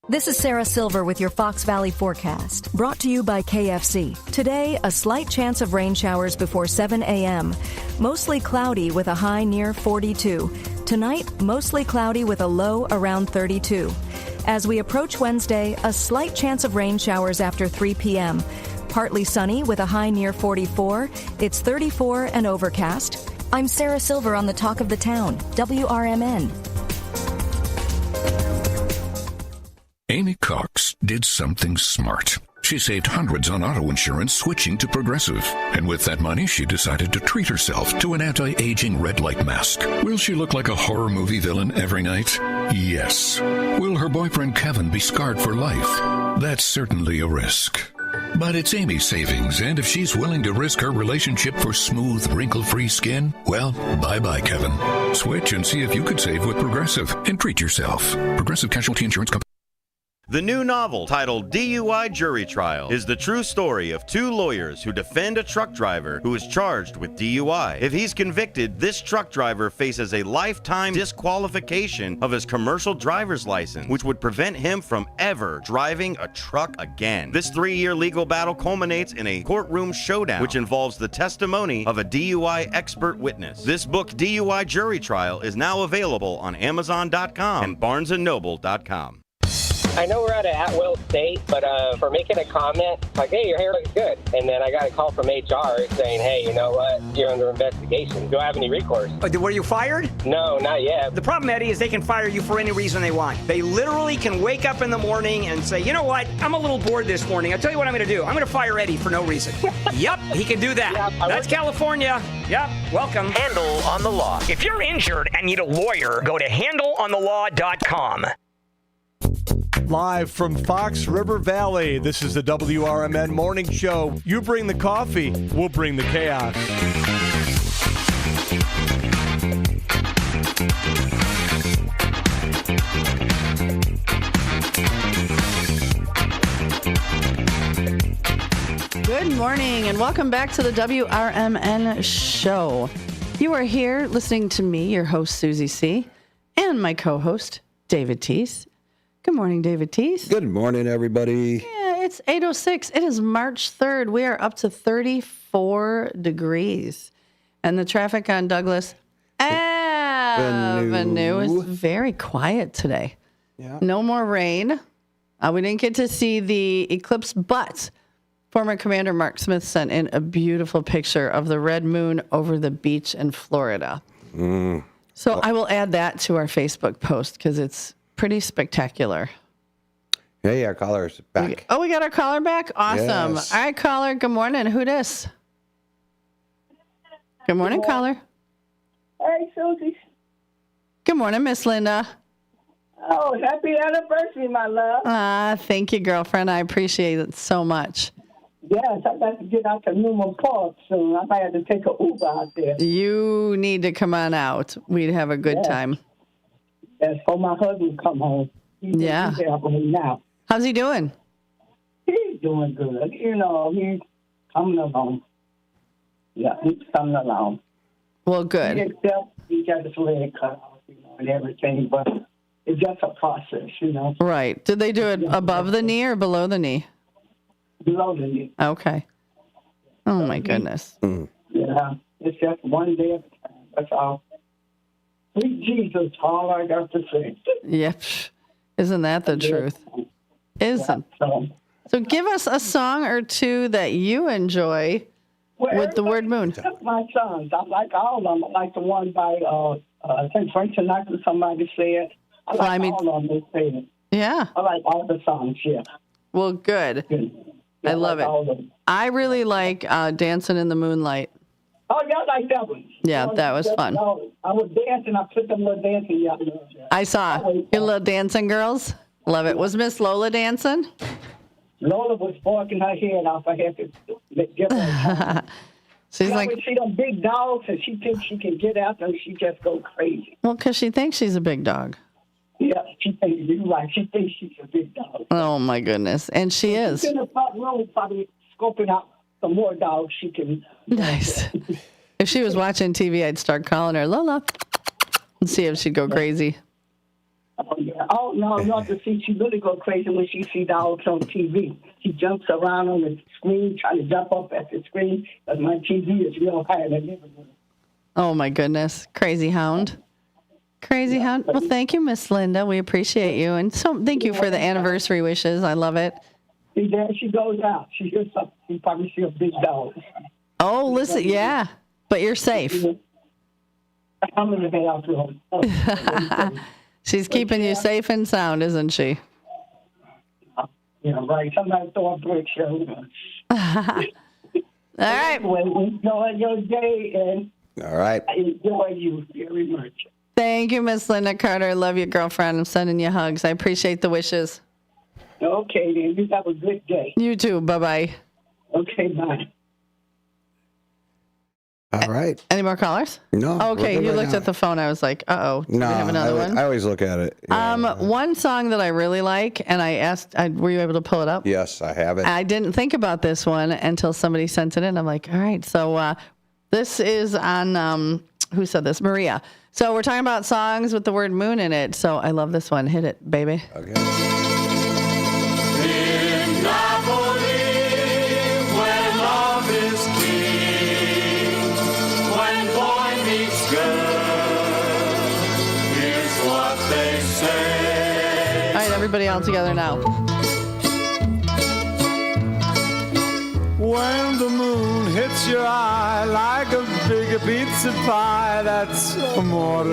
This is Sarah Silver with your Fox Valley forecast, brought to you by KFC. Today, a slight chance of rain showers before 7 a.m. Mostly cloudy with a high near 42. Tonight, mostly cloudy with a low around 32. As we approach Wednesday, a slight chance of rain showers after 3 p.m. Partly sunny with a high near 44. It's 34 and overcast. I'm Sarah Silver on the Talk of the Town, WRMN. Amy Cox did something smart. She saved hundreds on auto insurance switching to Progressive. And with that money, she decided to treat herself to an anti-aging red light mask. Will she look like a horror movie villain every night? Yes. Will her boyfriend Kevin be scarred for life? That's certainly a risk. But it's Amy's savings, and if she's willing to risk her relationship for smooth, wrinkle-free skin, well, bye-bye, Kevin. Switch and see if you could save with Progressive and treat yourself. Progressive Casualty Insurance Company. The new novel, titled DUI Jury Trial, is the true story of two lawyers who defend a truck driver who is charged with DUI. If he's convicted, this truck driver faces a lifetime disqualification of his commercial driver's license, which would prevent him from ever driving a truck again. This 3-year legal battle culminates in a courtroom showdown, which involves the testimony of a DUI expert witness. This book, DUI Jury Trial, is now available on Amazon.com and BarnesandNoble.com. I know we're at an at-will state, but for making a comment, like, hey, your hair looks good. And then I got a call from HR saying, hey, you know what, you're under investigation. Do I have any recourse? Were you fired? No, not yet. The problem, Eddie, is they can fire you for any reason they want. They literally can wake up in the morning and say, you know what, I'm a little bored this morning. I'll tell you what I'm going to do. I'm going to fire Eddie for no reason. Yep, he can do that. Yeah, that's California. Yep, welcome. Handle on the Law. If you're injured and need a lawyer, go to handleonthelaw.com. Live from Fox River Valley, this is the WRMN Morning Show. You bring the coffee, we'll bring the chaos. Good morning and welcome back to the WRMN Show. You are here listening to me, your host, Susie C., and my co-host, David Teese. Good morning, David Teese. Good morning, everybody. Yeah, it's 8:06. It is March 3rd. We are up to 34 degrees. And the traffic on Douglas Avenue is very quiet today. Yeah. No more rain. We didn't get to see the eclipse, but former Commander Mark Smith sent in a beautiful picture of the red moon over the beach in Florida. So I will add that to our Facebook post because it's pretty spectacular. Hey, our caller's back. We got our caller back? Awesome. Yes. All right, caller, good morning. Who dis? Good morning, caller. Hey, Susie. Good morning, Miss Linda. Oh, happy anniversary, my love. Thank you, girlfriend. I appreciate it so much. Yes, I got to get out to Newman Park soon. I might have to take an Uber out there. You need to come on out. We'd have a good time. Yes, for my husband to come home. He's there home now. How's he doing? He's doing good. You know, he's coming along. Yeah, he's coming along. Well, good. He got his leg cut off, and everything, but it's just a process, Right. Did they do it above the knee or below the knee? Below the knee. Okay. Oh, my goodness. Yeah, it's just one day at a time. That's all. Sweet Jesus, all I got to say. Yep. Isn't that the truth? Isn't. So give us a song or two that you enjoy with the word moon. My songs. I like all of them. I like the one by, I think Frank Sinatra, somebody said. I like all of them, they said. Yeah. I like all the songs, yeah. Well, good. Yeah, I love like all of it. them. I really like Dancing in the Moonlight. Oh, yeah, I like that one. Yeah, that was fun. I was dancing. I put them little dancing. Yeah, I saw your little dancing girls. Love it. Was Miss Lola dancing? Lola was barking her head off. I had to give her. She's like, when she them big dogs and she thinks she can get out them, she just go crazy. well, because she thinks she's a big dog. Yeah, she thinks you're right. She thinks she's a big dog. Oh, my goodness. And she is. She's in the front room probably scoping out some more dogs she can. Nice. If she was watching TV, I'd start calling her Lola and see if she'd go crazy. Oh, yeah. Oh, no, not to see. She really go crazy when she see dogs on TV. She jumps around on the screen, trying to jump up at the screen, because my TV is real high in the living room. Oh, my goodness. Crazy hound. Crazy hound. Well, thank you, Miss Linda. We appreciate you. And so thank you for the anniversary wishes. I love it. See, there she goes out. She hears something. She probably see a big dog. Oh, listen. Yeah. But you're safe. I'm in the bathroom. She's keeping you safe and sound, isn't she? Yeah, right. Somebody throw a brick show. All right. Well, enjoy your day, and All right. I enjoy you very much. Thank you, Miss Linda Carter. Love you, girlfriend. I'm sending you hugs. I appreciate the wishes. Okay, then. You have a good day. You too. Bye-bye. Okay, bye. All right. Any more callers? No. Okay, you looked at the phone. I was like, uh-oh. Do No, we have another one? I always look at it. Yeah. One song that I really like, and I asked, were you able to pull it up? Yes, I have it. I didn't think about this one until somebody sent it in. I'm like, all right. So this is on, who said this? Maria. So we're talking about songs with the word moon in it. So I love this one. Hit it, baby. Okay. All right, everybody all together now. When the moon hits your eye like a big pizza pie, that's amore.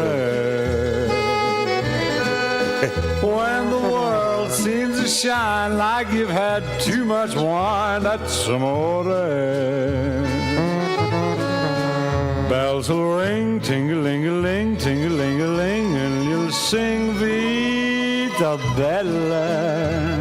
When the world seems to shine like you've had too much wine, that's amore. Bells will ring, ting-a-ling-a-ling, ting-a-ling-a-ling, and you'll sing Vita Bella.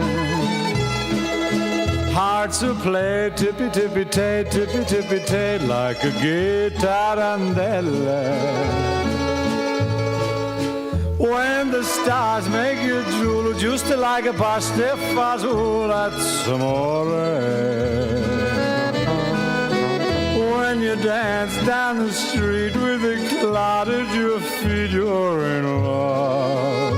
Hearts will play tippy-tippy-tay, tippy-tippy-tay, like a guitarandella. When the stars make you drool, just like a pastifazool, that's amore. When you dance down the street with a cloud at your feet, you're in love.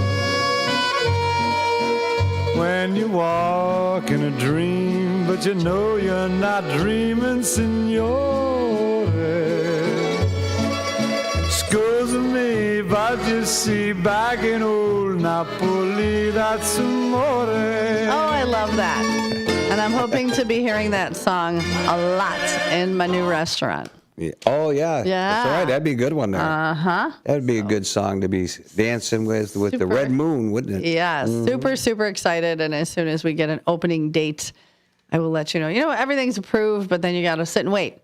when you walk in a dream, but you know you're not dreaming, signore. Scusa me, but you see, back in old Napoli, that's amore. Oh, I love that. And I'm hoping to be hearing that song a lot in my new restaurant. Yeah. Oh, yeah. Yeah. That's all right. That'd be a good one there. Uh-huh. That'd be a good song to be dancing with the red moon, wouldn't it? Yeah, super, super excited. And as soon as we get an opening date, I will let you know. You know, everything's approved, but then you got to sit and wait.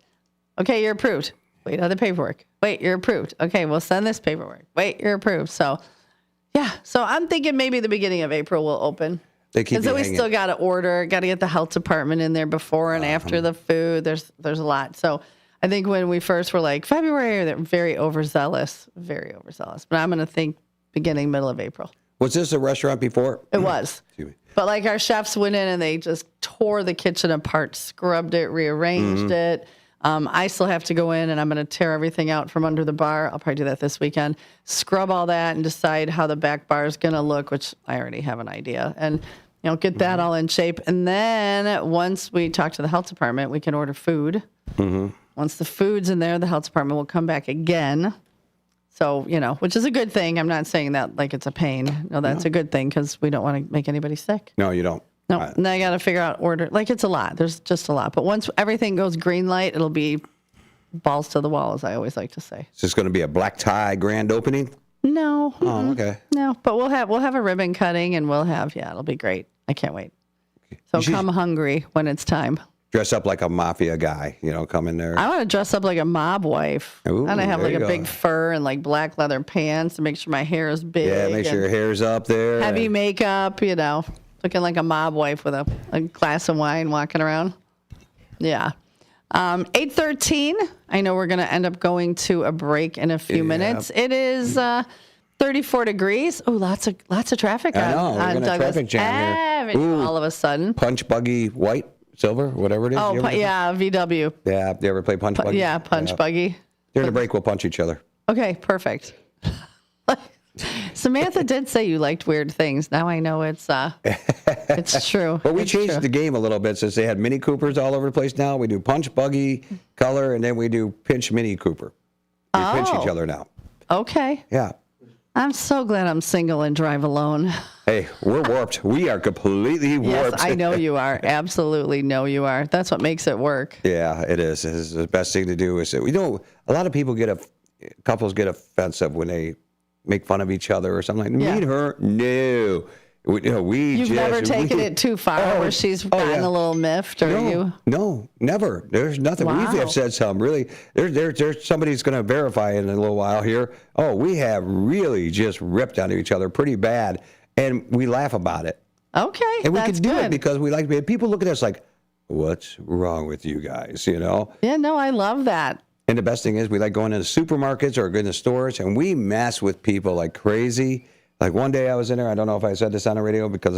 Okay, you're approved. Wait, other paperwork. Wait, you're approved. Okay, we'll send this paperwork. Wait, you're approved. So, yeah. So I'm thinking maybe the beginning of April will open. They keep And so you we hanging. still got to order, got to get the health department in there before and after the food. There's a lot. So I think when we first were like February, they're very overzealous. But I'm going to think beginning, middle of April. Was this a restaurant before? It was. But like our chefs went in and they just tore the kitchen apart, scrubbed it, rearranged it. I still have to go in and I'm going to tear everything out from under the bar. I'll probably do that this weekend. Scrub all that and decide how the back bar is going to look, which I already have an idea. And, get that all in shape. And then once we talk to the health department, we can order food. Once the food's in there, the health department will come back again. So, which is a good thing. I'm not saying that like it's a pain. No, that's a good thing because we don't want to make anybody sick. No, you don't. No, and then I got to figure out order. Like it's a lot. There's just a lot. But once everything goes green light, it'll be balls to the wall, as I always like to say. Is this going to be a black tie grand opening? No. Oh, okay. No, but we'll have a ribbon cutting and it'll be great. I can't wait. So come hungry when it's time. Dress up like a mafia guy, come in there. I want to dress up like a mob wife. Ooh, and I have there like you a go. big fur and like black leather pants to make sure my hair is big. Yeah, make sure your hair's up there. Heavy makeup, looking like a mob wife with a glass of wine walking around. Yeah. 8:13. I know we're going to end up going to a break in a few minutes. It is 34 degrees. Oh, lots of traffic I know. We're on gonna Douglas traffic jam here. Avenue all of a sudden. Punch buggy, white, silver, whatever it is. Oh, You ever- yeah, VW. Yeah, you ever play punch buggy? Yeah, punch buggy. During the break, we'll punch each other. Okay, perfect. Samantha did say you liked weird things. Now I know it's true. But we changed the game a little bit since they had Mini Coopers all over the place now. We do punch buggy, color, and then we do pinch Mini Cooper. We pinch each other now. Okay. Yeah. I'm so glad I'm single and drive alone. Hey, we're warped. We are completely warped. Yes, I know you are. Absolutely know you are. That's what makes it work. Yeah, it is. It's the best thing to do is a lot of people couples get offensive when they make fun of each other or something like meet her. No. You've never taken it too far where she's gotten a little miffed, or you? No, never. There's nothing. Wow. We have said something really. There's somebody's going to verify in a little while here. Oh, we have really just ripped onto each other pretty bad, and we laugh about it. Okay, and we that's can do good. it because we like people look at us like, what's wrong with you guys? Yeah, no, I love that. And the best thing is we like going into supermarkets or in the stores, and we mess with people like crazy. Like one day I was in there, I don't know if I said this on the radio because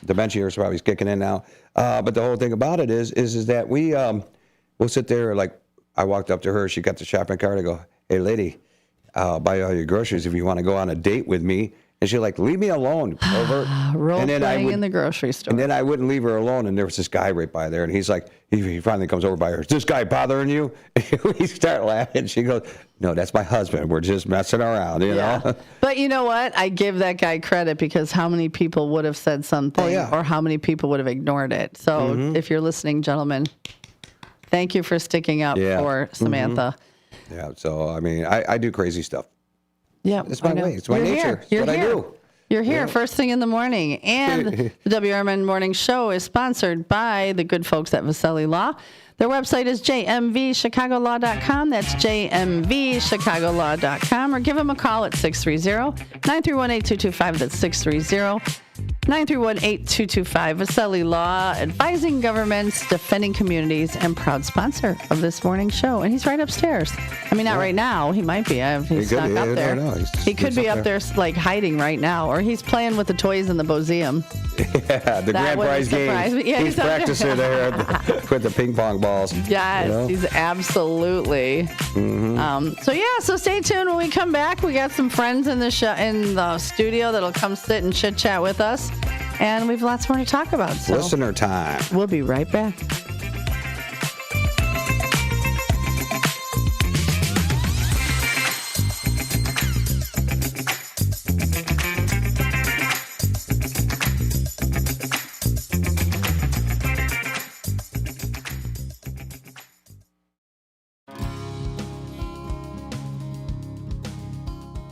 dementia is probably kicking in now. But the whole thing about it is that we'll sit there, like I walked up to her, she got the shopping cart, I go, hey lady, I'll buy all your groceries if you want to go on a date with me. And she's like, leave me alone. Role playing in the grocery store. And then I wouldn't leave her alone. And there was this guy right by there. And he's like, he finally comes over by her. Is this guy bothering you? We start laughing. She goes, no, that's my husband. We're just messing around, you know? But you know what? I give that guy credit because how many people would have said something or how many people would have ignored it? So if you're listening, gentlemen, thank you for sticking up for Samantha. Yeah. So, I mean, I do crazy stuff. Yeah, it's my way. It's my nature. It's what I do. You're here first thing in the morning. And the WRMN Morning Show is sponsored by the good folks at Vasselli Law. Their website is jmvchicagolaw.com. That's jmvchicagolaw.com. Or give them a call at 630-931-8225. That's 630-931-8225. Vasselli Law, advising governments, defending communities, and proud sponsor of this morning show. And he's right upstairs. I mean, not right now. He might be. He's stuck up there. He could be up there like hiding right now. Or he's playing with the toys in the museum. Yeah, the grand prize game. Yeah, he's practicing there with the ping pong balls. Yes, he's absolutely. So stay tuned. When we come back, we got some friends in the studio that'll come sit and chit chat with us. And we've lots more to talk about. So Listener time. We'll be right back.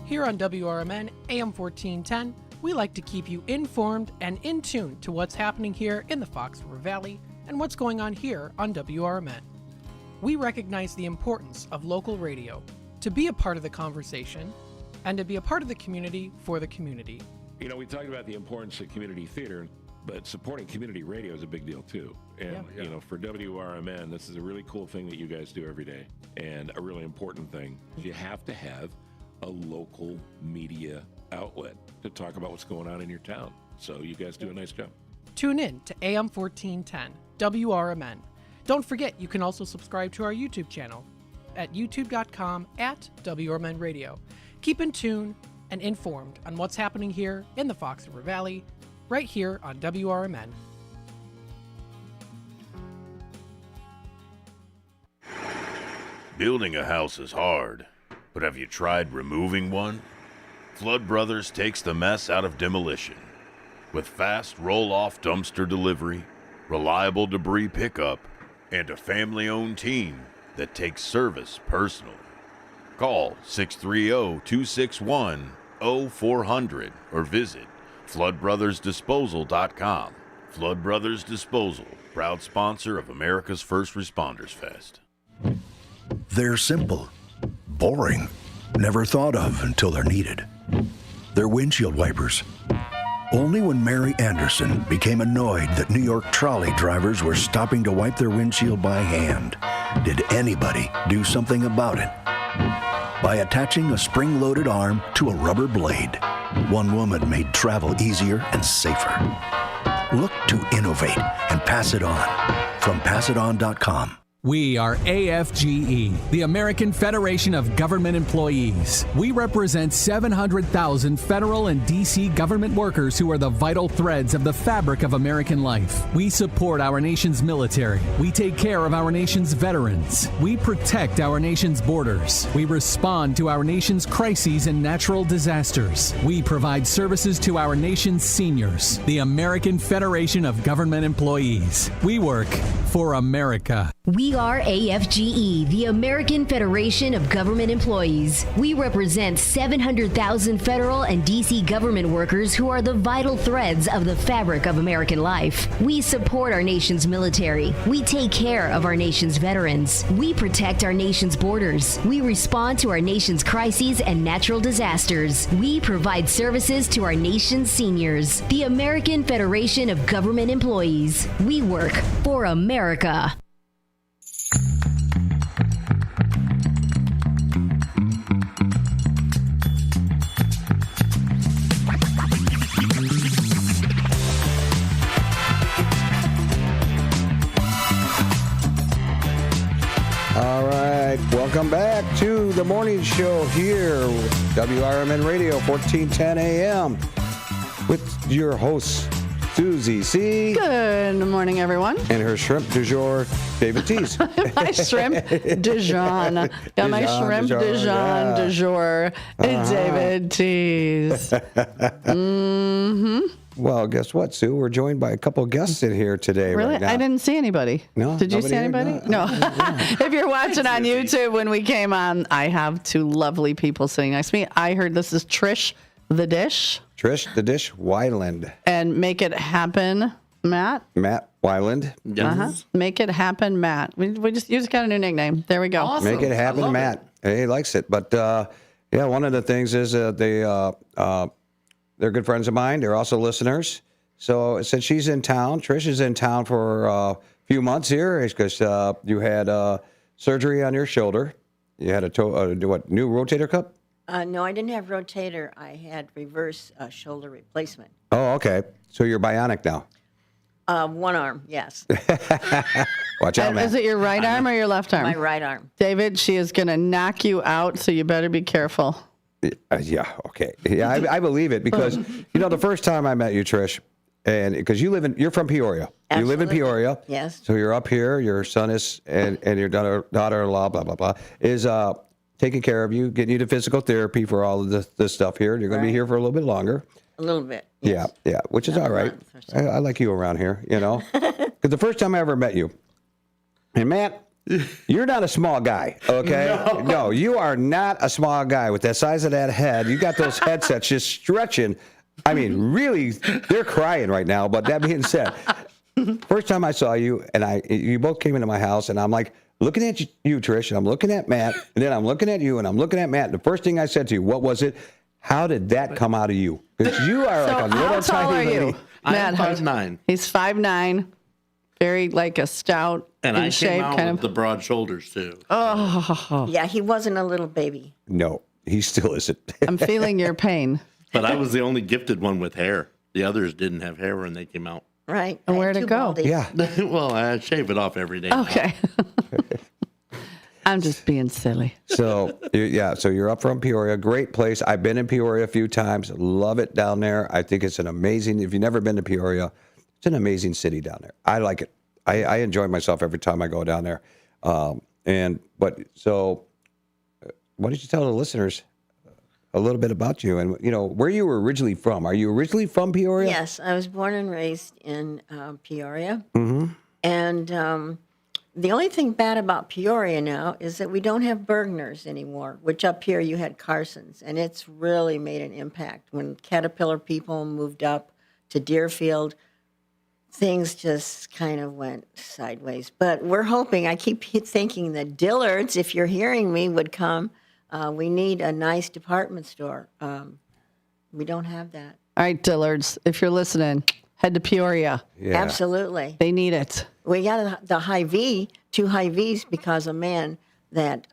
Here on WRMN AM 1410, we like to keep you informed and in tune to what's happening here in the Fox River Valley and what's going on here on WRMN. We recognize the importance of local radio to be a part of the conversation and to be a part of the community for the community. You know, we talked about the importance of community theater, but supporting community radio is a big deal too. And, you know, for WRMN, this is a really cool thing that you guys do every day, and a really important thing. You have to have a local media outlet to talk about what's going on in your town. So you guys do a nice job. Tune in to AM 1410, WRMN. Don't forget, you can also subscribe to our YouTube channel at youtube.com/WRMN Radio. Keep in tune and informed on what's happening here in the Fox River Valley, right here on WRMN. Building a house is hard, but have you tried removing one? Flood Brothers takes the mess out of demolition. With fast roll-off dumpster delivery, reliable debris pickup, and a family-owned team that takes service personally. Call 630-261-0400 or visit floodbrothersdisposal.com. Flood Brothers Disposal, proud sponsor of America's First Responders Fest. They're simple, boring, never thought of until they're needed. They're windshield wipers. Only when Mary Anderson became annoyed that New York trolley drivers were stopping to wipe their windshield by hand did anybody do something about it. By attaching a spring-loaded arm to a rubber blade, one woman made travel easier and safer. Look to innovate and pass it on from passiton.com. We are AFGE, the American Federation of Government Employees. We represent 700,000 federal and D.C. government workers who are the vital threads of the fabric of American life. We support our nation's military. We take care of our nation's veterans. We protect our nation's borders. We respond to our nation's crises and natural disasters. We provide services to our nation's seniors. The American Federation of Government Employees. We work for America. We are AFGE, the American Federation of Government Employees. We represent 700,000 federal and D.C. government workers who are the vital threads of the fabric of American life. We support our nation's military. We take care of our nation's veterans. We protect our nation's borders. We respond to our nation's crises and natural disasters. We provide services to our nation's seniors. The American Federation of Government Employees. We work for America. All right, welcome back to the morning show here with WRMN Radio 1410 AM with your host, Susie C. Good morning, everyone. And her shrimp du jour, David Tees. My shrimp Dijon. Got my shrimp Dijon du jour, David Tees. Well, guess what, Sue? We're joined by a couple of guests in here today. Really? Right now. I didn't see anybody. No. Did you see anybody? No. If you're watching on YouTube when we came on, I have two lovely people sitting next to me. I heard this is Trish the Dish. Trish the Dish Weiland. And Make It Happen, Matt. Matt Weiland. Make It Happen, Matt. You just got a new nickname. There we go. Awesome. Make It Happen, Matt. He likes it. But yeah, one of the things is they're good friends of mine. They're also listeners. So since she's in town, Trish is in town for a few months here because you had surgery on your shoulder. You had new rotator cuff? No, I didn't have rotator. I had reverse shoulder replacement. Oh, okay. So you're bionic now. One arm, yes. Watch out, man. Is it your right arm or your left arm? My right arm. David, she is going to knock you out, so you better be careful. Yeah, okay. Yeah, I believe it because, the first time I met you, Trish, and because you're from Peoria. Absolutely. You live in Peoria. Yes. So you're up here. Your son is and your daughter-in-law, blah blah blah, is taking care of you, getting you to physical therapy for all of this stuff here. You're going to be here for a little bit longer. A little bit. Yes. Yeah, which is all right. I like you around here, Because the first time I ever met you, and Matt, you're not a small guy, okay? No, you are not a small guy with that size of that head. You got those headsets just stretching. I mean, really, they're crying right now. But that being said, first time I saw you, and you both came into my house, and I'm like, looking at you, Trish, and I'm looking at Matt, and then I'm looking at you, and I'm looking at Matt. And the first thing I said to you, what was it? How did that come out of you? Because you are like a little how tall tiny are you? lady. Matt, I'm 5'9". He's 5'9", very like a stout And in I shape, came out kind with of. the broad shoulders, too. Oh. Yeah, he wasn't a little baby. No, he still isn't. I'm feeling your pain. But I was the only gifted one with hair. The others didn't have hair when they came out. Right. And where'd it go? Yeah. Well, I shave it off every day. Okay. I'm just being silly. So you're up from Peoria. Great place. I've been in Peoria a few times. Love it down there. I think it's an amazing, if you've never been to Peoria, it's an amazing city down there. I like it. I enjoy myself every time I go down there. What did you tell the listeners a little bit about you and, where you were originally from? Are you originally from Peoria? Yes, I was born and raised in Peoria. Mm-hmm. And the only thing bad about Peoria now is that we don't have Bergners anymore, which up here you had Carsons. And it's really made an impact. When Caterpillar people moved up to Deerfield, things just kind of went sideways. But we're hoping, I keep thinking that Dillard's, if you're hearing me, would come. We need a nice department store. We don't have that. All right, Dillard's, if you're listening, head to Peoria. Yeah. Absolutely. They need it. We got the Hy-Vee, 2 Hy-Vees, because a man that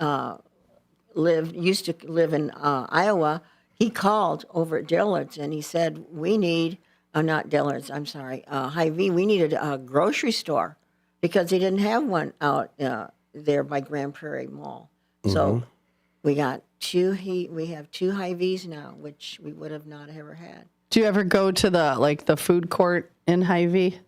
used to live in Iowa, he called over at Dillard's and he said, we need, not Dillard's, I'm sorry, Hy-Vee, we needed a grocery store because they didn't have one out there by Grand Prairie Mall. So we got we have 2 Hy-Vees now, which we would have not ever had. Do you ever go to the food court in Hy-Vee?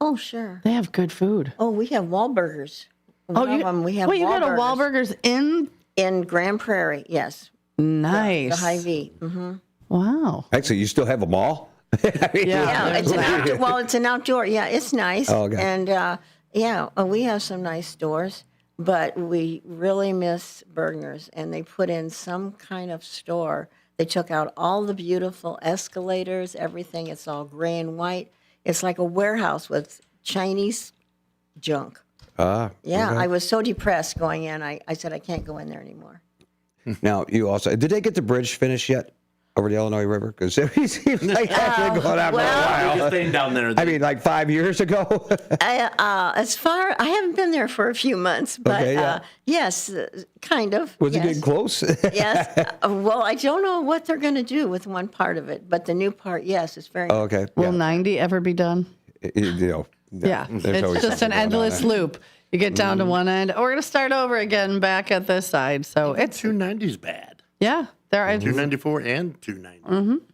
Oh, sure. They have good food. Oh, we have Wahlburgers. We have you go to Wahlburgers in Grand Prairie? Yes. Nice. The Hy-Vee. Mm-hmm. Wow. Actually, you still have them all? Yeah, it's an outdoor. Yeah, it's nice. Oh, okay. And we have some nice stores, but we really miss Bergner's, and they put in some kind of store. They took out all the beautiful escalators, everything. It's all gray and white. It's like a warehouse with Chinese junk. Yeah, okay. I was so depressed going in. I said, I can't go in there anymore. Now, you also, did they get the bridge finished yet over the Illinois River? Because it seems like that's been going on for a while. Staying down there. I mean, like 5 years ago? I haven't been there for a few months, but yes, kind of. Was it getting close? Yes. Well, I don't know what they're going to do with one part of it, but the new part, yes, it's very. Okay. Will 90 ever be done? Yeah. It's just an endless loop. You get down to one end. We're going to start over again back at this side. So it's 290's bad. Yeah. There are 294 and 290. Mm-hmm.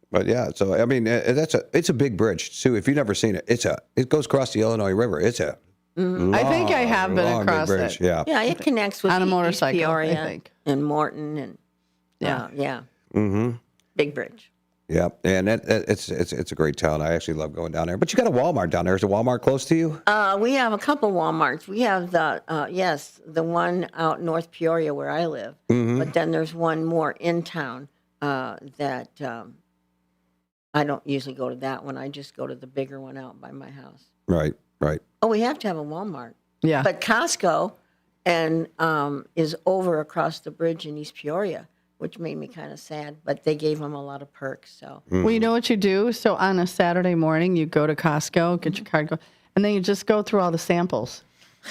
But yeah, so I mean, it's a big bridge, Sue. If you've never seen it, it goes across the Illinois River. It's a long, I think I have been across big bridge. it. Yeah, it connects with on a East motorcycle, Peoria I think, and Morton and Mm-hmm. Big bridge. Yeah, and it's a great town. I actually love going down there. But you got a Walmart down there. Is a Walmart close to you? We have a couple Walmarts. We have the one out North Peoria where I live. Mm-hmm. But then there's one more in town that I don't usually go to that one. I just go to the bigger one out by my house. Right. Oh, we have to have a Walmart. Yeah. But Costco is over across the bridge in East Peoria, which made me kind of sad. But they gave them a lot of perks. So. Well, you know what you do? So on a Saturday morning, you go to Costco, get your card, and then you just go through all the samples.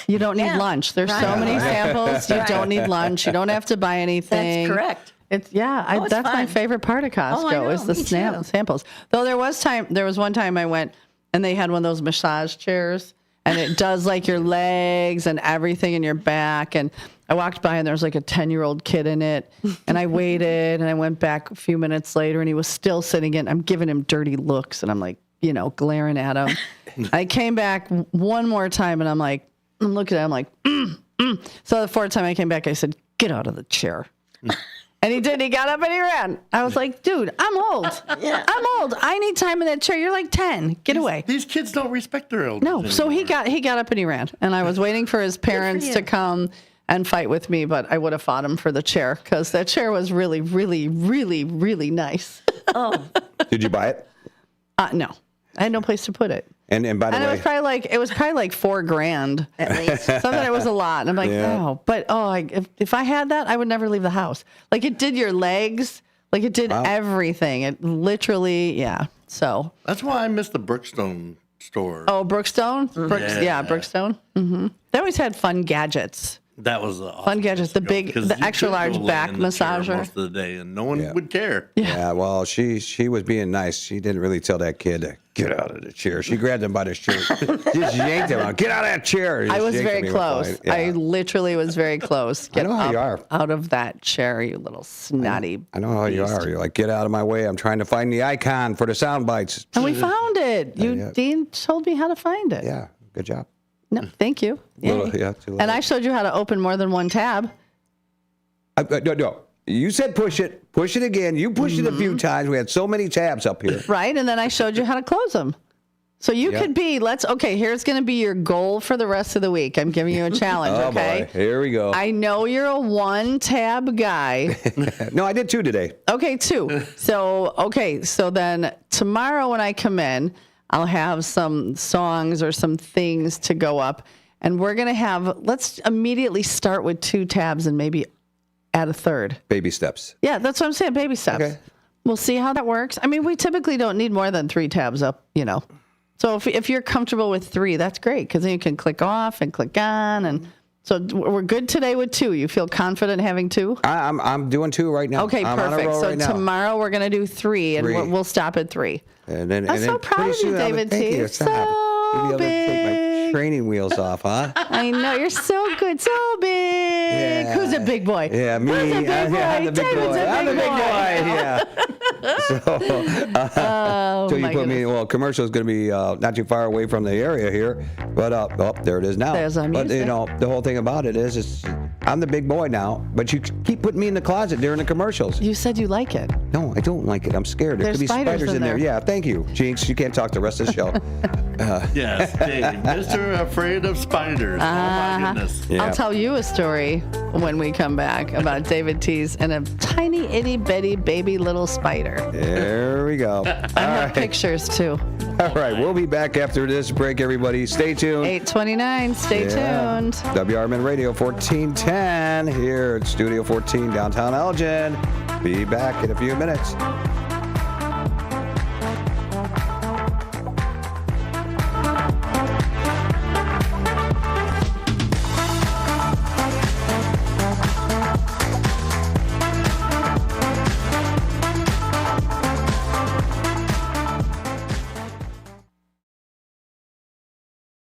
You don't need lunch. There's so many samples. You don't need lunch. You don't have to buy anything. That's correct. It's that's fun. my favorite part of Costco is the samples. Though there was one time I went and they had one of those massage chairs and it does like your legs and everything in your back. And I walked by and there was like a 10-year-old kid in it and I waited and I went back a few minutes later and he was still sitting in. I'm giving him dirty looks and I'm like, glaring at him. I came back one more time, and I'm looking at him like, So the fourth time I came back, I said, get out of the chair. And he did. He got up and he ran. I was like, dude, I'm old. I'm old. I need time in that chair. You're like 10. Get away. These kids don't respect their elders. No. So he got up and he ran. And I was waiting for his parents to come and fight with me, but I would have fought him for the chair because that chair was really, really, really, really nice. Oh. Did you buy it? No. I had no place to put it. And by the way, it was probably like $4,000 at least. Something that was a lot. And I'm like, no. But if I had that, I would never leave the house. Like it did your legs, like it did everything. It literally, So that's why I miss the Brookstone store. Oh, Brookstone, Brookstone. Mm-hmm. They always had fun gadgets. That was fun gadgets. The extra large back massager most of the day, and no one would care. Yeah, well, she was being nice. She didn't really tell that kid to get out of the chair. She grabbed him by the shirt, just yanked him out. Get out of that chair. I was very close. I literally was very close. Get I know how you are. Out of that chair, you little snotty. I know how you are. You're like, get out of my way. I'm trying to find the icon for the sound bites. And we found it. Dean told me how to find it. Yeah, good job. No, thank you. And I showed you how to open more than one tab. No. You said push it. Push it again. You pushed it a few times. We had so many tabs up here. Right, and then I showed you how to close them. So you could be, here's going to be your goal for the rest of the week. I'm giving you a challenge, okay? Boy. Here we go. I know you're a one-tab guy. No, I did 2 today. Okay, 2. So then tomorrow when I come in, I'll have some songs or some things to go up. And we're going to let's immediately start with 2 tabs and maybe add a third. Baby steps. Yeah, that's what I'm saying, baby steps. Okay. We'll see how that works. I mean, we typically don't need more than 3 tabs up, So if you're comfortable with 3, that's great because then you can click off and click on. And so we're good today with 2. You feel confident having 2? I'm doing 2 right now. Okay, I'm perfect. So right tomorrow we're going to do 3, and we'll stop at 3. And then, I'm so proud of you, David T. So big. Take my training wheels off, huh? I know, you're so good, so big. Yeah. Who's a big boy? Yeah, me. Who's a big boy? I'm the big David's boy. a big Yeah. So you put me. Well, commercial is going to be not too far away from the area here, but there it is now. There's our music. But the whole thing about it is I'm the big boy now, but you keep putting me in the closet during the commercials. You said you like it. No, I don't like it. I'm scared. There could be spiders in there. Yeah, thank you, Jinx. You can't talk the rest of the show. Yes, Dave, Mr. Afraid of Spiders. Oh my goodness. I'll tell you a story when we come back about David T's and a tiny itty bitty baby little spider. There we go. I have pictures too. All right, we'll be back after this break, everybody. Stay tuned. 8:29. Stay tuned. WRMN Radio 1410 here at Studio 14 downtown Elgin. Be back in a few minutes.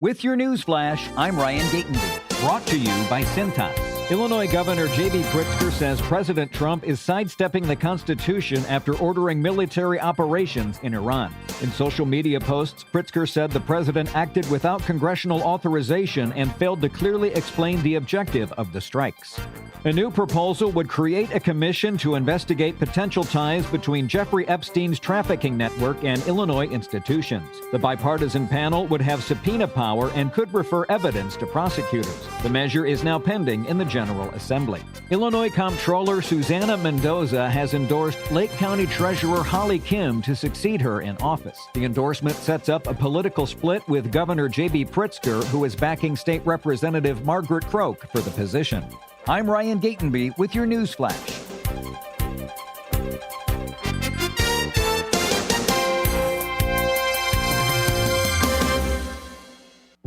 With your news flash, I'm Ryan Gatenby, brought to you by Cintas. Illinois Governor J.B. Pritzker says President Trump is sidestepping the Constitution after ordering military operations in Iran. In social media posts, Pritzker said the president acted without congressional authorization and failed to clearly explain the objective of the strikes. A new proposal would create a commission to investigate potential ties between Jeffrey Epstein's trafficking network and Illinois institutions. The bipartisan panel would have subpoena power and could refer evidence to prosecutors. The measure is now pending in the General Assembly. Illinois Comptroller Susanna Mendoza has endorsed Lake County Treasurer Holly Kim to succeed her in office. The endorsement sets up a political split with Governor J.B. Pritzker, who is backing State Representative Margaret Croak for the position. I'm Ryan Gatenby with your news flash.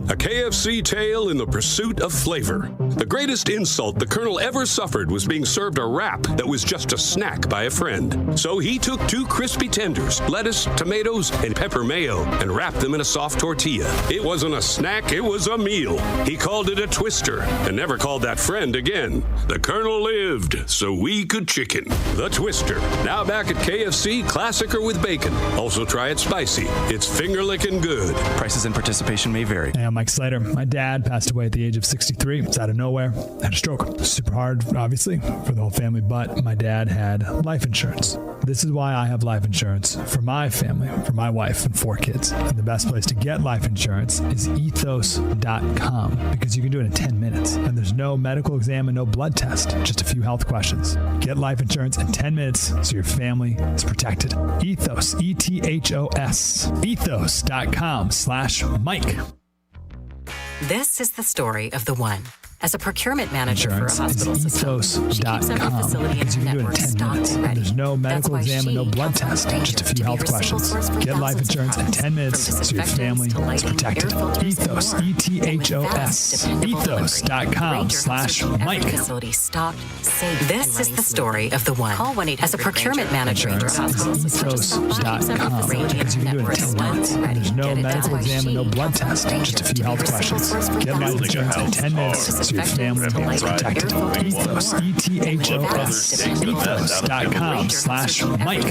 A A KFC tale in the pursuit of flavor. The greatest insult the Colonel ever suffered was being served a wrap that was just a snack by a friend. So he took 2 crispy tenders, lettuce, tomatoes, and pepper mayo, and wrapped them in a soft tortilla. It wasn't a snack, it was a meal. He called it a twister, and never called that friend again. The Colonel lived, so we could chicken. The Twister, now back at KFC, classic or with bacon. Also try it spicy. It's finger-licking good. Prices and participation may vary. Hey, I'm Mike Slater. My dad passed away at the age of 63. It's out of nowhere. Had a stroke. Super hard, obviously, for the whole family, but my dad had life insurance. This is why I have life insurance for my family, for my wife and 4 kids. And the best place to get life insurance is ethos.com because you can do it in 10 minutes. And there's no medical exam and no blood test, just a few health questions. Get life insurance in 10 minutes so your family is protected. Ethos, E-T-H-O-S. Ethos.com/Mike. This is the story of the one. As a procurement manager for a hospital system, she keeps every Ethos.com facility in because her you can do it in network 10 stocked minutes. and ready. There's no That's medical why exam and no she blood comes from test, Granger just a to few be health your single questions. source for Get life thousands of insurance in products, 10 minutes from so your disinfectants family to is lighting, protected. air filters, and Ethos, more. E-T-H-O-S. And with fast, dependable Ethos.com/Mike. every facility stocked, safe, this is the story of the one. Call 1-800 As a procurement manager for a hospital system, Ethos.com because you can do it in 10 minutes. There's no medical exam and no blood test, just a few health questions. Get life insurance in 10 minutes so your family is protected. Ethos, E-T-H-O-S. Ethos.com/Mike.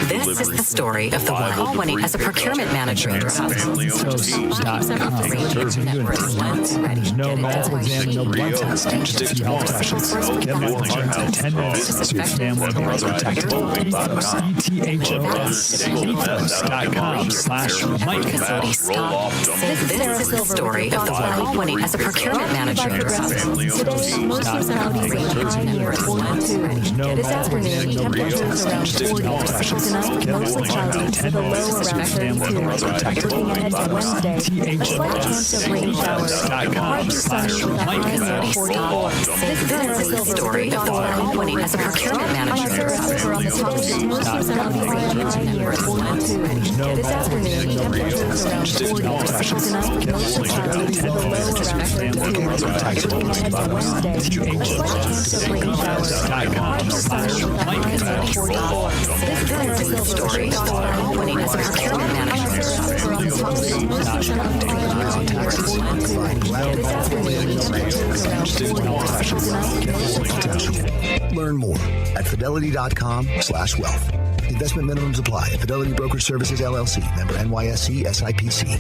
This is the story of the one. Call 1-800 As a procurement manager for a hospital system, Ethos.com because you can do it in 10 minutes. There's no medical exam and no blood test, just a few health questions. Get life insurance in 10 minutes so your family is protected. Ethos, E-T-H-O-S. Ethos.com/Mike. This is the story of the one. Call 1-800 As a procurement manager for a hospital Today, mostly cloudy with a high near 42. This afternoon, temperatures around 40. Tonight, mostly cloudy with a low around 32. Looking ahead to Wednesday, a slight chance of rain showers. Partly sunny with a high near 44. This is the story of the one. Call 1-800 As a procurement manager for a hospital Mostly cloudy with a high near 42. This afternoon, temperatures around 40. Tonight, mostly cloudy with a low around 32. Looking ahead to Wednesday, a slight chance of rain showers. Partly sunny with a high near 44. This is the story of the one. Call 1-800 As a procurement manager for a hospital Learn more at fidelity.com/wealth. Investment minimums apply. Fidelity Broker Services, LLC. Member NYSE SIPC.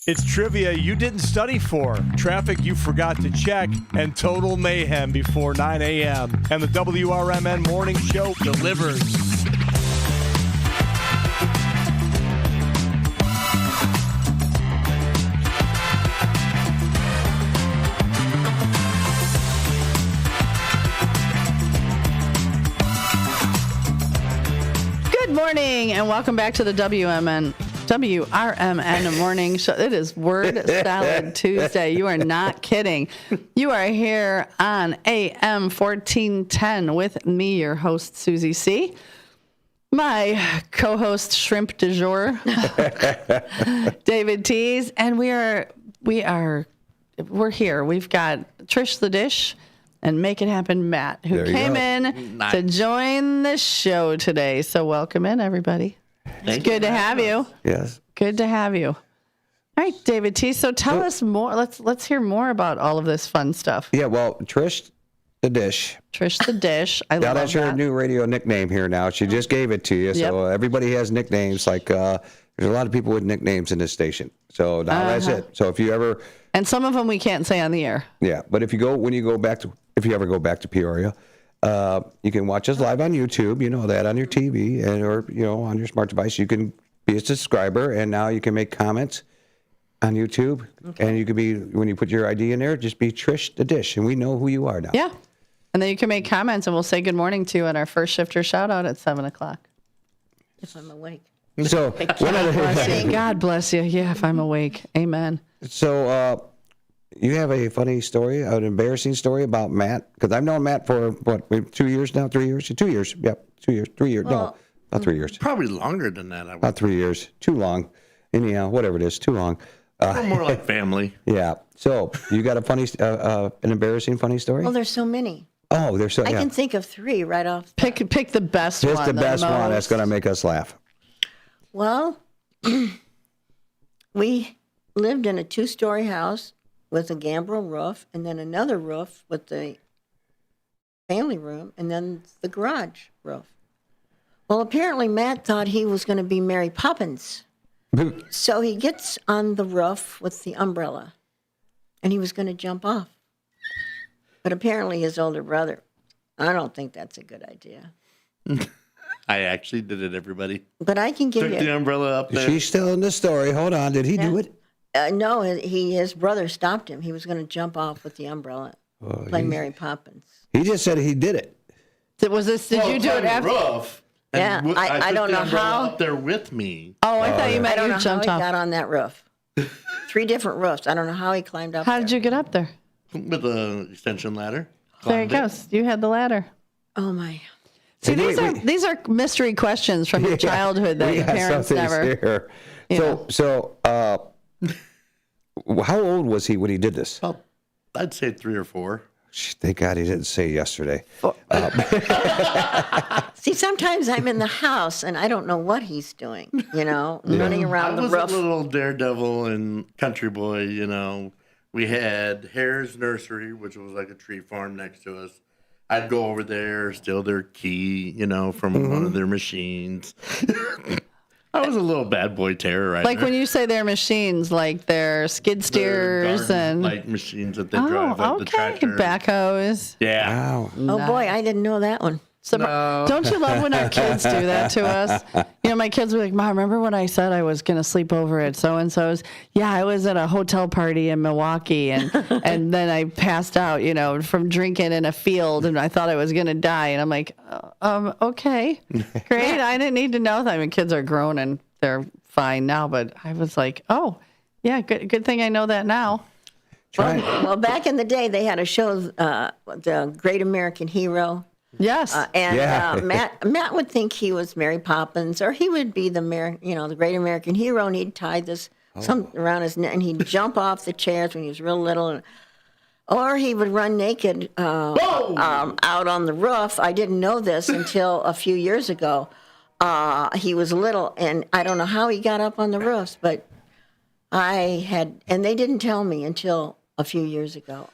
It's trivia you didn't study for, traffic you forgot to check, and total mayhem before 9 a.m. And the WRMN Morning Show delivers. Good morning and welcome back to the WRMN Morning Show. It is Word Salad Tuesday. You are not kidding. You are here on AM 1410 with me, your host, Susie C. My co-host, Shrimp du jour, David Tees, and we're here. We've got Trish the Dish and Make It Happen Matt, who came in to join the show today. So welcome in, everybody. It's good to have you. Yes. Good to have you. All right, David T. So tell us more. Let's hear more about all of this fun stuff. Yeah, well, Trish the Dish. Trish the Dish. I love that. That's her new radio nickname here now. She just gave it to you. So everybody has nicknames. Like there's a lot of people with nicknames in this station. So now that's it. So if you ever... And some of them we can't say on the air. Yeah, but if you ever go back to Peoria, you can watch us live on YouTube. You know that on your TV or on your smart device. You can be a subscriber, and now you can make comments on YouTube. Okay. And you can be, when you put your ID in there, just be Trish the Dish, and we know who you are now. Yeah, and then you can make comments, and we'll say good morning to you at our first shifter shout out at 7:00. If I'm awake. So God bless you. Yeah, if I'm awake. Amen. So you have a funny story, an embarrassing story about Matt? Because I've known Matt for, 2 years now? 3 years? 2 years. Yep, 2 years. 3 years. Well, no, not 3 years. Probably longer than that. Not 3 years. Too long. Anyhow, whatever it is, too long. We're more like family. Yeah. So you got a funny, an embarrassing funny story? Well, there's so many. Oh, there's so. I Yeah. can think of 3 right off. Pick the best one. Just the best one that's going to make us laugh. Well, we lived in a 2-story house with a gambrel roof, and then another roof with the family room, and then the garage roof. Well, apparently Matt thought he was going to be Mary Poppins. So he gets on the roof with the umbrella, and he was going to jump off. But apparently his older brother, I don't think that's a good idea. I actually did it, everybody. But I can give Took you... the umbrella up there. She's still in the story. Hold on. Did he do it? No, his brother stopped him. He was going to jump off with the umbrella, play Mary Poppins. He just said he did it. Did you do it after? Roof. Yeah, I don't know how. Up there with me. Oh, I thought you meant you jumped how off. he got on that roof. 3 different roofs. I don't know how he climbed up. How did you get up there? With an extension ladder. There it goes. You had the ladder. Oh my! See, these are mystery questions from your childhood that your parents never. Here. So, how old was he when he did this? Well, I'd say 3 or 4. Thank God he didn't say yesterday. See, sometimes I'm in the house and I don't know what he's doing. Running around the roof. I was a little daredevil and country boy. We had Hare's Nursery, which was like a tree farm next to us. I'd go over there, steal their key, from one of their machines. I was a little bad boy terrorizer. Like when you say they're machines, like they're skid steers and like machines that they drive up the tractor. Backhoes. Yeah. Wow. Oh boy, I didn't know that one. So, don't you love when our kids do that to us? My kids were like, Mom, remember when I said I was going to sleep over at so-and-so's? Yeah, I was at a hotel party in Milwaukee, and then I passed out, from drinking in a field, and I thought I was going to die. And I'm like, okay, great. I didn't need to know that. I mean, kids are grown, and they're fine now, but I was like, oh, yeah, good thing I know that now. Well, back in the day, they had a show, The Great American Hero. Yes. Matt would think he was Mary Poppins, or he would be the Great American Hero, and he'd tie this something around his neck, and he'd jump off the chairs when he was real little, or he would run naked out on the roof. I didn't know this until a few years ago. He was little, and I don't know how he got up on the roofs, but and they didn't tell me until a few years ago.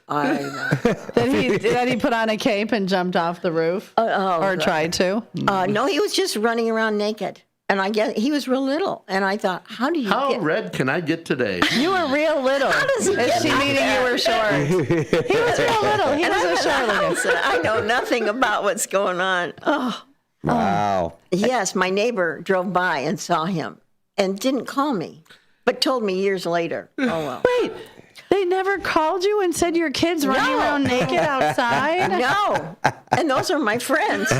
Did he put on a cape and jumped off the roof? Or tried to? No, he was just running around naked. And I guess he was real little. And I thought, how red can I get today? You were real little. How does he Is she meaning you were short? He was real little. He was a short. I know nothing about what's going on. Oh. Wow. Yes, my neighbor drove by and saw him and didn't call me, but told me years later. Oh, well. Wait. They never called you and said your kid's running around naked outside? No. And those are my friends.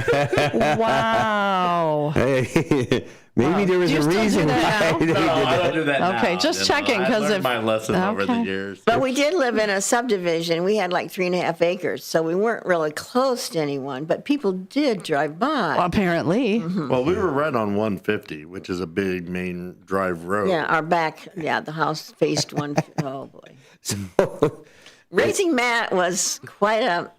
Wow. Hey, maybe there was a reason why they did No, I don't that. do that now. Okay, just checking, 'cause I learned if- my lesson over the years. But we did live in a subdivision. We had like 3.5 acres, so we weren't really close to anyone, but people did drive by. Well, apparently. Well, we were right on 150, which is a big main drive road. Yeah, our back, the house faced one. Oh, boy. Raising Matt was quite a,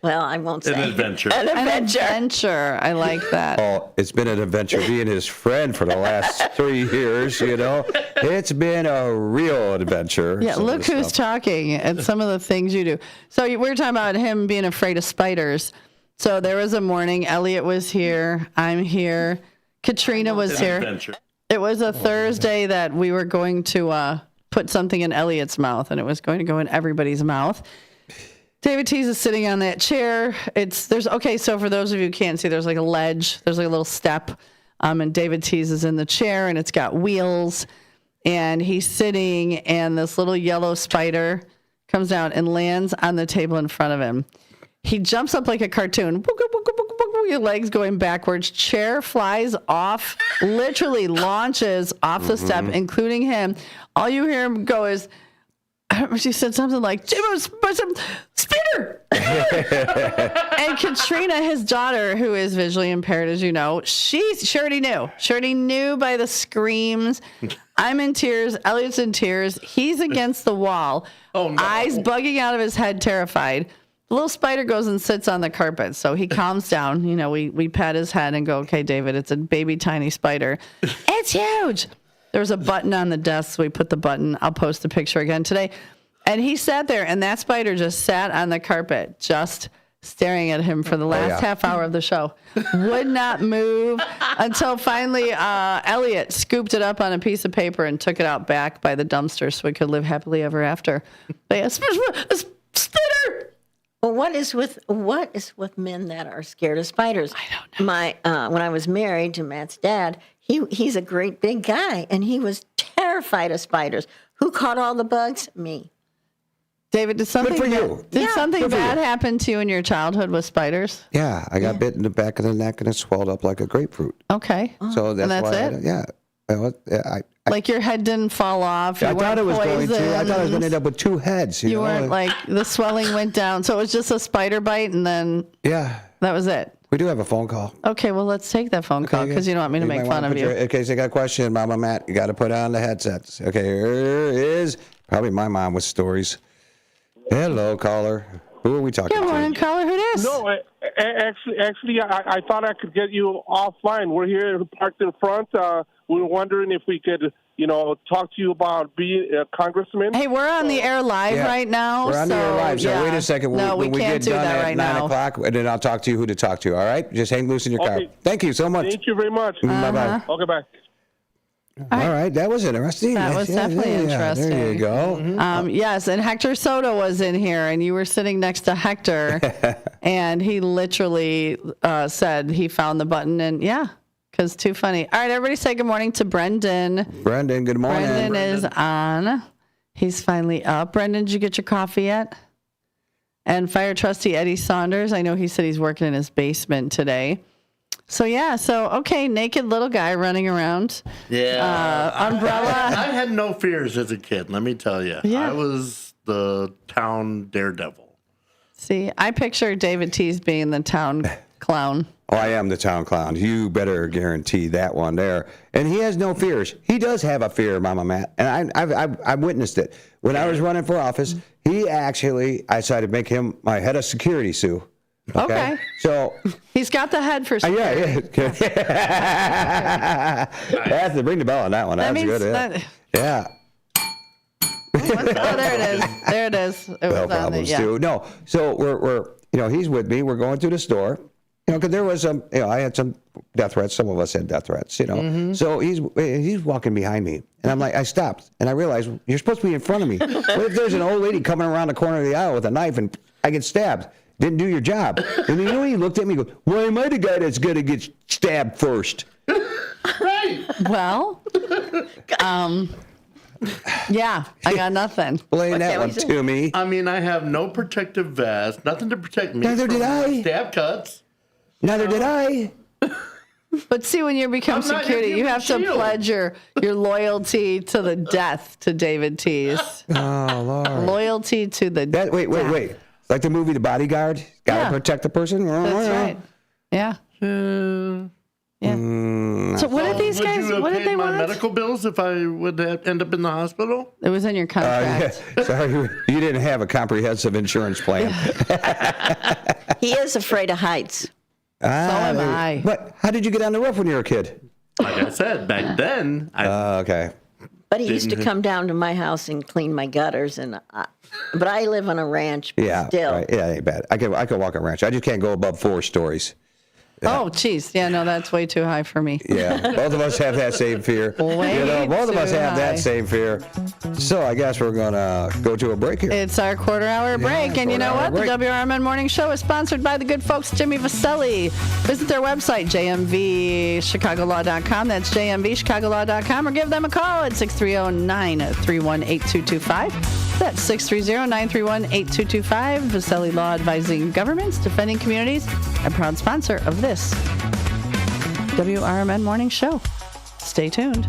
well, I won't say. An adventure. An adventure. I like that. Oh, it's been an adventure being his friend for the last 3 years, It's been a real adventure. Yeah, look who's talking and some of the things you do. So we were talking about him being afraid of spiders. So there was a morning, Elliot was here, I'm here, Katrina was here. Adventure. It was a Thursday that we were going to put something in Elliot's mouth, and it was going to go in everybody's mouth. David Tease is sitting on that chair. So for those of you who can't see, there's like a ledge, there's like a little step, and David Tease is in the chair, and it's got wheels, and he's sitting, and this little yellow spider comes down and lands on the table in front of him. He jumps up like a cartoon. Your legs going backwards. Chair flies off, literally launches off the step, including him. All you hear him go is, she said something like, spiders spider! And Katrina, his daughter, who is visually impaired, as you know, she already knew. She already knew by the screams. I'm in tears. Elliot's in tears. He's against the wall. Oh, no. Eyes bugging out of his head, terrified. The little spider goes and sits on the carpet. So he calms down. You know, we pat his head and go, okay, David, it's a baby tiny spider. It's huge. There was a button on the desk. So we put the button. I'll post the picture again today. And he sat there, and that spider just sat on the carpet, just staring at him for the last half hour of the show. Would not move until finally Elliot scooped it up on a piece of paper and took it out back by the dumpster so we could live happily ever after. But yeah, spider! Well, what is with men that are scared of spiders? I don't know. When I was married to Matt's dad, he's a great big guy, and he was terrified of spiders. Who caught all the bugs? Me. David, did something bad happen to you in your childhood with spiders? Yeah, I got bit in the back of the neck and it swelled up like a grapefruit. Okay. So that's why it? Like your head didn't fall off. I thought it was going to. I thought I was going to end up with two heads. You weren't like the swelling went down. So it was just a spider bite and then that was it. We do have a phone call. Okay, well, let's take that phone call because you don't want me to make fun of you. Okay, so I got a question, Mama Matt. You got to put on the headsets. Okay, here is probably my mom with stories. Hello, caller. Who are we talking to? Good morning, caller. Who this? No, actually, I thought I could get you offline. We're here parked in front. We were wondering if we could, talk to you about being a congressman. Hey, we're on the air live right now. We're on the air live. So wait a second. No, we can't do that right now. 9 o'clock, and then I'll talk to you who to talk to. All right? Just hang loose in your car. Thank you so much. Thank you very much. Bye-bye. Okay, bye. All right, that was interesting. That was definitely interesting. There you go. Yes, and Hector Soto was in here, and you were sitting next to Hector, and he literally said he found the button, and because too funny. All right, everybody say good morning to Brendan. Brendan, good morning. Brendan is on. He's finally up. Brendan, did you get your coffee yet? And Fire Trustee Eddie Saunders, I know he said he's working in his basement today. So, okay, naked little guy running around. Yeah. Umbrella. I had no fears as a kid, let me tell you. Yeah. I was the town daredevil. See, I picture David Tease being the town clown. Oh, I am the town clown. You better guarantee that one there. And he has no fears. He does have a fear, Mama Matt. And I've witnessed it. When I was running for office, I decided to make him my head of security, Sue. Okay. So he's got the head for security. I have to ring the bell on that one. That was good. Yeah. There it is. There it is. It was problems too. No. So we're he's with me. We're going to the store. Because there was some, I had some death threats. Some of us had death threats, So he's walking behind me. And I'm like, I stopped. And I realized, you're supposed to be in front of me. What if there's an old lady coming around the corner of the aisle with a knife and I get stabbed? Didn't do your job. And he looked at me and goes, why am I the guy that's going to get stabbed first? Right. Well, I got nothing. Blame that one to me. I mean, I have no protective vest, nothing to protect me. Neither did I. Stab cuts. Neither did I. But see, when you become security, you have to pledge your loyalty to the death to David Tease. Oh, Lord. Loyalty to the death. Wait. Like the movie The Bodyguard? Got to protect the person? That's right. Yeah. So what did these guys, what did they want? Medical bills if I would end up in the hospital? It was in your contract. Sorry, you didn't have a comprehensive insurance plan. He is afraid of heights. So am I. But how did you get on the roof when you were a kid? Like I said, back then. Okay. But he used to come down to my house and clean my gutters, but I live on a ranch. Still, right. Yeah, ain't bad. I can walk a ranch. I just can't go above 4 stories. Oh, geez. Yeah, no, that's way too high for me. Yeah, both of us have that same fear. Both of us have that same fear. So I guess we're going to go to a break here. It's our quarter-hour break. And you know what? The WRMN Morning Show is sponsored by the good folks Jimmy Vaselli. Visit their website, jmvchicagolaw.com. That's jmvchicagolaw.com. Or give them a call at 630-931-8225. That's 630-931-8225. Vaselli Law, advising governments, defending communities, a proud sponsor of this WRMN Morning Show. Stay tuned.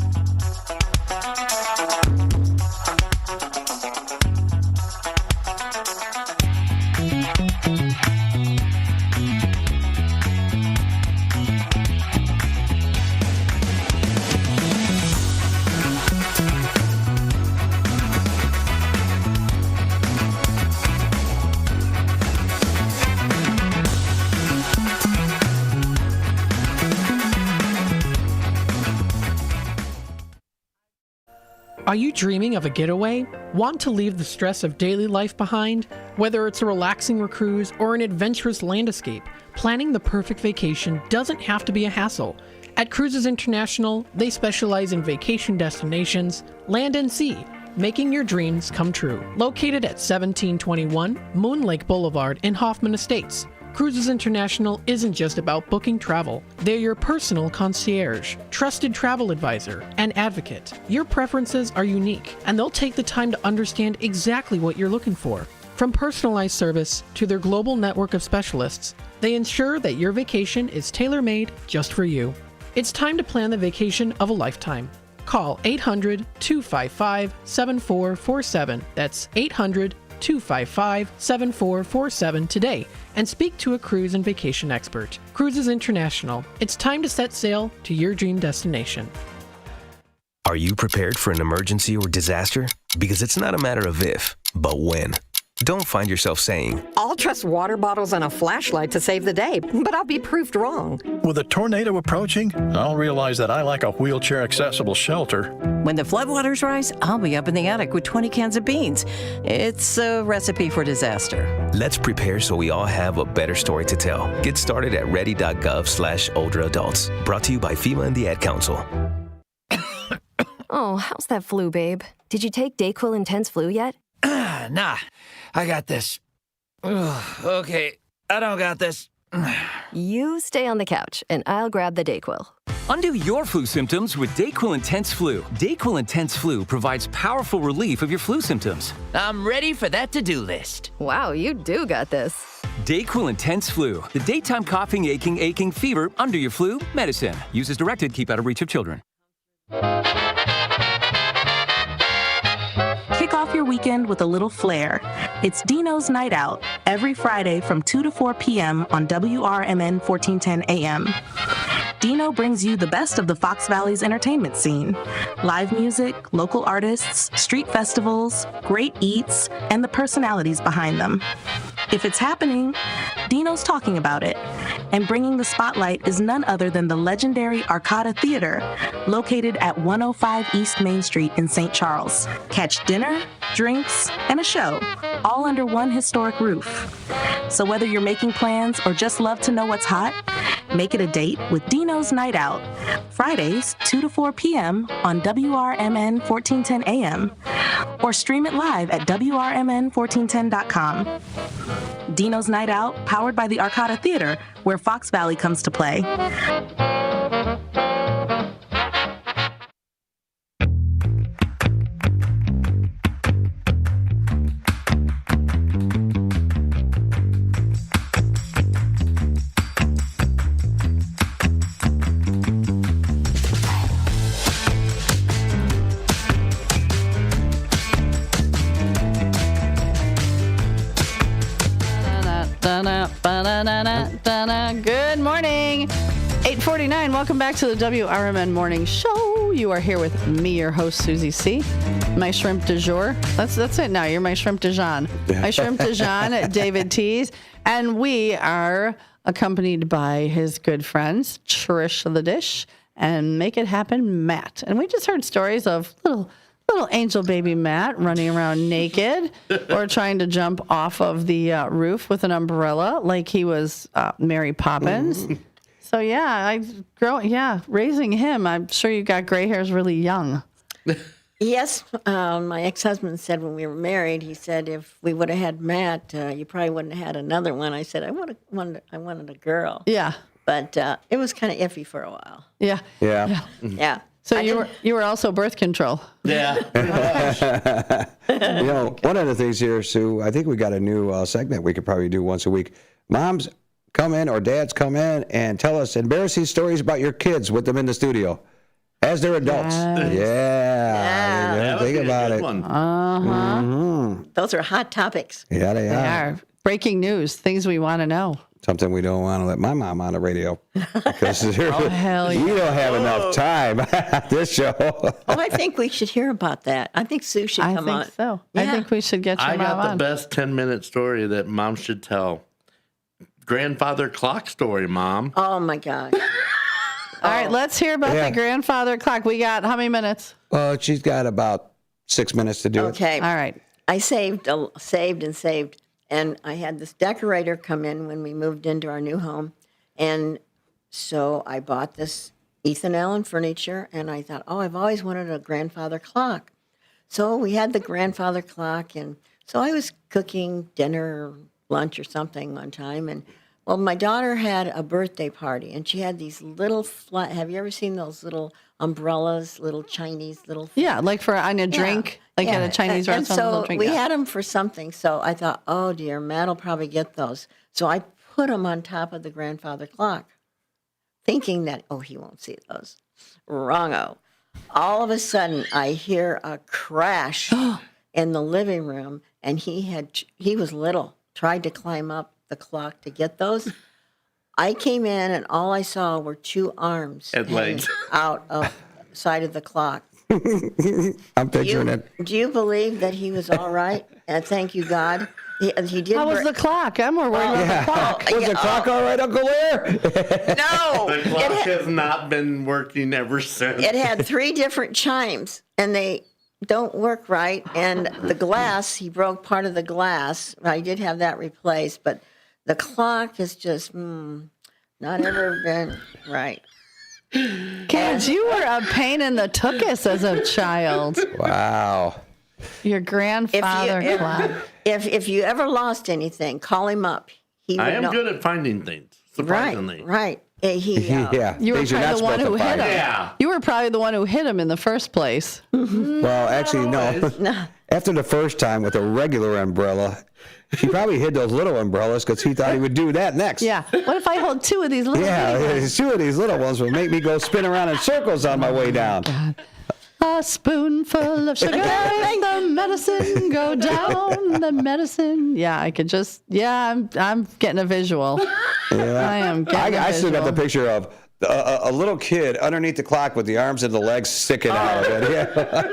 Are you dreaming of a getaway? Want to leave the stress of daily life behind? Whether it's a relaxing cruise or an adventurous land escape, planning the perfect vacation doesn't have to be a hassle. At Cruises International, they specialize in vacation destinations, land and sea, making your dreams come true. Located at 1721 Moon Lake Boulevard in Hoffman Estates, Cruises International isn't just about booking travel. They're your personal concierge, trusted travel advisor, and advocate. Your preferences are unique, and they'll take the time to understand exactly what you're looking for. From personalized service to their global network of specialists, they ensure that your vacation is tailor-made just for you. It's time to plan the vacation of a lifetime. Call 800-255-7447. That's 800-255-7447 today and speak to a cruise and vacation expert. Cruises International. It's time to set sail to your dream destination. Are you prepared for an emergency or disaster? Because it's not a matter of if, but when. Don't find yourself saying, I'll trust water bottles and a flashlight to save the day, but I'll be proved wrong. With a tornado approaching, I'll realize that I lack a wheelchair-accessible shelter. When the floodwaters rise, I'll be up in the attic with 20 cans of beans. It's a recipe for disaster. let's prepare so we all have a better story to tell. Get started at ready.gov/older adults. Brought to you by FEMA and the Ad Council. Oh, how's that flu, babe? Did you take DayQuil Intense Flu yet? Nah, I got this. Ugh, okay, I don't got this. You stay on the couch, and I'll grab the DayQuil. Undo your flu symptoms with DayQuil Intense Flu. DayQuil Intense Flu provides powerful relief of your flu symptoms. I'm ready for that to-do list. Wow, you do got this. DayQuil Intense Flu. The daytime coughing, aching, fever, under your flu medicine. Use as directed. Keep out of reach of children. Kick off your weekend with a little flair. It's Dino's Night Out, every Friday from 2 to 4 p.m. on WRMN 1410 AM. Dino brings you the best of the Fox Valley's entertainment scene. Live music, local artists, street festivals, great eats, and the personalities behind them. If it's happening, Dino's talking about it. And bringing the spotlight is none other than the legendary Arcada Theater, located at 105 East Main Street in St. Charles. Catch dinner, drinks, and a show, all under one historic roof. So whether you're making plans or just love to know what's hot, make it a date with Dino's Night Out, Fridays, 2 to 4 p.m. on WRMN 1410 AM, or stream it live at WRMN1410.com. Dino's Night Out, powered by the Arcada Theater, where Fox Valley comes to play. Good morning. 8:49. Welcome back to the WRMN Morning Show. You are here with me, your host, Susie C. My shrimp du jour. That's it now. You're my shrimp Dijon. My shrimp Dijon, David Tees. And we are accompanied by his good friends, Trish the Dish and Make It Happen, Matt. And we just heard stories of little angel baby Matt running around naked or trying to jump off of the roof with an umbrella like he was Mary Poppins. So raising him, I'm sure you got gray hairs really young. Yes, my ex-husband said when we were married, he said if we would have had Matt, you probably wouldn't have had another one. I said I wanted a girl. Yeah, but it was kind of iffy for a while. Yeah. So you were also birth control. Yeah. One of the things here, Sue, I think we got a new segment we could probably do once a week. Moms come in or dads come in and tell us embarrassing stories about your kids with them in the studio as they're adults. Yes. Yeah. Think about it. Mm-hmm. Those are hot topics. Yeah, they are. Breaking news, things we want to know. Something we don't want to let my mom on the radio because we don't have enough time at this show. I think we should hear about that. I think Sue should come on. I think so. Yeah. I think we should get your mom on. I got the best 10-minute story that mom should tell. Grandfather clock story, Mom. Oh, my God. All right, let's hear about the grandfather clock. We got how many minutes? She's got about 6 minutes to do it. Okay. All right. I saved, and I had this decorator come in when we moved into our new home, and so I bought this Ethan Allen furniture, and I thought, I've always wanted a grandfather clock. So we had the grandfather clock, and so I was cooking dinner or lunch or something one time, and well, my daughter had a birthday party, and she had these little have you ever seen those little umbrellas, little Chinese little? Yeah, like for on a drink, like at a Chinese restaurant. And so little drink, we had them for something. So I thought, oh dear, Matt will probably get those. So I put them on top of the grandfather clock, thinking that, he won't see those. Wrong-o. All of a sudden, I hear a crash in the living room, and he was little, tried to climb up the clock to get those. I came in, and all I saw were two arms and legs out of the side of the clock. I'm picturing it. Do you believe that he was all right? And thank you, God. He did. How was the clock? I'm more worried about the clock. Was the clock all right, Uncle Lair? No. The clock has not been working ever since. It had 3 different chimes, and they don't work right. And the glass, he broke part of the glass. I did have that replaced, but the clock has just not ever been right. Kids, you were a pain in the tuchus as a child. Wow. Your grandfather clock. If you ever lost anything, call him up. I am good at finding things, surprisingly. Right. You were probably the one who hit him. Yeah. You were probably the one who hit him in the first place. Well, actually, no. After the first time with a regular umbrella, he probably hid those little umbrellas because he thought he would do that next. Yeah. What if I hold 2 of these little? Yeah, 2 of these little ones would make me go spin around in circles on my way down. God. A spoonful of sugar makes the medicine go down. The medicine. Yeah, I could just. Yeah, I'm getting a visual. Yeah. I am getting a visual. I still got the picture of a little kid underneath the clock with the arms and the legs sticking out of it. Yeah.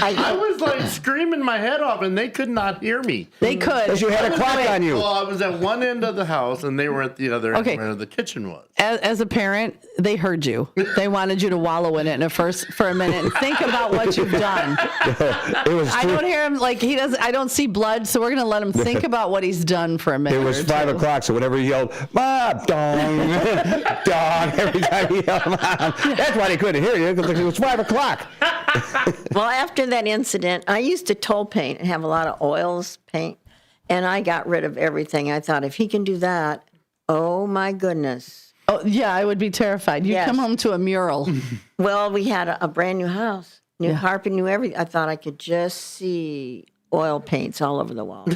I was like screaming my head off, and they could not hear me. They could. Because you had a clock on you. Well, I was at one end of the house, and they were at the other end where the kitchen was. As a parent, they heard you. They wanted you to wallow in it for a minute and think about what you've done. I don't hear him like he doesn't. I don't see blood, so we're gonna let him think about what he's done for a minute. It was 5 o'clock, so whenever he yelled, "Mom, dong, dong," every time he yelled, "Mom," that's why they couldn't hear you because it was 5 o'clock. Well, after that incident, I used to toll paint and have a lot of oils paint, and I got rid of everything. I thought, if he can do that, oh my goodness. Oh yeah, I would be terrified. You'd come home to a mural. Well, we had a brand new house, new carpet, new everything. I thought I could just see oil paints all over the walls.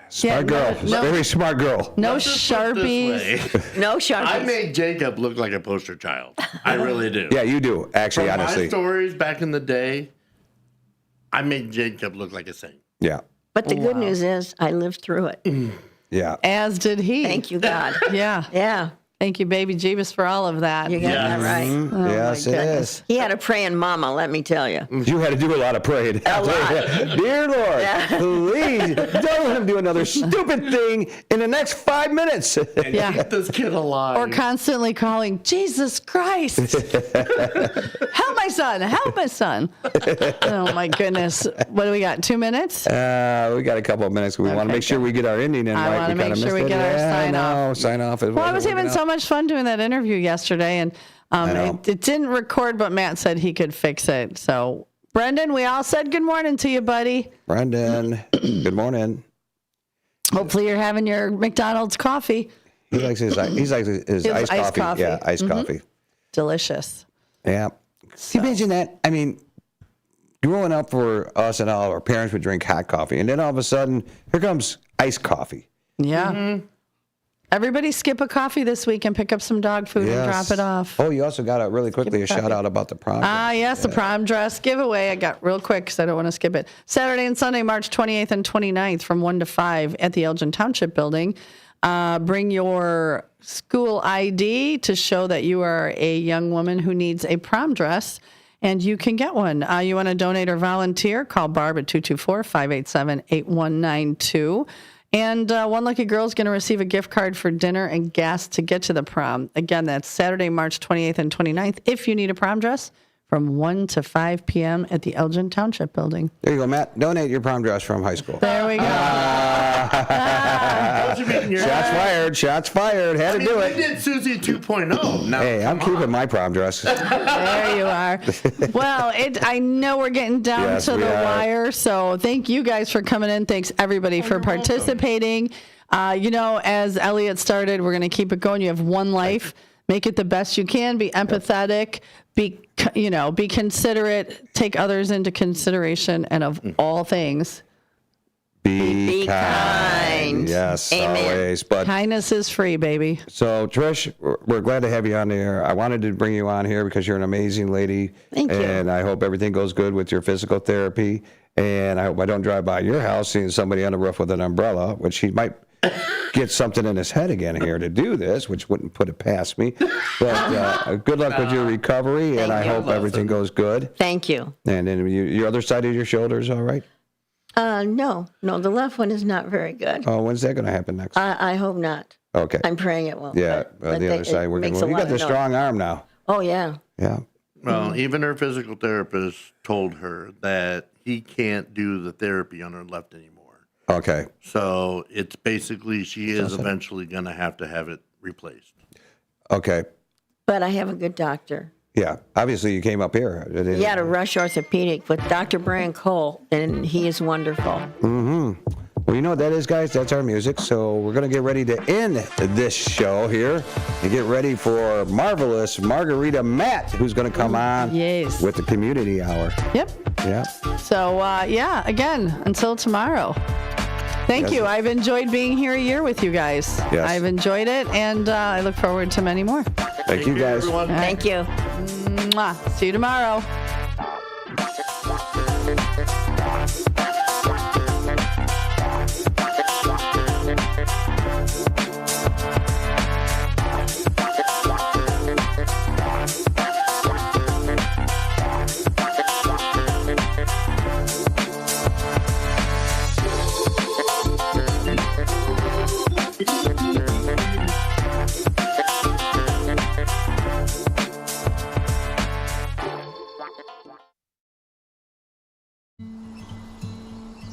Smart girl. Very smart girl. No Sharpies. No Sharpies. I made Jacob look like a poster child. I really do. Yeah, you do, actually, From honestly. my stories back in the day, I made Jacob look like a saint. Yeah. But the good news is I lived through it. Yeah. As did he. Thank you, God. Yeah. Yeah. Thank you, baby Jeebus, for all of that. You got that right. Oh, Yes, it is. He had a praying mama, let me tell you. You had to do a lot of praying. A lot. Dear Lord, please don't let him do another stupid thing in the next 5 minutes. And keep this kid alive. Or constantly calling, Jesus Christ. Help my son. Help my son. Oh, my goodness. What do we got? 2 minutes? We got a couple of minutes. We want to make sure we get our ending in right. I want to make sure we get our sign off. Sign off. Well, I was having so much fun doing that interview yesterday, and it didn't record, but Matt said he could fix it. So, Brendan, we all said good morning to you, buddy. Brendan, good morning. Hopefully you're having your McDonald's coffee. He likes his iced coffee. Yeah, iced coffee. Delicious. Yeah. Can you imagine that? I mean, growing up for us and all, our parents would drink hot coffee, and then all of a sudden, here comes iced coffee. Yeah. Mm-hmm. Everybody skip a coffee this week and pick up some dog food and drop it off. Oh, you also got a shout out about the prom. Yes, the prom dress giveaway. I got real quick because I don't want to skip it. Saturday and Sunday, March 28th and 29th from 1 to 5 at the Elgin Township Building. Bring your school ID to show that you are a young woman who needs a prom dress, and you can get one. You want to donate or volunteer? Call Barb at 224-587-8192. And one lucky girl is going to receive a gift card for dinner and gas to get to the prom. Again, that's Saturday, March 28th and 29th. If you need a prom dress, from 1 to 5 p.m. at the Elgin Township Building. There you go, Matt. Donate your prom dress from high school. There we go. Shots fired. Shots fired. Had to do it. We did Susie 2.0. Now, hey, I'm keeping my prom dress. There you are. Well, I know we're getting down to the wire, so thank you guys for coming in. Thanks, everybody, for participating. As Elliot started, we're going to keep it going. You have one life. Make it the best you can. Be empathetic. Be considerate. Take others into consideration. And of all things, be kind. Yes, Amen. Always. But kindness is free, baby. So, Trish, we're glad to have you on there. I wanted to bring you on here because you're an amazing lady. Thank you. And I hope everything goes good with your physical therapy. And I hope I don't drive by your house seeing somebody on the roof with an umbrella, which he might get something in his head again here to do this, which wouldn't put it past me. But good luck with your recovery, and I hope everything goes good. Thank you. And then your other side of your shoulder is all right? No, the left one is not very good. Oh, when's that going to happen next? I hope not. Okay. I'm praying it won't. Yeah, but the other side. You got the strong arm now. Oh, yeah. Yeah. Well, even her physical therapist told her that he can't do the therapy on her left anymore. Okay. So it's basically she is eventually going to have it replaced. Okay. But I have a good doctor. Yeah. Obviously, you came up here. He had a Rush Orthopedic with Dr. Brian Cole, and he is wonderful. Mm-hmm. Well, you know what that is, guys? That's our music. So we're going to get ready to end this show here and get ready for marvelous Margarita Matt, who's going to come on with the Community Hour. Yep. Yeah. So, again, until tomorrow. Thank you. I've enjoyed being here a year with you guys. Yes. I've enjoyed it, and I look forward to many more. Thank you, guys. Everyone. Thank you. Mwah. See you tomorrow.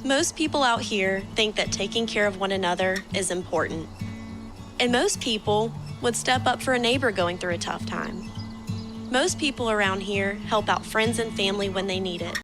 Most people out here think that taking care of one another is important. And most people would step up for a neighbor going through a tough time. Most people around here help out friends and family when they need it.